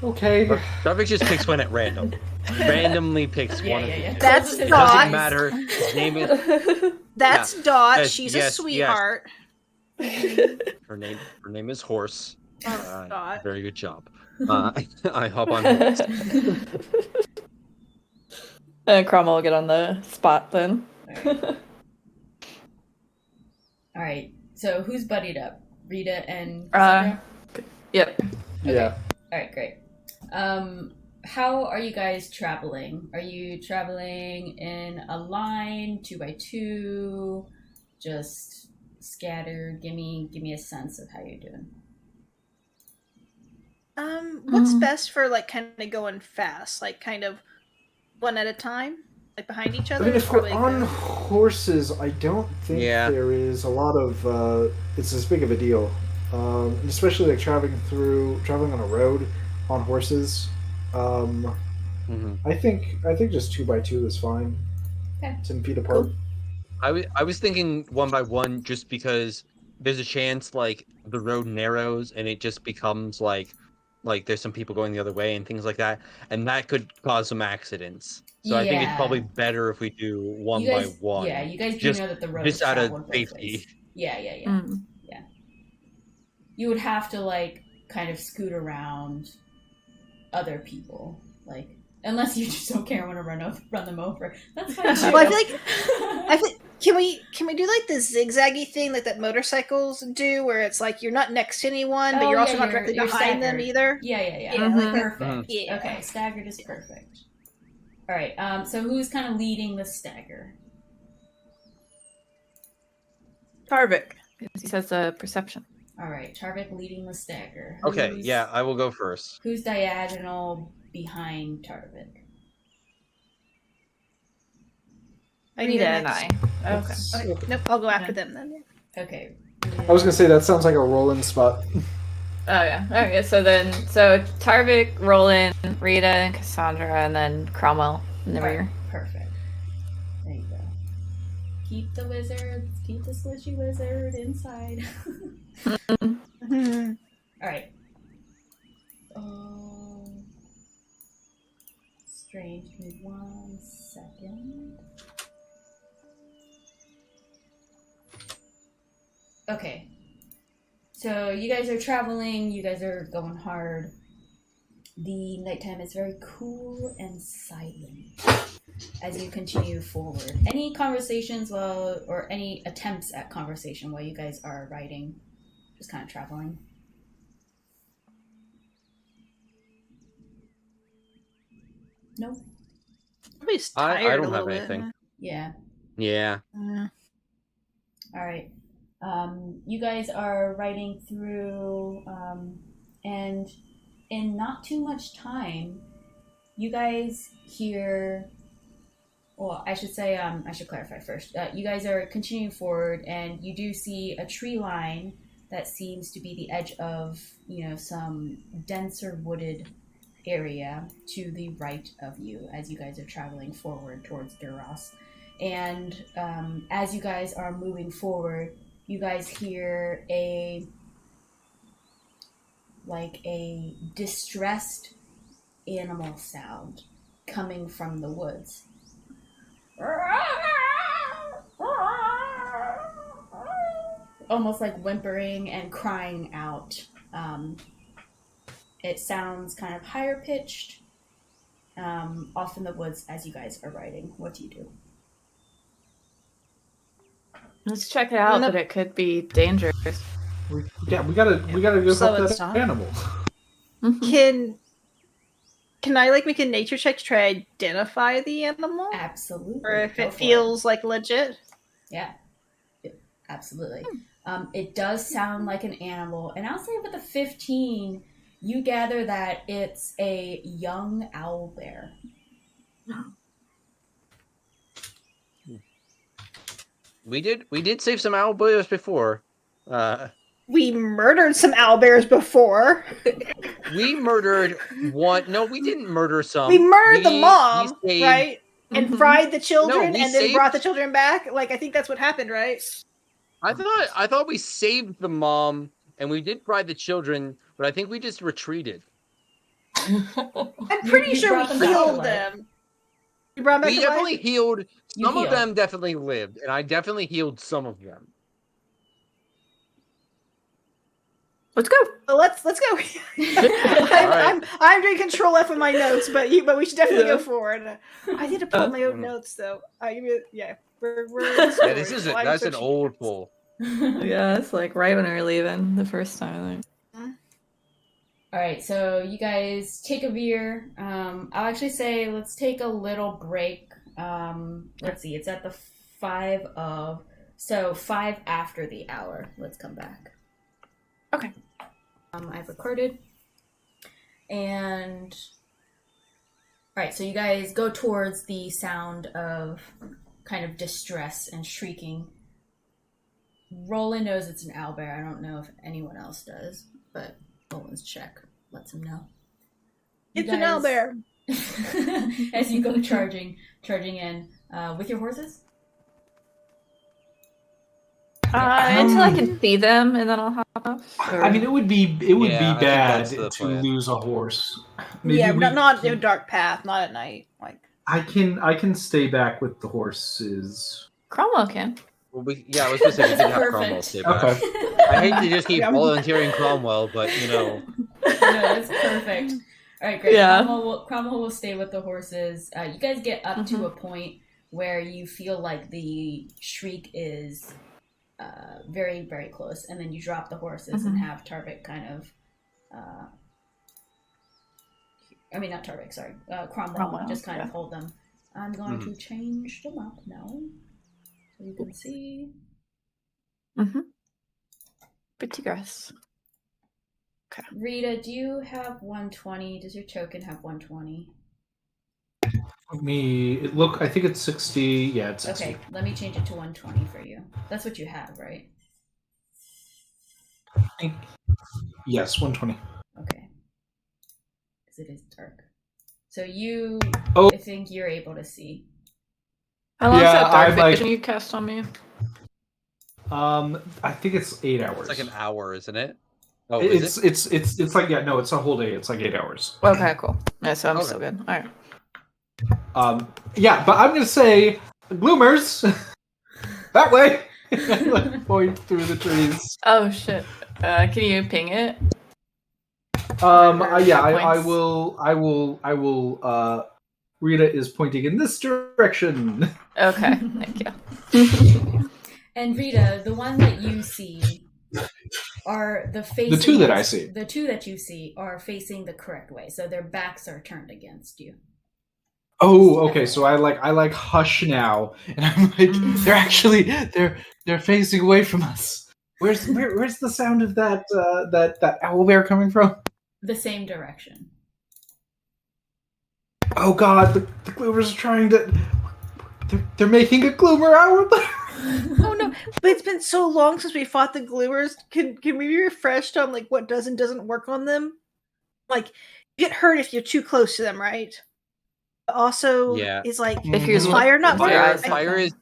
Okay.
Tarvik just picks one at random. Randomly picks one.
Yeah.
That's
It
Dot.
doesn't matter. His name is.
That's Dot.
Yes,
She's
yes,
a sweetheart.
Her name is Horse.
Dot.
Very good job. I hop on Horse.
Cromwell will get on the spot then.
All right. So who's buddied up? Rita and Cassandra?
Yep.
Yeah.
All right, great. How are you guys traveling? Are you traveling in a line, 2x2, just scattered? Give me a sense of how you're doing.
What's best for kind of going fast? Kind of one at a time? Behind each other?
I mean, if we're
Probably
on
good.
horses, I don't think there is a lot of. It's as big of a deal, especially traveling on a road on horses. I think just 2x2 is fine.
Okay.
10 feet apart.
Cool. I was thinking 1x1 just because there's a chance the road narrows and it just becomes like there's some people going the other way and things like that, and that could cause some accidents. So I think it's probably better if we do 1x1.
Yeah, you guys do know that the road
just
is
out of
traveled both
safety.
ways. Yeah. Yeah. You would have to kind of scoot around other people, unless you just don't care and want to run them over. That's fine too.
Well, I feel can we do the zigzaggy thing that motorcycles do, where it's you're not next to anyone, but you're also not directly behind them either?
Yeah. Perfect.
Yeah.
Okay, staggered is perfect. All right. So who's kind of leading the stagger?
Tarvik.
He says a perception.
All right, Tarvik leading the stagger.
Okay, yeah, I will go first.
Who's diagonal behind Tarvik?
Rita and I.
Okay. Nope, I'll go after them then.
Okay.
I was gonna say that sounds like a roll-in spot.
Oh yeah. Okay, so Tarvik, Roland, Rita, and Cassandra, and then Cromwell in the rear.
Perfect. There you go. Keep the squishy wizard inside. Alright. Strange, give me 1 second. Okay. So you guys are traveling, you guys are going hard. The nighttime is very cool and silent as you continue forward. Any conversations or any attempts at conversation while you guys are riding? Just kind of traveling. Nope.
Nobody's tired
I
a
don't
little
have
bit.
anything.
Yeah.
Yeah.
Alright. You guys are riding through, and in not too much time, you guys hear... Well, I should say, I should clarify first. You guys are continuing forward, and you do see a tree line that seems to be the edge of, some denser wooded area to the right of you as you guys are traveling forward towards Duras. And as you guys are moving forward, you guys hear a distressed animal sound coming from the woods. Almost like whimpering and crying out. It sounds kind of higher pitched off in the woods as you guys are riding. What do you do?
Let's check it out, but it could be dangerous.
We gotta go help that animal.
Can I make a nature check to try to identify the animal?
Absolutely.
Or if it feels like legit?
Yeah, absolutely. It does sound like an animal, and I'll say with a 15, you gather that it's a young owlbear.
We did save some owlbears before.
We murdered some owlbears before.
We murdered one. No, we didn't murder some.
We murdered the mom, right? And fried the children,
No,
and then brought the children back. I think that's what happened, right?
I thought we saved the mom, and we did fry the children, but I think we just retreated.
I'm pretty sure we healed them. You brought them back to
definitely
life?
healed. Some of them definitely lived, and I definitely healed some of them.
Let's go.
Let's go. I'm doing Control F on my notes, but we should definitely go forward. I need to pull my own notes though. We're
that's an old pull.
Yeah, it's right when we were leaving the first time.
All right, so you guys take a veer. I'll actually say let's take a little break. Let's see, it's at the 5 after the hour. Let's come back.
Okay.
I've recorded. And all right, so you guys go towards the sound of kind of distress and shrieking. Roland knows it's an owlbear. I don't know if anyone else does, but Roland's check lets him know.
It's an owlbear.
As you go charging in with your horses.
Until I can see them, and then I'll hop off.
I mean, it would be bad to lose a horse. Maybe
not in a dark path, not at night.
I can stay back with the horses.
Cromwell can.
Well, I was just saying we didn't have Cromwell stay back. Okay. I hate to just keep volunteering Cromwell, but
No, that's perfect. All right, great. Yeah. Cromwell will stay with the horses. You guys get up to a point where you feel like the shriek is very, very close, and then you drop the horses and have Tarvik kind of not Tarvik, sorry. Cromwell just kind of hold them. I'm going to change them up now so you can see.
Mm-hmm. Pretty gross.
Rita, do you have 120? Does your token have 120?
I think it's 60. Yeah, it's 60.
Okay, let me change it to 120 for you. That's what you have, right?
Yes, 120.
Okay. Because it is dark. So you,
Oh.
I think you're able to see.
How long is
Yeah,
that dark
I'm
vision you cast on me?
I think it's 8 hours.
It's like an hour, isn't it? Oh, is it?
It's like it's a whole day. It's like 8 hours.
Okay, cool. Yeah, so I'm still good. All right.
Yeah, but I'm gonna say gloomers that way. Like, point through the trees.
Oh shit. Can you ping it?
Yeah, I
Points.
will. Rita is pointing in this direction.
Okay, thank you.
And Rita, the one that you see are the facing.
The two that I see.
The two that you see are facing the correct way, so their backs are turned against you.
Oh, okay. So I hush now, and I'm like, they're facing away from us. Where's the sound of that owlbear coming from?
The same direction.
Oh God, the gloomers are trying to. They're making a gloomer owlbear.
Oh no! But it's been so long since we fought the gloomers. Can we be refreshed on like what does and doesn't work on them? Like, you get hurt if you're too close to them, right? Also,
Yeah.
is like
If you're
is fire not
looking at
fire?
your eyes,
Fire is.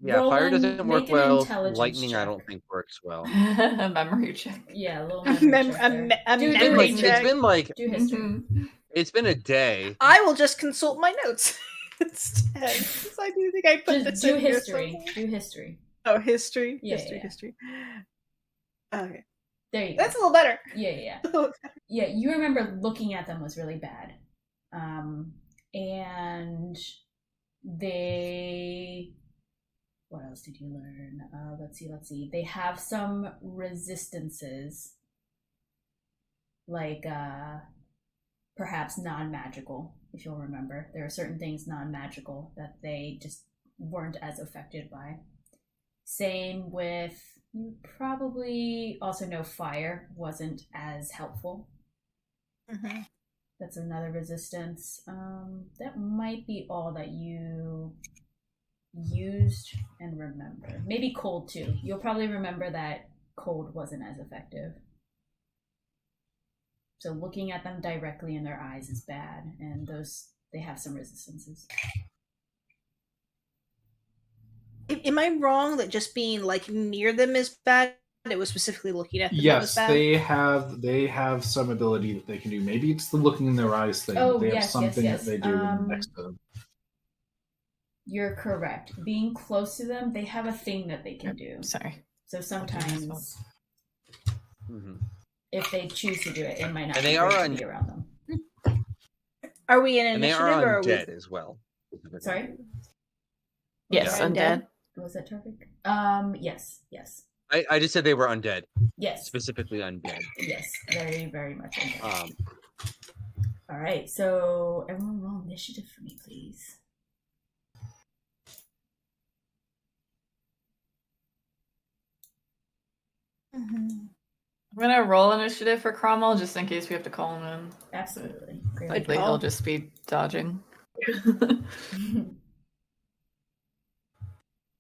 Yeah,
Roland,
fire doesn't work
make an
well.
intelligence
Lightning, I
check.
don't think works well.
memory check.
Yeah, a little memory check there.
memory check.
It's been like
Do history.
Mhm.
it's been a day.
I will just consult my notes instead. 'Cause I do think I put
Just
this
do
in here
history.
somewhere.
Do history.
Oh, history.
Yeah,
history.
yeah.
History. Okay,
There you go.
that's a little better.
Yeah. Yeah, you remember looking at them was really bad. And they... What else did you learn? Let's see. They have some resistances. Like, perhaps non-magical, if you'll remember. There are certain things non-magical that they just weren't as affected by. Same with... You probably also know fire wasn't as helpful.
Mm-hmm.
That's another resistance. That might be all that you used and remember. Maybe cold too. You'll probably remember that cold wasn't as effective. So looking at them directly in their eyes is bad, and they have some resistances.
Am I wrong that just being like near them is bad? It was specifically looking at them that was
Yes,
bad?
they have some ability that they can do. Maybe it's the looking in their eyes thing.
Oh,
they have
yes,
something
yes.
that they do next to them.
You're correct. Being close to them, they have a thing that they can do.
Sorry.
So sometimes, if they choose to do it, it might not
And they
be
are
great to be around them.
Are we in
And they
initiative
are
or are
undead
we...
as well.
Sorry?
Yes,
They're
undead.
Was that Tarvik? Yes.
I just said they were undead.
Yes.
Specifically undead.
Yes, very, very much undead.
Um,
All right, so everyone roll initiative for me, please.
I'm gonna roll initiative for Cromwell just in case we have to call him in.
Absolutely. Great
Likely
idea.
he'll just be dodging.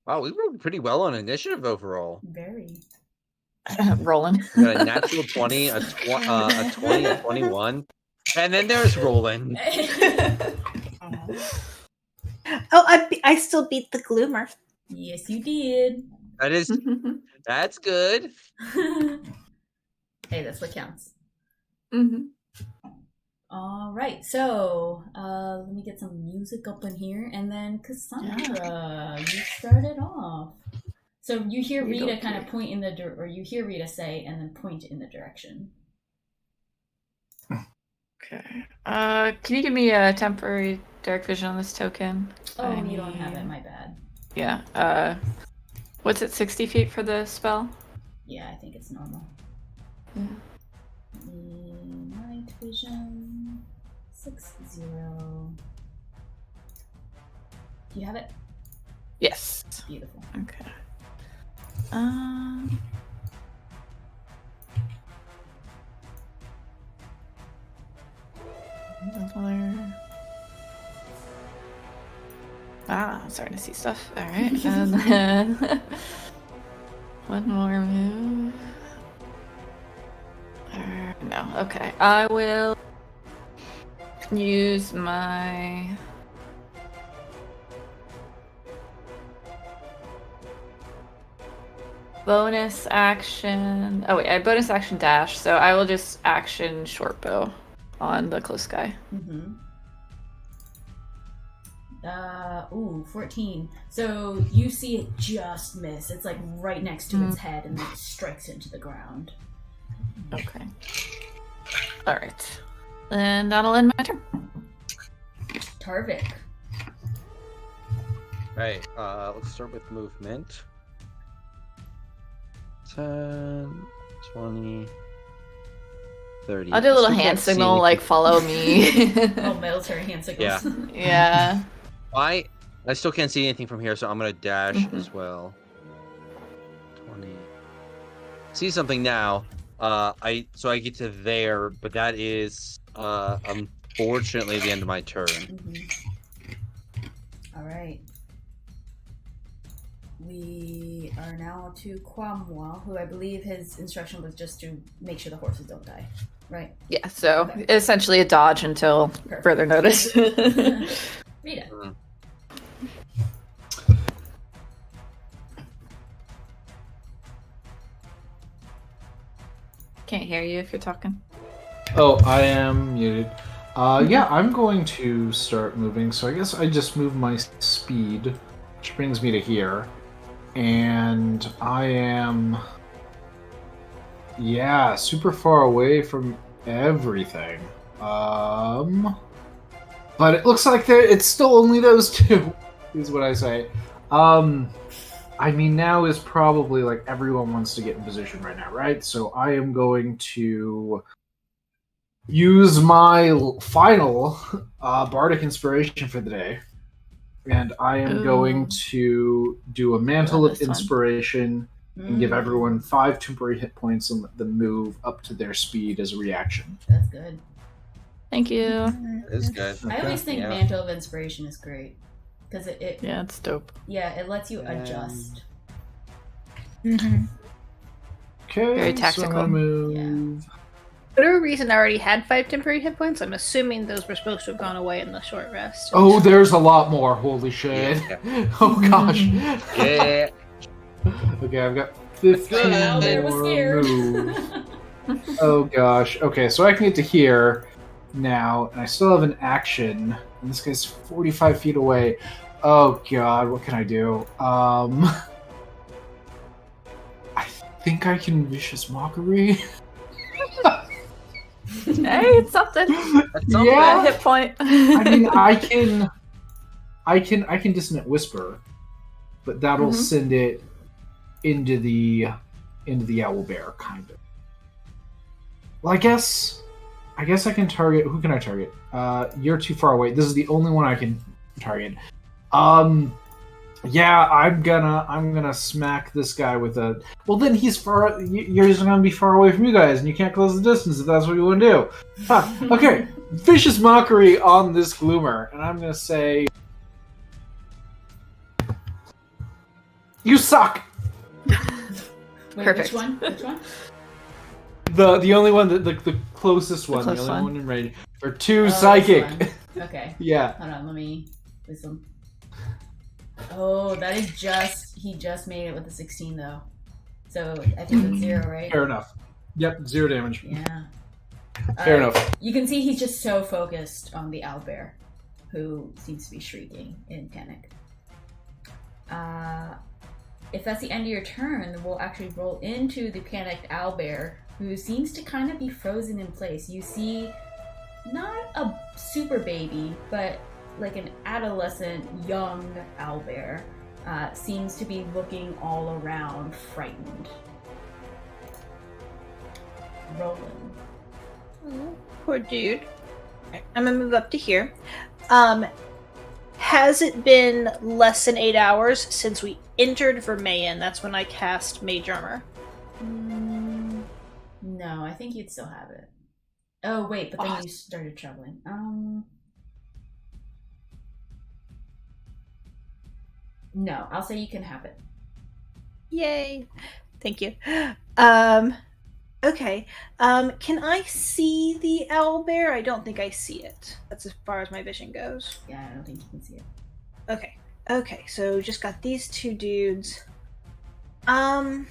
wow, we rolled pretty well on initiative overall.
Very.
Rolling.
We got a natural 20, a 20, a 21. And then there's Roland.
Oh, I still beat the gloomer.
Yes, you did.
That's good.
Hey, that's what counts.
Mm-hmm.
All right, so let me get some music up in here, and then Cassandra, you started off. So you hear Rita kind of point in the or you hear Rita say, and then point in the direction.
Okay. Can you give me a temporary dark vision on this token?
Oh, you don't have it. My bad.
Yeah. What's it? 60 feet for the spell?
Yeah, I think it's normal.
Yeah.
Night vision 60. Do you have it?
Yes.
Beautiful.
Okay. I'm starting to see stuff. All right, and then one more move. No, okay. I will use my bonus action. Oh wait, I bonus action dash, so I will just action short bow on the close guy.
14. So you see it just miss. It's like right next to its head and then it strikes into the ground.
Okay. Alright. And that'll end my turn.
Tarvik.
Right, let's start with movement. 10, 20, 30.
I'll do a little
Still
hand
can't see
signal,
anything.
like, follow me.
Oh, military hand signals.
Yeah.
I still can't see anything from here, so I'm gonna dash as well. 20. See something now. I get to there, but that is unfortunately the end of my turn.
All right. We are now to Kwamwa, who I believe his instruction was just to make sure the horses don't die. Right?
Yeah, so essentially a dodge until further notice.
Rita.
Can't hear you if you're talking.
Oh, I am muted. Yeah, I'm going to start moving, so I guess I just move my speed, which brings me to here. And I am... yeah, super far away from everything. But it looks like it's still only those two, is what I say. I mean, now is probably like everyone wants to get in position right now, right? So I am going to use my final bardic inspiration for the day, and I am going to do a mantle of inspiration and give everyone 5 temporary hit points and let them move up to their speed as a reaction.
That's good.
Thank you.
That is good.
I always think Mantle of Inspiration is great. Because it
yeah, it's dope.
Yeah, it lets you adjust.
Okay,
Very tactical.
so I'm gonna move.
For whatever reason, I already had 5 temporary hit points. I'm assuming those were supposed to have gone away in the short rest.
Oh, there's a lot more. Holy shit.
Yeah.
Oh, gosh.
Yeah.
Okay, I've got 15 more moves. Oh, gosh. Okay, so I can get to here now, and I still have an action. And this guy's 45 feet away. Oh, God, what can I do? I think I can Vicious Mockery.
Hey, it's something.
That's something.
Yeah.
A hit point.
I mean, I can Dissonant Whisper, but that'll send it into the owlbear, kind of. Well, I guess I can target. Who can I target? You're too far away. This is the only one I can target. Yeah, I'm gonna smack this guy with a. Well, then he's far. You're just gonna be far away from you guys, and you can't close the distance if that's what you want to do. Huh. Okay, Vicious Mockery on this Gloomer, and I'm gonna say, you suck.
Wait,
Perfect.
Which one? Which one?
The only one that the closest one, the
close
only
one.
one in range. For 2
this
psychic.
one. Okay.
Yeah.
Hold on, let me wisdom. Oh, that is he just made it with a 16 though. So I think that's 0, right?
Fair enough. Yep, 0 damage.
Yeah.
Fair enough.
You can see he's just so focused on the owlbear, who seems to be shrieking in panic. If that's the end of your turn, then we'll actually roll into the panicked owlbear, who seems to kind of be frozen in place. You see, not a super baby, but like an adolescent young owlbear, seems to be looking all around, frightened. Rolling.
Oh, poor dude. Right, I'm gonna move up to here. Has it been less than 8 hours since we entered Vermayan, that's when I cast Mage Armor.
No, I think you'd still have it. Oh wait, but then you started traveling. No, I'll say you can have it.
Yay! Thank you. Okay. Can I see the owlbear? I don't think I see it. That's as far as my vision goes.
Yeah, I don't think you can see it.
Okay. Okay, so just got these two dudes. I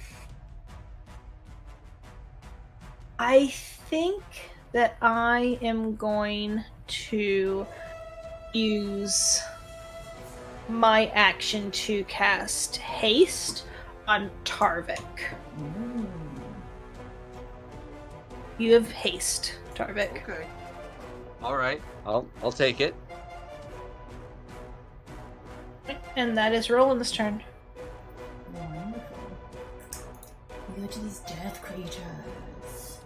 think that I am going to use my action to cast haste on Tarvik.
Ooh.
You have haste, Tarvik.
Okay. All right. I'll take it.
And that is roll in this turn.
Wonderful. We go to these death creatures.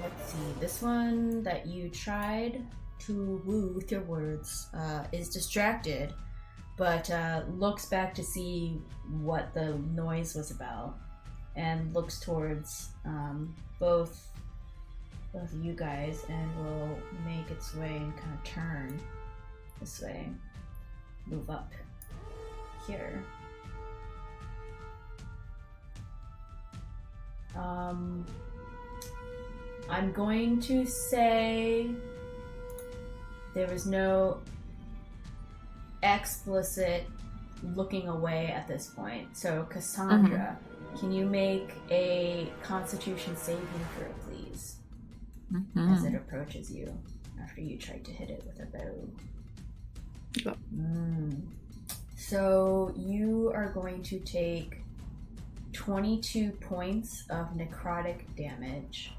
Let's see. This one that you tried to woo with your words is distracted, but looks back to see what the noise was about, and looks towards both of you guys, and will make its way and kind of turn this way, move up here. I'm going to say there was no explicit looking away at this point. So, Cassandra, can you make a Constitution saving throw, please? As it approaches you after you tried to hit it with a bow.
Yep.
So, you are going to take 22 points of necrotic damage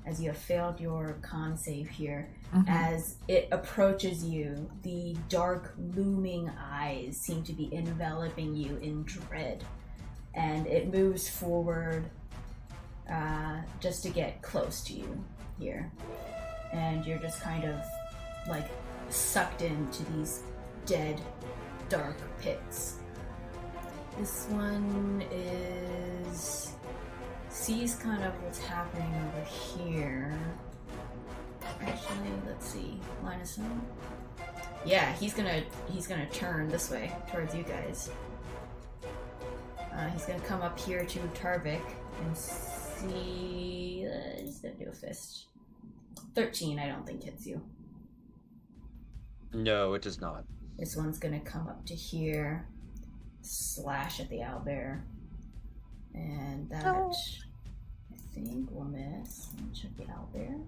as you have failed your con save here. As it approaches you, the dark looming eyes seem to be enveloping you in dread, and it moves forward just to get close to you here, and you're just kind of like sucked into these dead dark pits. This one sees kind of what's happening over here. Actually, let's see. Line of sight. Yeah, he's gonna turn this way towards you guys. He's gonna come up here to Tarvik and see. He's gonna do a fist. 13, I don't think hits you.
No, it does not.
This one's gonna come up to here, slash at the owlbear, and that I think will miss. Let me check the owlbear.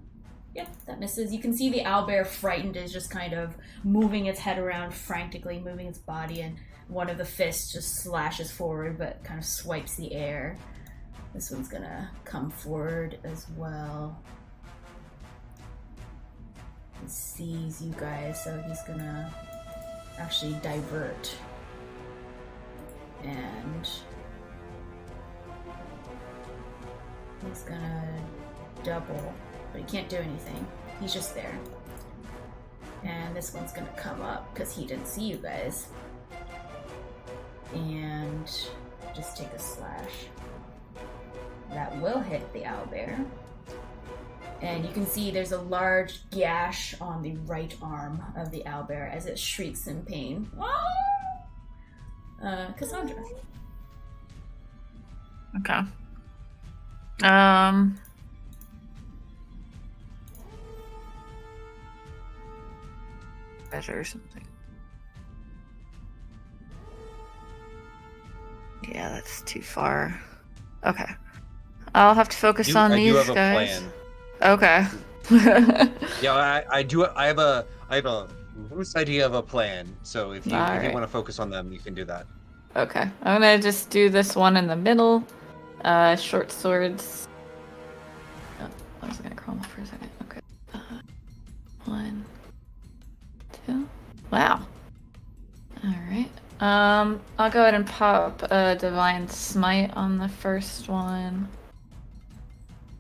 Yep, that misses. You can see the owlbear, frightened, is just kind of moving its head around frantically, moving its body, and one of the fists just slashes forward but kind of swipes the air. This one's gonna come forward as well. He sees you guys, so he's gonna actually divert. And he's gonna double. But he can't do anything. He's just there. And this one's gonna come up because he didn't see you guys. And just take a slash. That will hit the owlbear. And you can see there's a large gash on the right arm of the owlbear as it shrieks in pain. Cassandra.
Okay. Measure or something. Yeah, that's too far. Okay. I'll have to focus on
I
these
do have
guys.
a plan.
Okay.
Yeah, I have a loose idea of a plan. So if you want to focus on them, you can do that.
Okay. I'm gonna just do this one in the middle. Short swords. Oh, I was gonna crawl for a second. Okay. 1, 2. Wow. Alright. I'll go ahead and pop a Divine Smite on the first one.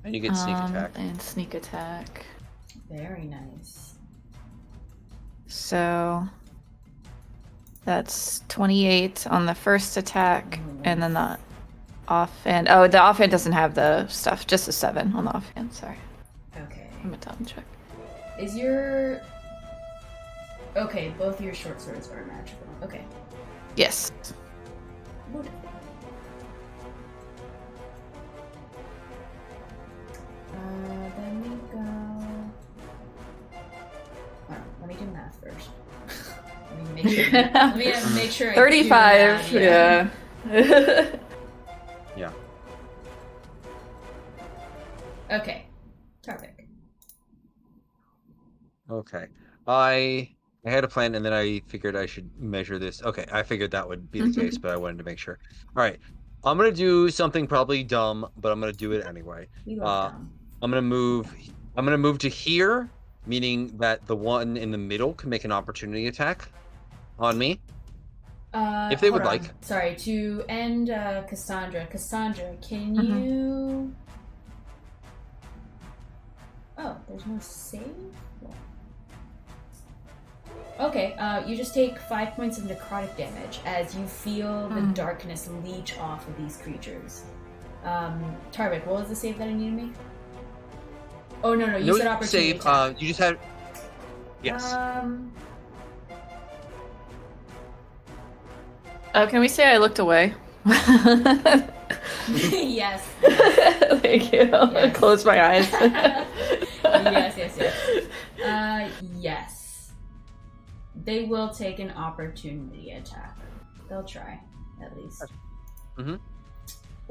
And you get sneak attack.
And sneak attack.
Very nice.
So That's 28 on the first attack, and then the offhand. Oh, the offhand doesn't have the stuff. Just a 7 on the offhand. Sorry.
Okay.
I'm gonna double check.
Is your... Okay, both your short swords are magical. Okay.
Yes.
Let me go... Oh, let me do math first. Let me make sure I
35,
do that,
yeah.
Yeah.
Okay. Tarvik.
Okay. I had a plan, and then I figured I should measure this. Okay, I figured that would be the case, but I wanted to make sure. All right. I'm going to do something probably dumb, but I'm going to do it anyway.
We love dumb.
I'm going to move to here, meaning that the one in the middle can make an opportunity attack on me. If they would
hold on.
like.
Sorry, to end Cassandra. Cassandra, can you... Oh, there's no save? Okay, you just take 5 points of necrotic damage as you feel the darkness leech off of these creatures. Tarvik, what was the save that I need to make? Oh, no, you said opportunity
save,
attack.
you just had... Yes.
Can we say I looked away?
Yes.
Thank you.
Yes.
I closed my eyes.
Yes. They will take an opportunity attack. They'll try, at least.
Mm-hmm.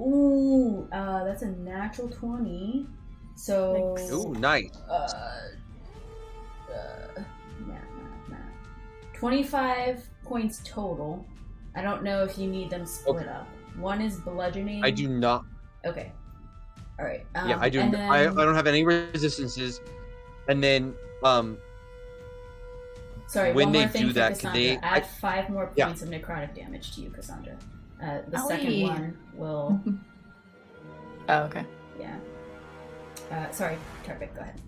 Ooh, that's a natural 20. So...
Ooh, nice.
25 points total. I don't know if you need them split up. One is bludgeoning.
I do not.
Okay. All right.
Yeah, I do.
And then...
I don't have any resistances. And then,
sorry,
when
one
they
more thing
do
for
that,
Cassandra. Add 5 more points of necrotic damage to you, Cassandra. The second one will...
Oh, okay.
Yeah. Sorry, Tarvik, go ahead.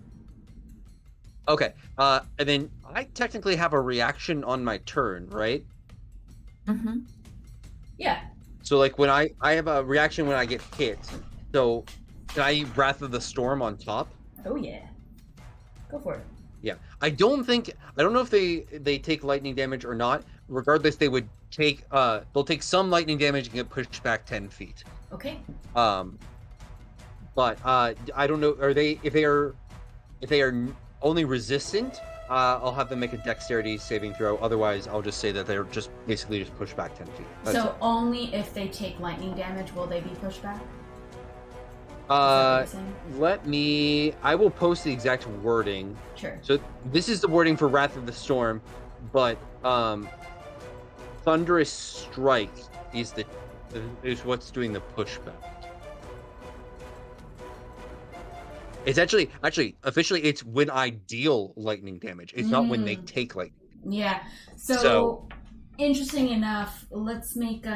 Okay. And then I technically have a reaction on my turn, right?
Mm-hmm.
Yeah.
So, like, when I have a reaction when I get hit. So, can I Wrath of the Storm on top?
Oh, yeah. Go for it.
Yeah. I don't know if they take lightning damage or not. Regardless, they would take, they'll take some lightning damage and get pushed back 10 feet.
Okay.
But I don't know. If they are only resistant, I'll have them make a dexterity saving throw. Otherwise, I'll just say that they're just basically just pushed back 10 feet. That's
so
it.
only if they take lightning damage will they be pushed back?
I will post the exact wording.
Sure.
So this is the wording for Wrath of the Storm, but Thunderous Strike is what's doing the pushback. It's actually officially it's when I deal lightning damage. It's not when they take lightning.
Yeah. So interesting enough, let's make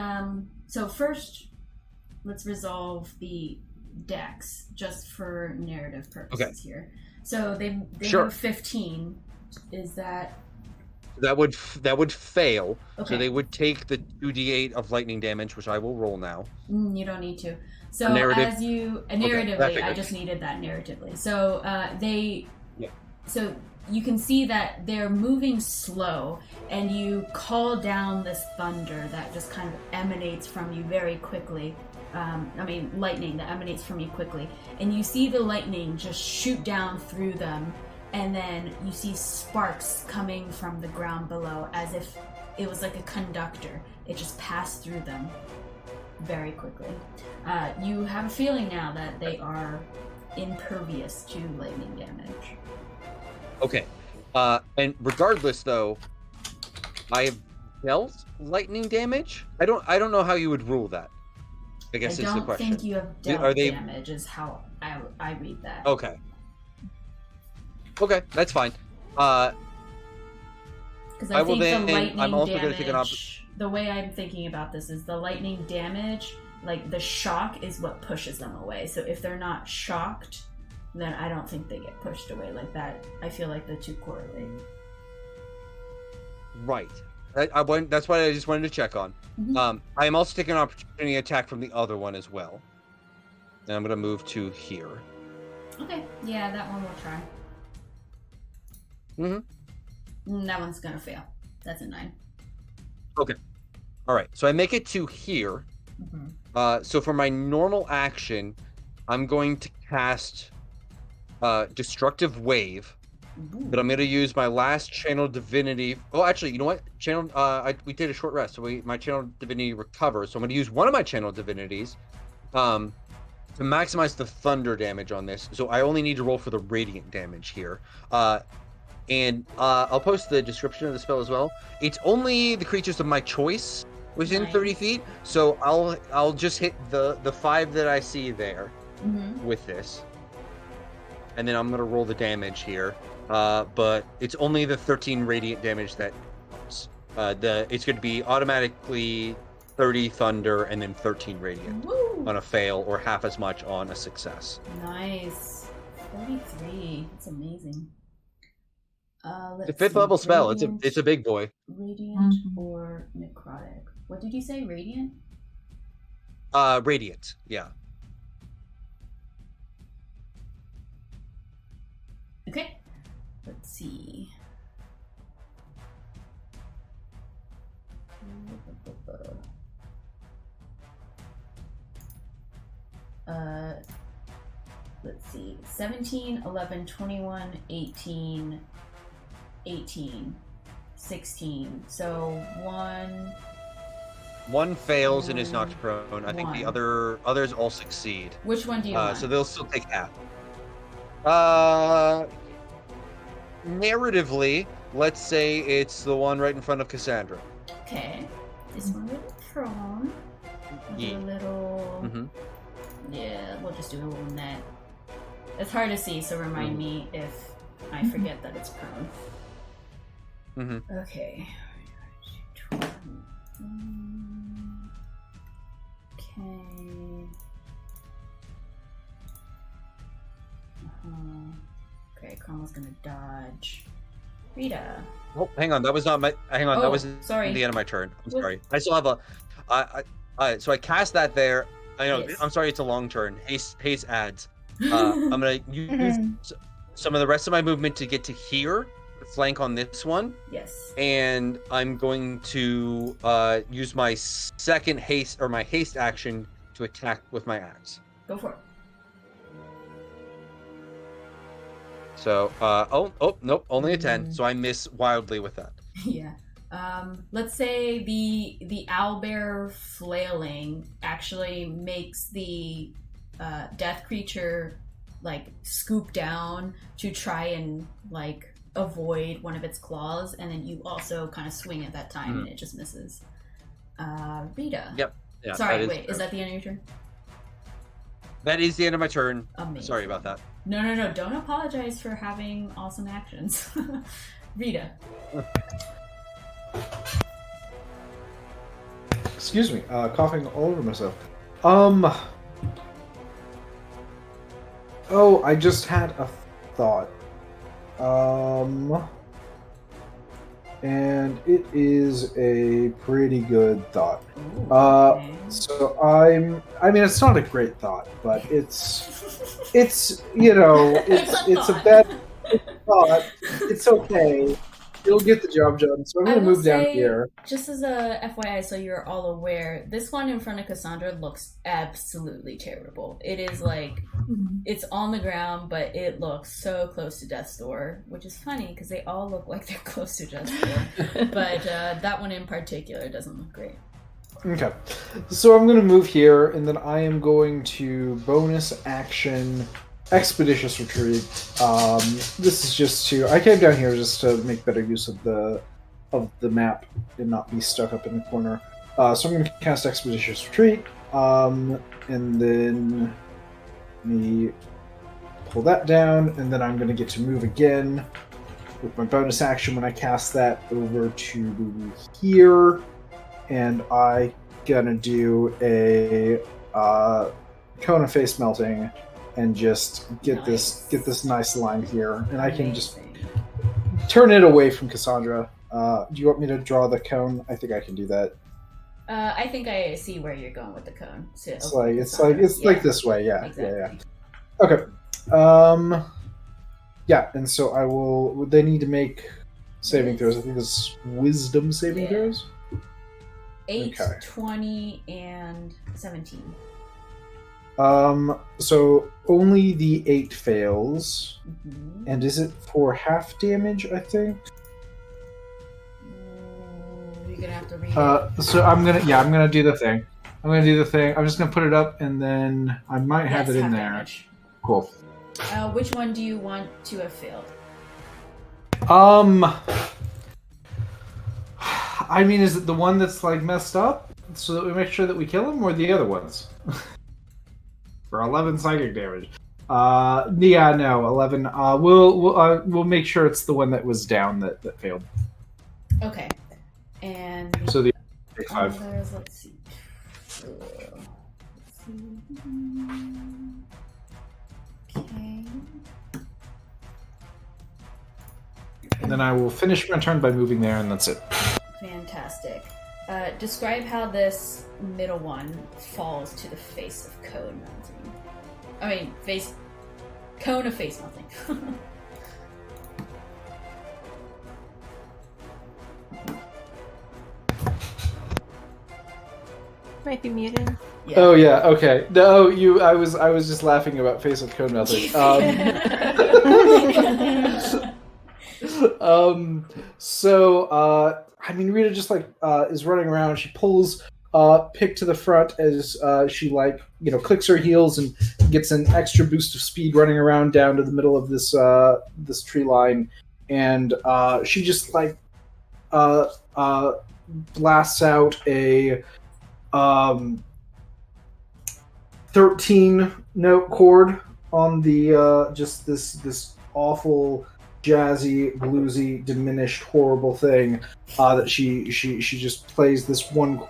so first let's resolve the dex just for narrative purposes here. So they have 15. Is that
would fail.
Okay.
So they would take the 2d8 of lightning damage, which I will roll now.
You don't need to. So
narratively,
I just needed that narratively. So so you can see that they're moving slow, and you call down this thunder that just kind of emanates from you very quickly. Lightning that emanates from you quickly, and you see the lightning just shoot down through them, and then you see sparks coming from the ground below as if it was like a conductor. It just passed through them very quickly. You have a feeling now that they are impervious to lightning damage.
Okay. And regardless, though, I have dealt lightning damage. I don't know how you would rule that. I guess is the question.
I don't think you have dealt damage is how I read that.
Okay. Okay, that's fine.
Because I
will
think
then,
the lightning
I'm also
damage,
going to take an
the way I'm thinking about this is the lightning damage, like the shock is what pushes them away. So if they're not shocked, then I don't think they get pushed away like that. I feel like the two correlate.
Right. That's what I just wanted to check on.
Mhm.
I am also taking an opportunity attack from the other one as well. And I'm going to move to here.
Okay. Yeah, that one we'll try. That one's gonna fail. That's a 9.
Okay. All right. So I make it to here. So for my normal action, I'm going to cast Destructive Wave. But I'm going to use my last Channel Divinity. Oh, actually, you know what? We did a short rest, so my Channel Divinity recovers. So I'm going to use one of my Channel Divinities to maximize the thunder damage on this. So I only need to roll for the radiant damage here. And I'll post the description of the spell as well. It's only the creatures of my choice within 30 feet. So I'll just hit the 5 that I see there with this. And then I'm going to roll the damage here. But it's only the 13 radiant damage that it's going to be automatically 30 thunder and then 13 radiant on a fail, or half as much on a success.
Nice. 43. That's amazing.
The 5th level spell. It's a big boy.
Radiant or necrotic? What did you say? Radiant?
Radiant. Yeah.
Okay. Let's see. Let's see. 17, 11, 21, 18, 16. So
one fails and is knocked prone. I think the others all succeed.
Which one do you want?
So they'll still take half. Narratively, let's say it's the one right in front of Cassandra.
Okay. This one with the prone.
Yeah.
A little... Yeah, we'll just do a little net. It's hard to see, so remind me if I forget that it's prone. Okay. Okay. Okay, Chroma's gonna dodge. Rita.
Oh, hang on. That was not my. Hang on. That was
sorry.
The end of my turn. I'm sorry. I still have a. So I cast that there. I know. Yes. I'm sorry. It's a long turn. Haste adds. I'm gonna use some of the rest of my movement to get to here, flank on this one.
Yes.
And I'm going to use my second haste or my haste action to attack with my axe.
Go for it.
So, nope, only a 10. So I miss wildly with that.
Yeah. Let's say the owlbear flailing actually makes the death creature like scoop down to try and like avoid one of its claws, and then you also kind of swing at that time and it just misses. Rita.
Yep. Yeah.
Sorry, wait, is that the end of your turn?
That is the end of my turn.
Amazing.
Sorry about that.
No. Don't apologize for having awesome actions. Rita.
Excuse me, coughing all over myself. Oh, I just had a thought. And it is a pretty good thought.
Ooh, okay.
So I mean, it's not a great thought, but it's you know, it's a bad thought. It's okay. You'll get the job done. So I'm going to move down here.
Just as a FYI, so you're all aware, this one in front of Cassandra looks absolutely terrible. It is like, it's on the ground, but it looks so close to death's door, which is funny because they all look like they're close to death's door. But that one in particular doesn't look great.
Okay. So I'm going to move here, and then I am going to bonus action Expeditious Retreat. This is just I came down here just to make better use of the map and not be stuck up in the corner. So I'm going to cast Expeditious Retreat, and then let me pull that down, and then I'm going to get to move again with my bonus action when I cast that over to here, and I'm gonna do a cone of face melting. And just get this nice line here, and I can just turn it away from Cassandra. Do you want me to draw the cone? I think I can do that.
I think I see where you're going with the cone. So,
It's like this way. Yeah.
Exactly.
Yeah. Okay. Yeah, and so I will. Would they need to make saving throws? I think it's wisdom saving throws.
8,
Okay.
20, and 17.
So only the 8 fails.
Mm-hmm.
And is it for half damage, I think?
You're gonna have to read it.
So I'm gonna do the thing. I'm just gonna put it up, and then I might have it in
half
there.
damage.
Cool.
Which one do you want to have failed?
I mean, is it the one that's like messed up, so that we make sure that we kill him, or the other ones? For 11 psychic damage. Yeah, no, 11. We'll make sure it's the one that was down that failed.
Okay. And
So the 5.
others, let's see. Okay.
And then I will finish my turn by moving there, and that's it.
Fantastic. Describe how this middle one falls to the face of Cone Mountain. Cone of Face Mountain.
Might be muted.
Yeah.
Oh yeah, okay. No, I was just laughing about face of cone melting. I mean, Rita just is running around. She pulls Pick to the front as she clicks her heels and gets an extra boost of speed running around down to the middle of this tree line, and she just blasts out a 13 note chord on the just this awful jazzy, bluesy, diminished, horrible thing that she just plays this one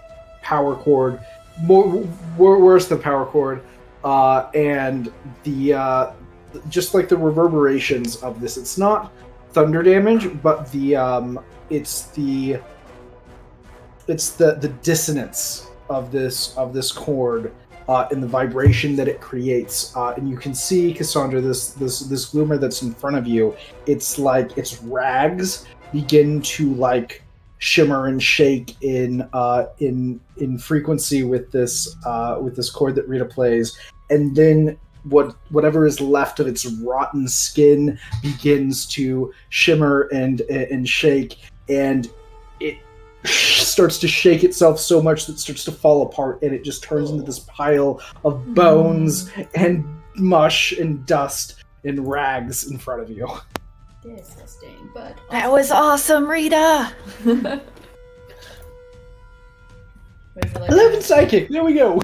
power chord, worse than power chord, and the just like the reverberations of this. It's not thunder damage, but it's the dissonance of this chord and the vibration that it creates, and you can see, Cassandra, this gloomer that's in front of you. It's like its rags begin to shimmer and shake in frequency with this chord that Rita plays, and then whatever is left of its rotten skin begins to shimmer and shake, and it starts to shake itself so much that it starts to fall apart, and it just turns into this pile of bones and mush and dust and rags in front of you.
Disgusting, but
That was awesome, Rita!
11 psychic, there we go.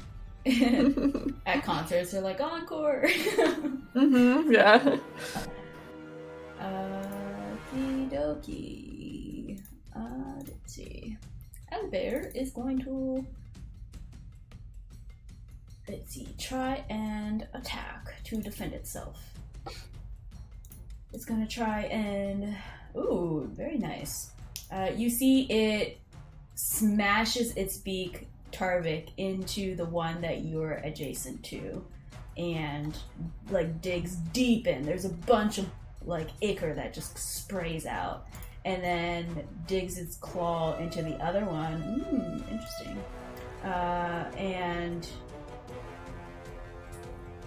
At concerts, they're like, encore!
Mm-hmm, yeah.
Okie dokie. Let's see. Owlbear is going to, try and attack to defend itself. It's going to try and, ooh, very nice. You see it smashes its beak, Tarvik, into the one that you're adjacent to, and digs deep in. There's a bunch of ichor that just sprays out, and then digs its claw into the other one. Interesting. And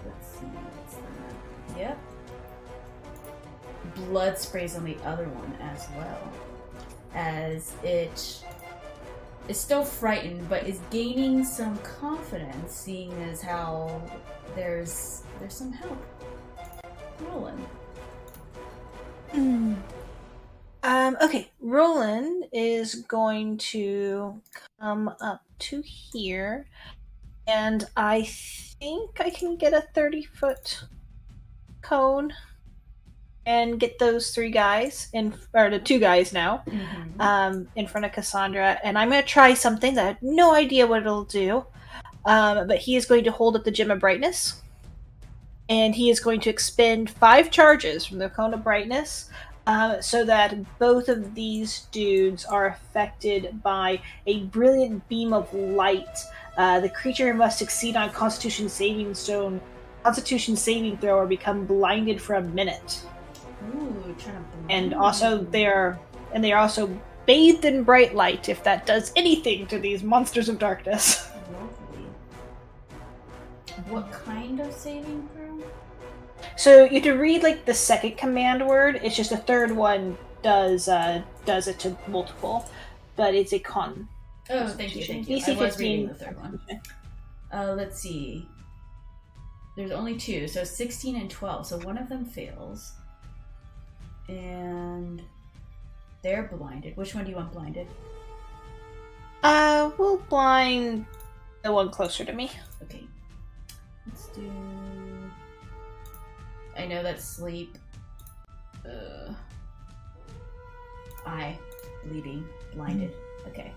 let's see, what's that? Yep. Blood sprays on the other one as well, as it is still frightened, but is gaining some confidence, seeing as how there's some help. Roland.
Okay, Roland is going to come up to here, and I think I can get a 30-foot cone and get those 3 guys the 2 guys now, in front of Cassandra, and I'm going to try something that I have no idea what it'll do, but he is going to hold up the Gem of Brightness, and he is going to expend 5 charges from the Cone of Brightness So that both of these dudes are affected by a brilliant beam of light. The creature must succeed on Constitution saving throw or become blinded for a minute.
Ooh, trying to blind
And
me.
also they are also bathed in bright light if that does anything to these monsters of darkness.
Lovely. What kind of saving throw?
So you have to read like the second command word. It's just the third one does it to multiple, but it's a con.
Oh, thank you.
DC
I was
15.
reading the third one. Let's see. There's only 2, so 16 and 12. So one of them fails. And they're blinded. Which one do you want blinded?
We'll blind the one closer to me.
Okay. Let's do... I know that's sleep. Eye. Bleeding. Blinded. Okay.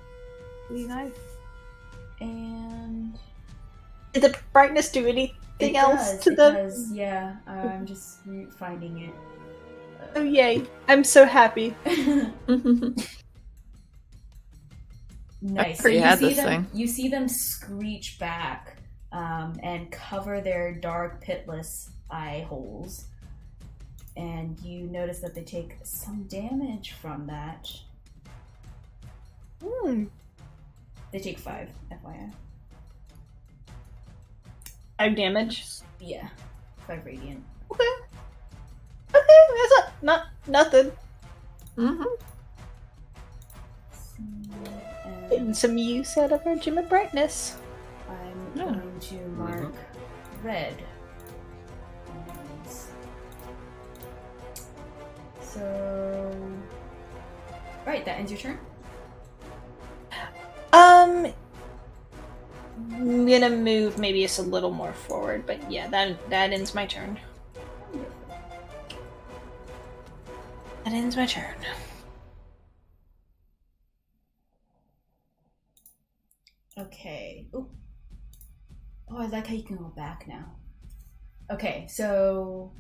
And...
Did the brightness do anything else to them?
Does, yeah. I'm just finding it.
Oh yay. I'm so happy.
Nice.
Pretty
So
had this thing.
you see them screech back and cover their dark, pitless eye holes. And you notice that they take some damage from that. They take 5, FYI.
5 damage.
Yeah. 5 radiant.
Okay, that's not nothing. Getting some use out of our gem of brightness.
I'm going to mark red. So... Right, that ends your turn?
I'm gonna move maybe just a little more forward, but yeah, that ends my turn. That ends my turn.
Okay. Ooh. Oh, I like how you can go back now. Okay, so...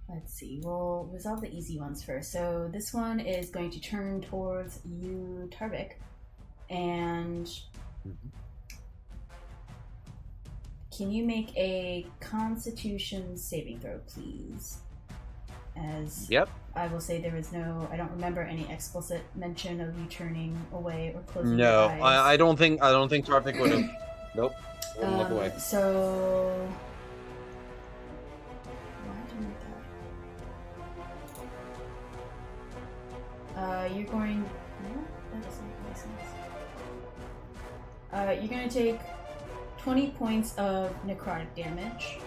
Let's see, we'll resolve the easy ones first. So this one is going to turn towards you, Tarvik, and can you make a Constitution saving throw, please? As I will say, there is no, I don't remember any explicit mention of you turning away or closing your eyes.
I don't think Tarvik would have. Nope. Wouldn't look away.
So you're going... No, that doesn't make sense. You're going to take 20 points of necrotic damage,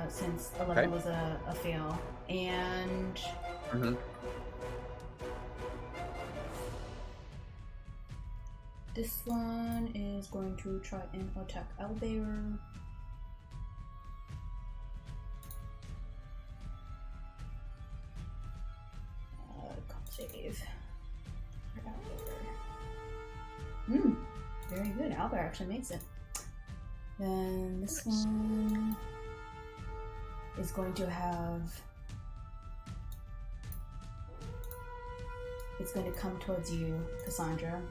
since 11 was a fail. And... This one is going to try and attack owlbear. Save. Very good. Owlbear actually makes it. Then this one is going to have... It's going to come towards you, Cassandra,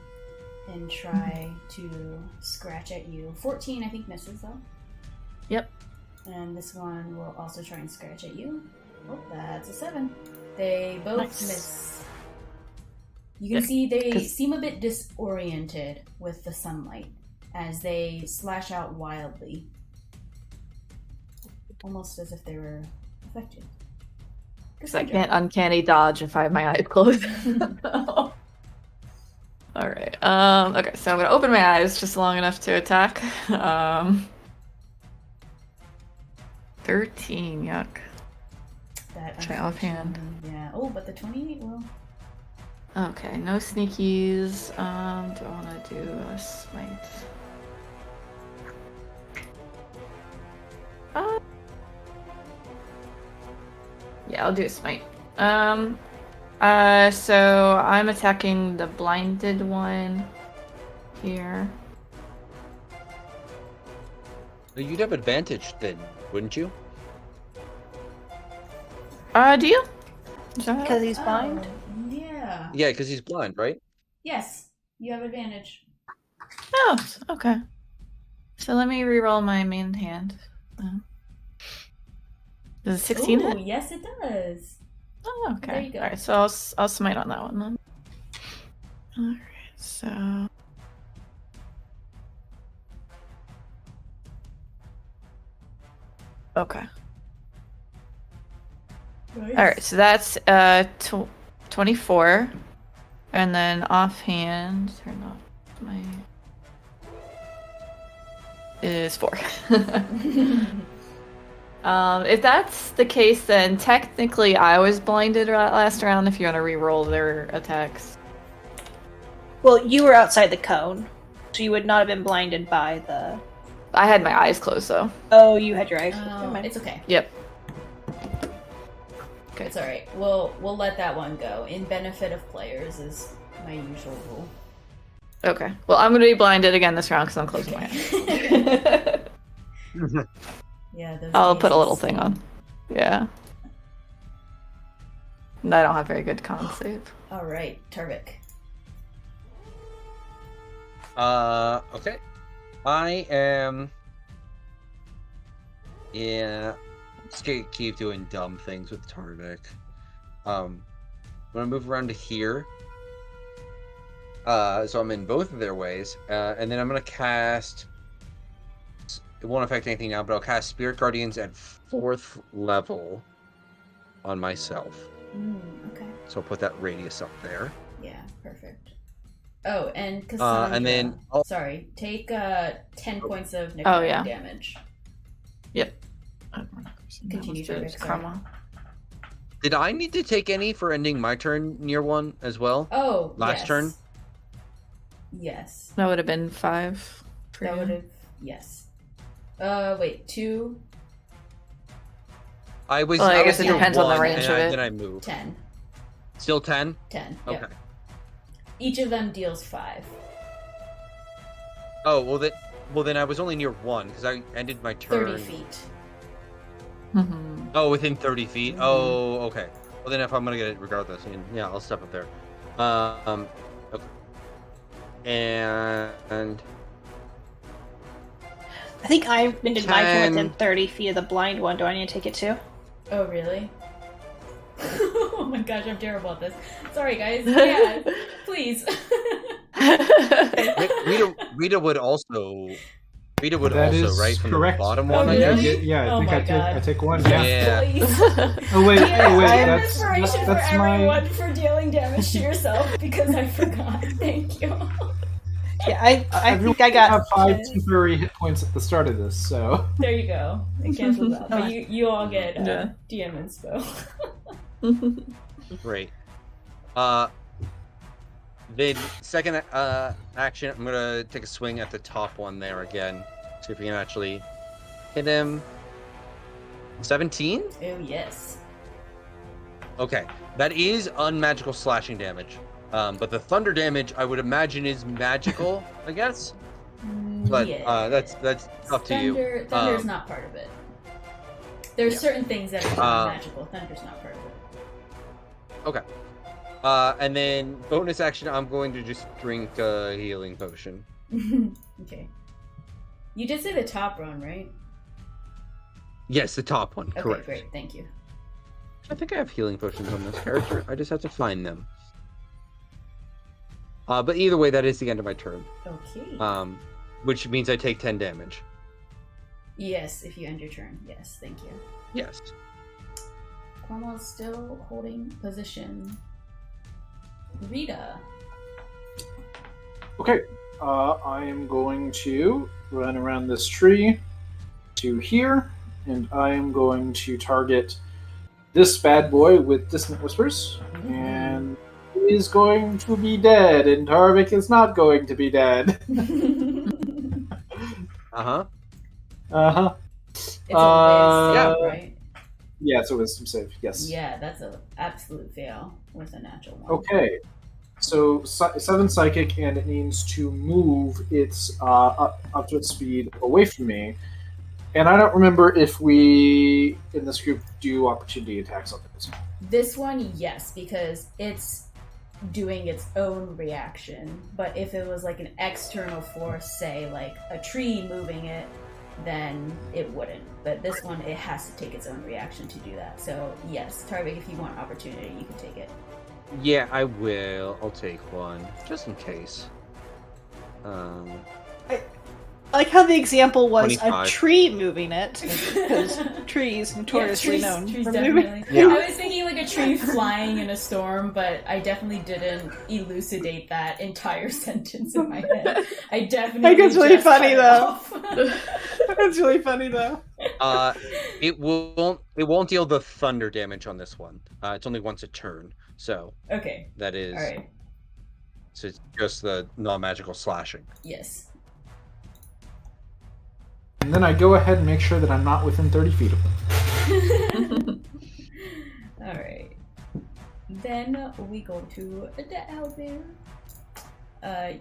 and try to scratch at you. 14, I think, misses, though.
Yep.
And this one will also try and scratch at you. Oh, that's a 7. They both miss. You can see they seem a bit disoriented with the sunlight as they slash out wildly. Almost as if they were affected.
Because I can't uncanny dodge if I have my eyes closed. Alright. Okay, so I'm gonna open my eyes just long enough to attack. 13, yuck. Try offhand.
Yeah. Oh, but the 28 will.
Okay, no sneakies. Do I want to do a smite? Yeah, I'll do a smite. So I'm attacking the blinded one here.
You'd have advantage then, wouldn't you?
Do you?
Because he's blind?
Yeah.
Yeah, because he's blind, right?
Yes, you have advantage.
Oh, okay. So let me reroll my main hand. Does 16
Ooh,
hit?
yes, it does.
Oh, okay.
There you go.
All right, so I'll smite on that one then. All right, so. Okay.
Nice.
All right, so that's 24, and then offhand, turn off my is 4. If that's the case, then technically I was blinded last round. If you want to re-roll their attacks.
Well, you were outside the cone, so you would not have been blinded by the.
I had my eyes closed though.
Oh, you had your eyes. Never mind.
It's okay.
Yep.
Okay. It's all right. We'll let that one go. In benefit of players is my usual rule.
Okay. Well, I'm gonna be blinded again this round because I'm closing my eyes.
Yeah.
I'll put a little thing on. Yeah. And I don't have very good con save.
All right, Tarvik.
Okay. I am. Yeah. Just keep doing dumb things with Tarvik. I'm gonna move around to here. So I'm in both of their ways, and then I'm gonna cast. It won't affect anything now, but I'll cast Spirit Guardians at 4th level on myself.
Okay.
So I'll put that radius up there.
Yeah, perfect. Oh, and Cassandra.
And then
sorry, take 10 points of necrotic damage.
Yep.
Continue, Tarvik.
Karma.
Did I need to take any for ending my turn near one as well?
Oh,
last turn.
Yes.
That would have been 5.
That would have yes. Wait, 2.
I was.
Well, I
I
guess
was
it
near
depends on the
1,
range
and
of it.
Then I moved.
10.
Still 10?
10.
Okay.
Yep. Each of them deals 5.
Oh well then I was only near 1 because I ended my turn.
30 feet.
Mm-hmm.
Oh, within 30 feet.
Mm-hmm.
Oh, okay. Well then, if I'm gonna get it regardless, yeah, I'll step up there. Okay. And
I think I ended my turn
10.
within 30 feet of the blind one. Do I need to take it too?
Oh, really? Oh my gosh, I'm terrible at this. Sorry, guys. Yeah, please.
Rita would also.
That is
right from
correct.
the bottom
Oh,
one. I
really?
guess.
Yeah,
Oh
I
my
think
God.
I take one. Yeah.
Yeah.
Please.
Oh wait,
Yeah, I have
that's
inspiration for
my.
everyone for dealing damage to yourself because I forgot. Thank you.
Yeah, I
Everyone
think I got.
have 5 temporary hit points at the start of this, so.
There you go. It cancels out. But
Okay.
you all get
Yeah.
DM inspo.
Great. Then second action, I'm gonna take a swing at the top one there again. See if we can actually hit him. 17?
Oh, yes.
Okay, that is unmagical slashing damage. But the thunder damage, I would imagine, is magical. I guess. But
Yeah.
that's up to you.
Thunder's not part of it. There's
Yeah.
certain things that are not magical. Thunder's not part of it.
Okay. And then bonus action, I'm going to just drink a healing potion.
Okay. You did say the top run, right?
Yes, the top one.
Okay,
Correct.
great. Thank you.
I think I have healing potions on this character. I just have to find them. But either way, that is the end of my turn.
Okay.
Which means I take 10 damage.
Yes, if you end your turn. Yes, thank you.
Yes.
Cornwall's still holding position. Rita.
Okay, I am going to run around this tree to here, and I am going to target this bad boy with Dissonant Whispers, and he is going to be dead, and Tarvik is not going to be dead.
Uh-huh.
Uh-huh.
It's a
yeah.
save, right?
Yeah, it's a wisdom save, yes.
Yeah, that's an absolute fail with a natural one.
Okay, so 7 psychic, and it needs to move its up to its speed away from me. And I don't remember if we, in this group, do opportunity attacks on this.
This one, yes, because it's doing its own reaction. But if it was like an external force, say like a tree moving it, then it wouldn't. But this one, it has to take its own reaction to do that. So yes, Tarvik, if you want opportunity, you can take it.
Yeah, I will. I'll take one, just in case.
I like how the example was
25.
a tree moving it, because trees notoriously known
trees
for
definitely.
moving.
Yeah.
I was thinking like a tree flying in a storm, but I definitely didn't elucidate that entire sentence in my head. I definitely.
I think it's really
just
funny,
cut it
though.
off.
That's really funny though.
It won't deal the thunder damage on this one. It's only once a turn, so
Okay.
that is.
All right.
So it's just the non-magical slashing.
Yes.
And then I go ahead and make sure that I'm not within 30 feet of them.
All right. Then we go to the owlbear.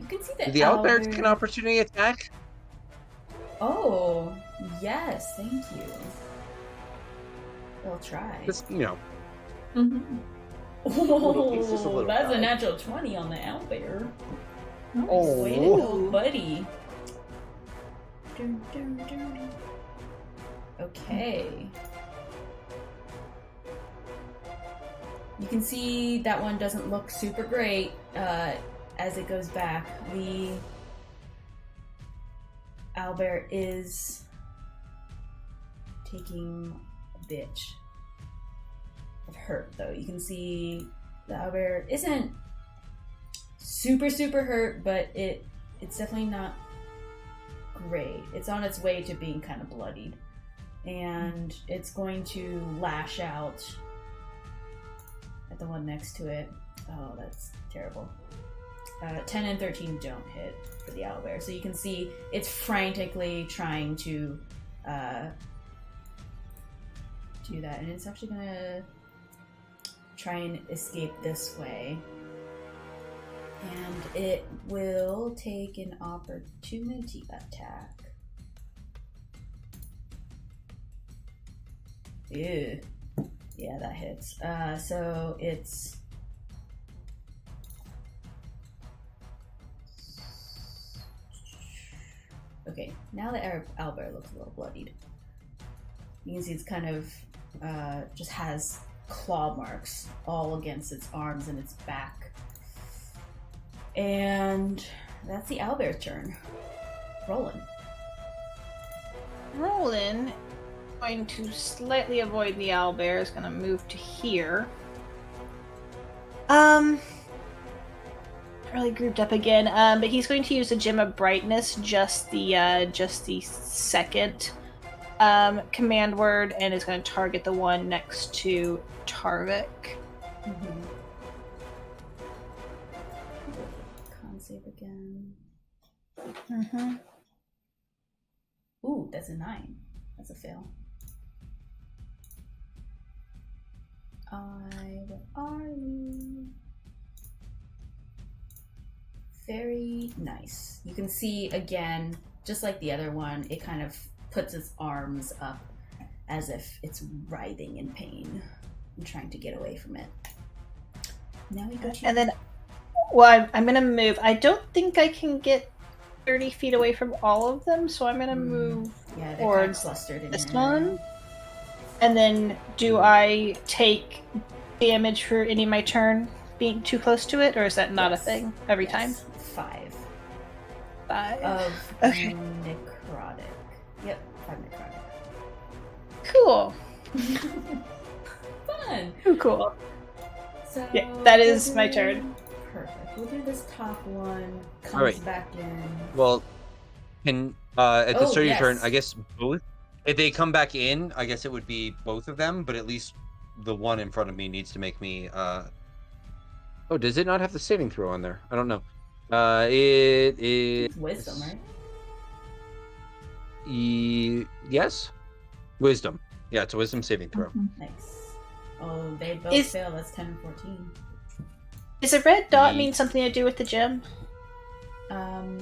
You can see
The owlbear take an opportunity attack.
Oh, yes, thank you. We'll try.
Just, you know.
Oh,
He's just a little
that's
guy.
a natural 20 on the owlbear.
Oh.
Way to go, buddy. Dun, dun, dun. Okay. You can see that one doesn't look super great as it goes back. The owlbear is taking a bit of hurt, though. You can see the owlbear isn't super hurt, but it's definitely not great. It's on its way to being kind of bloodied, and it's going to lash out at the one next to it. Oh, that's terrible. 10 and 13 don't hit for the owlbear, so you can see it's frantically trying to do that, and it's actually gonna try and escape this way. And it will take an opportunity attack. Ew. Yeah, that hits. So it's... Okay, now the owlbear looks a little bloodied. You can see it's kind of just has claw marks all against its arms and its back. And that's the owlbear's turn. Roland.
Roland, going to slightly avoid the owlbear, is going to move to here. Really grouped up again. But he's going to use a gem of brightness, just the second command word, and is going to target the one next to Tarvik.
Mm-hmm. Con save again.
Mm-hmm.
Ooh, that's a 9. That's a fail. Where are you? Very nice. You can see again, just like the other one, it kind of puts its arms up as if it's writhing in pain and trying to get away from it. Now we go to...
And then, well, I'm going to move. I don't think I can get 30 feet away from all of them, so I'm going to move
yeah, they're kind of
towards
clustered in
this
here.
one. And then, do I take damage for any of my turn being too close to it, or is that not
Yes.
a thing every time?
5.
5.
Of
Okay.
necrotic. Yep, 5 necrotic.
Cool.
Fun!
Cool.
So
Yeah, that
we'll
is my
do-
turn.
Perfect. We'll do this top one. Comes
Alright.
back in.
Well, can at the
Oh,
start of your turn,
yes.
I guess both. If they come back in, I guess it would be both of them, but at least the one in front of me needs to make me. Oh, does it not have the saving throw on there? I don't know. It is
It's wisdom, right?
Yes, wisdom. Yeah, it's a wisdom saving throw.
Nice. Oh, they both
Is-
fail. That's 10 and 14.
Does a red dot
Ye-
mean something to do with the gem?
No.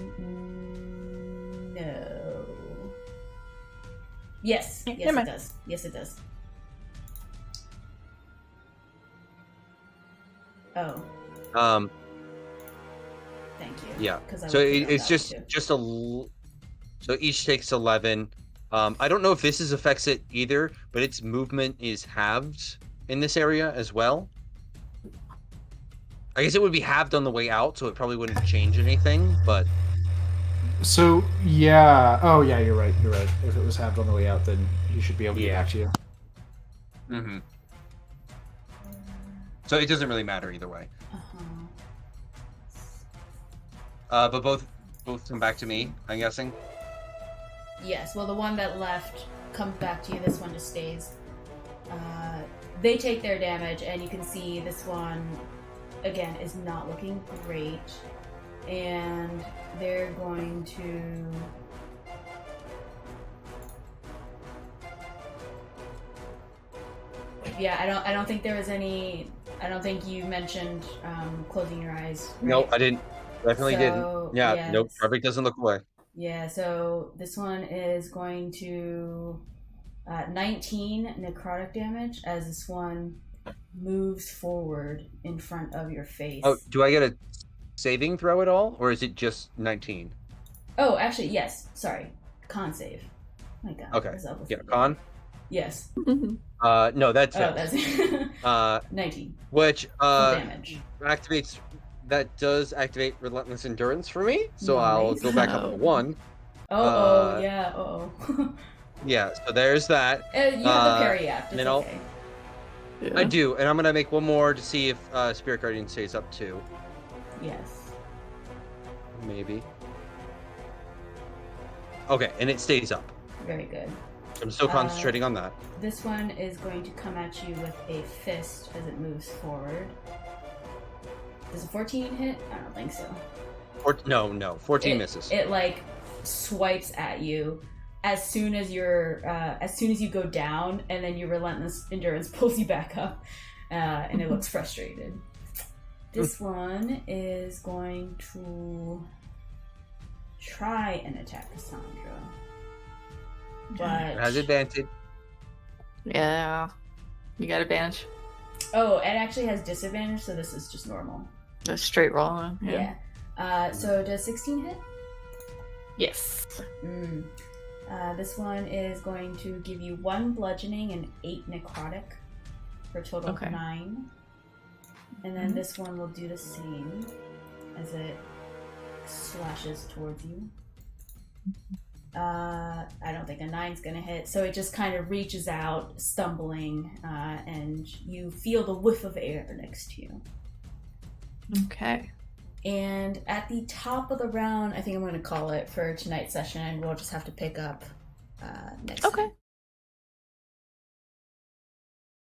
Yes,
Never
yes it
mind.
does. Yes it does. Oh, thank you.
Yeah.
'Cause I
So
would pick up
it's
that one
just
too.
so each takes 11. I don't know if this affects it either, but its movement is halved in this area as well. I guess it would be halved on the way out, so it probably wouldn't change anything. But
So yeah. Oh yeah, you're right. You're right. If it was halved on the way out, then he should be able to get
Yeah.
back to you.
mm-hmm. So it doesn't really matter either way. But both come back to me, I'm guessing.
Yes, well, the one that left comes back to you. This one just stays. They take their damage, and you can see this one, again, is not looking great. And they're going to... Yeah, I don't think there was any... I don't think you mentioned closing your eyes. Right?
No, I didn't. Definitely didn't. Yeah,
yes.
nope. Tarvik doesn't look away.
Yeah, so this one is going to 19 necrotic damage as this one moves forward in front of your face.
Oh, do I get a saving throw at all, or is it just 19?
Oh, actually, yes. Sorry, con save. My God.
Okay. Yeah, con.
Yes.
No, that's
Oh, that's 19.
Which
damage.
activates. That does activate Relentless Endurance for me, so
Nice.
I'll go back up to 1.
Yeah.
Yeah, so there's that.
You have the parry act. It's
then
okay.
Yeah.
I do, and I'm gonna make one more to see if Spirit Guardian stays up too.
Yes.
Maybe. Okay, and it stays up.
Very good.
I'm still concentrating on that.
This one is going to come at you with a fist as it moves forward. Does a 14 hit? I don't think so.
No, 14 misses.
It like swipes at you as soon as you go down, and then your Relentless Endurance pulls you back up, and it looks frustrated. This one is going to try and attack Cassandra, but
It has advantage.
Yeah. You got advantage.
oh, it actually has disadvantage, so this is just normal.
A straight roll.
Yeah. So does 16 hit?
Yes.
This one is going to give you 1 bludgeoning and 8 necrotic for a total of 9. And then this one will do the same as it slashes towards you. I don't think a 9's gonna hit, so it just kind of reaches out, stumbling, and you feel the whiff of air next to you.
Okay.
And at the top of the round, I think I'm going to call it for tonight's session, and we'll just have to pick up next time.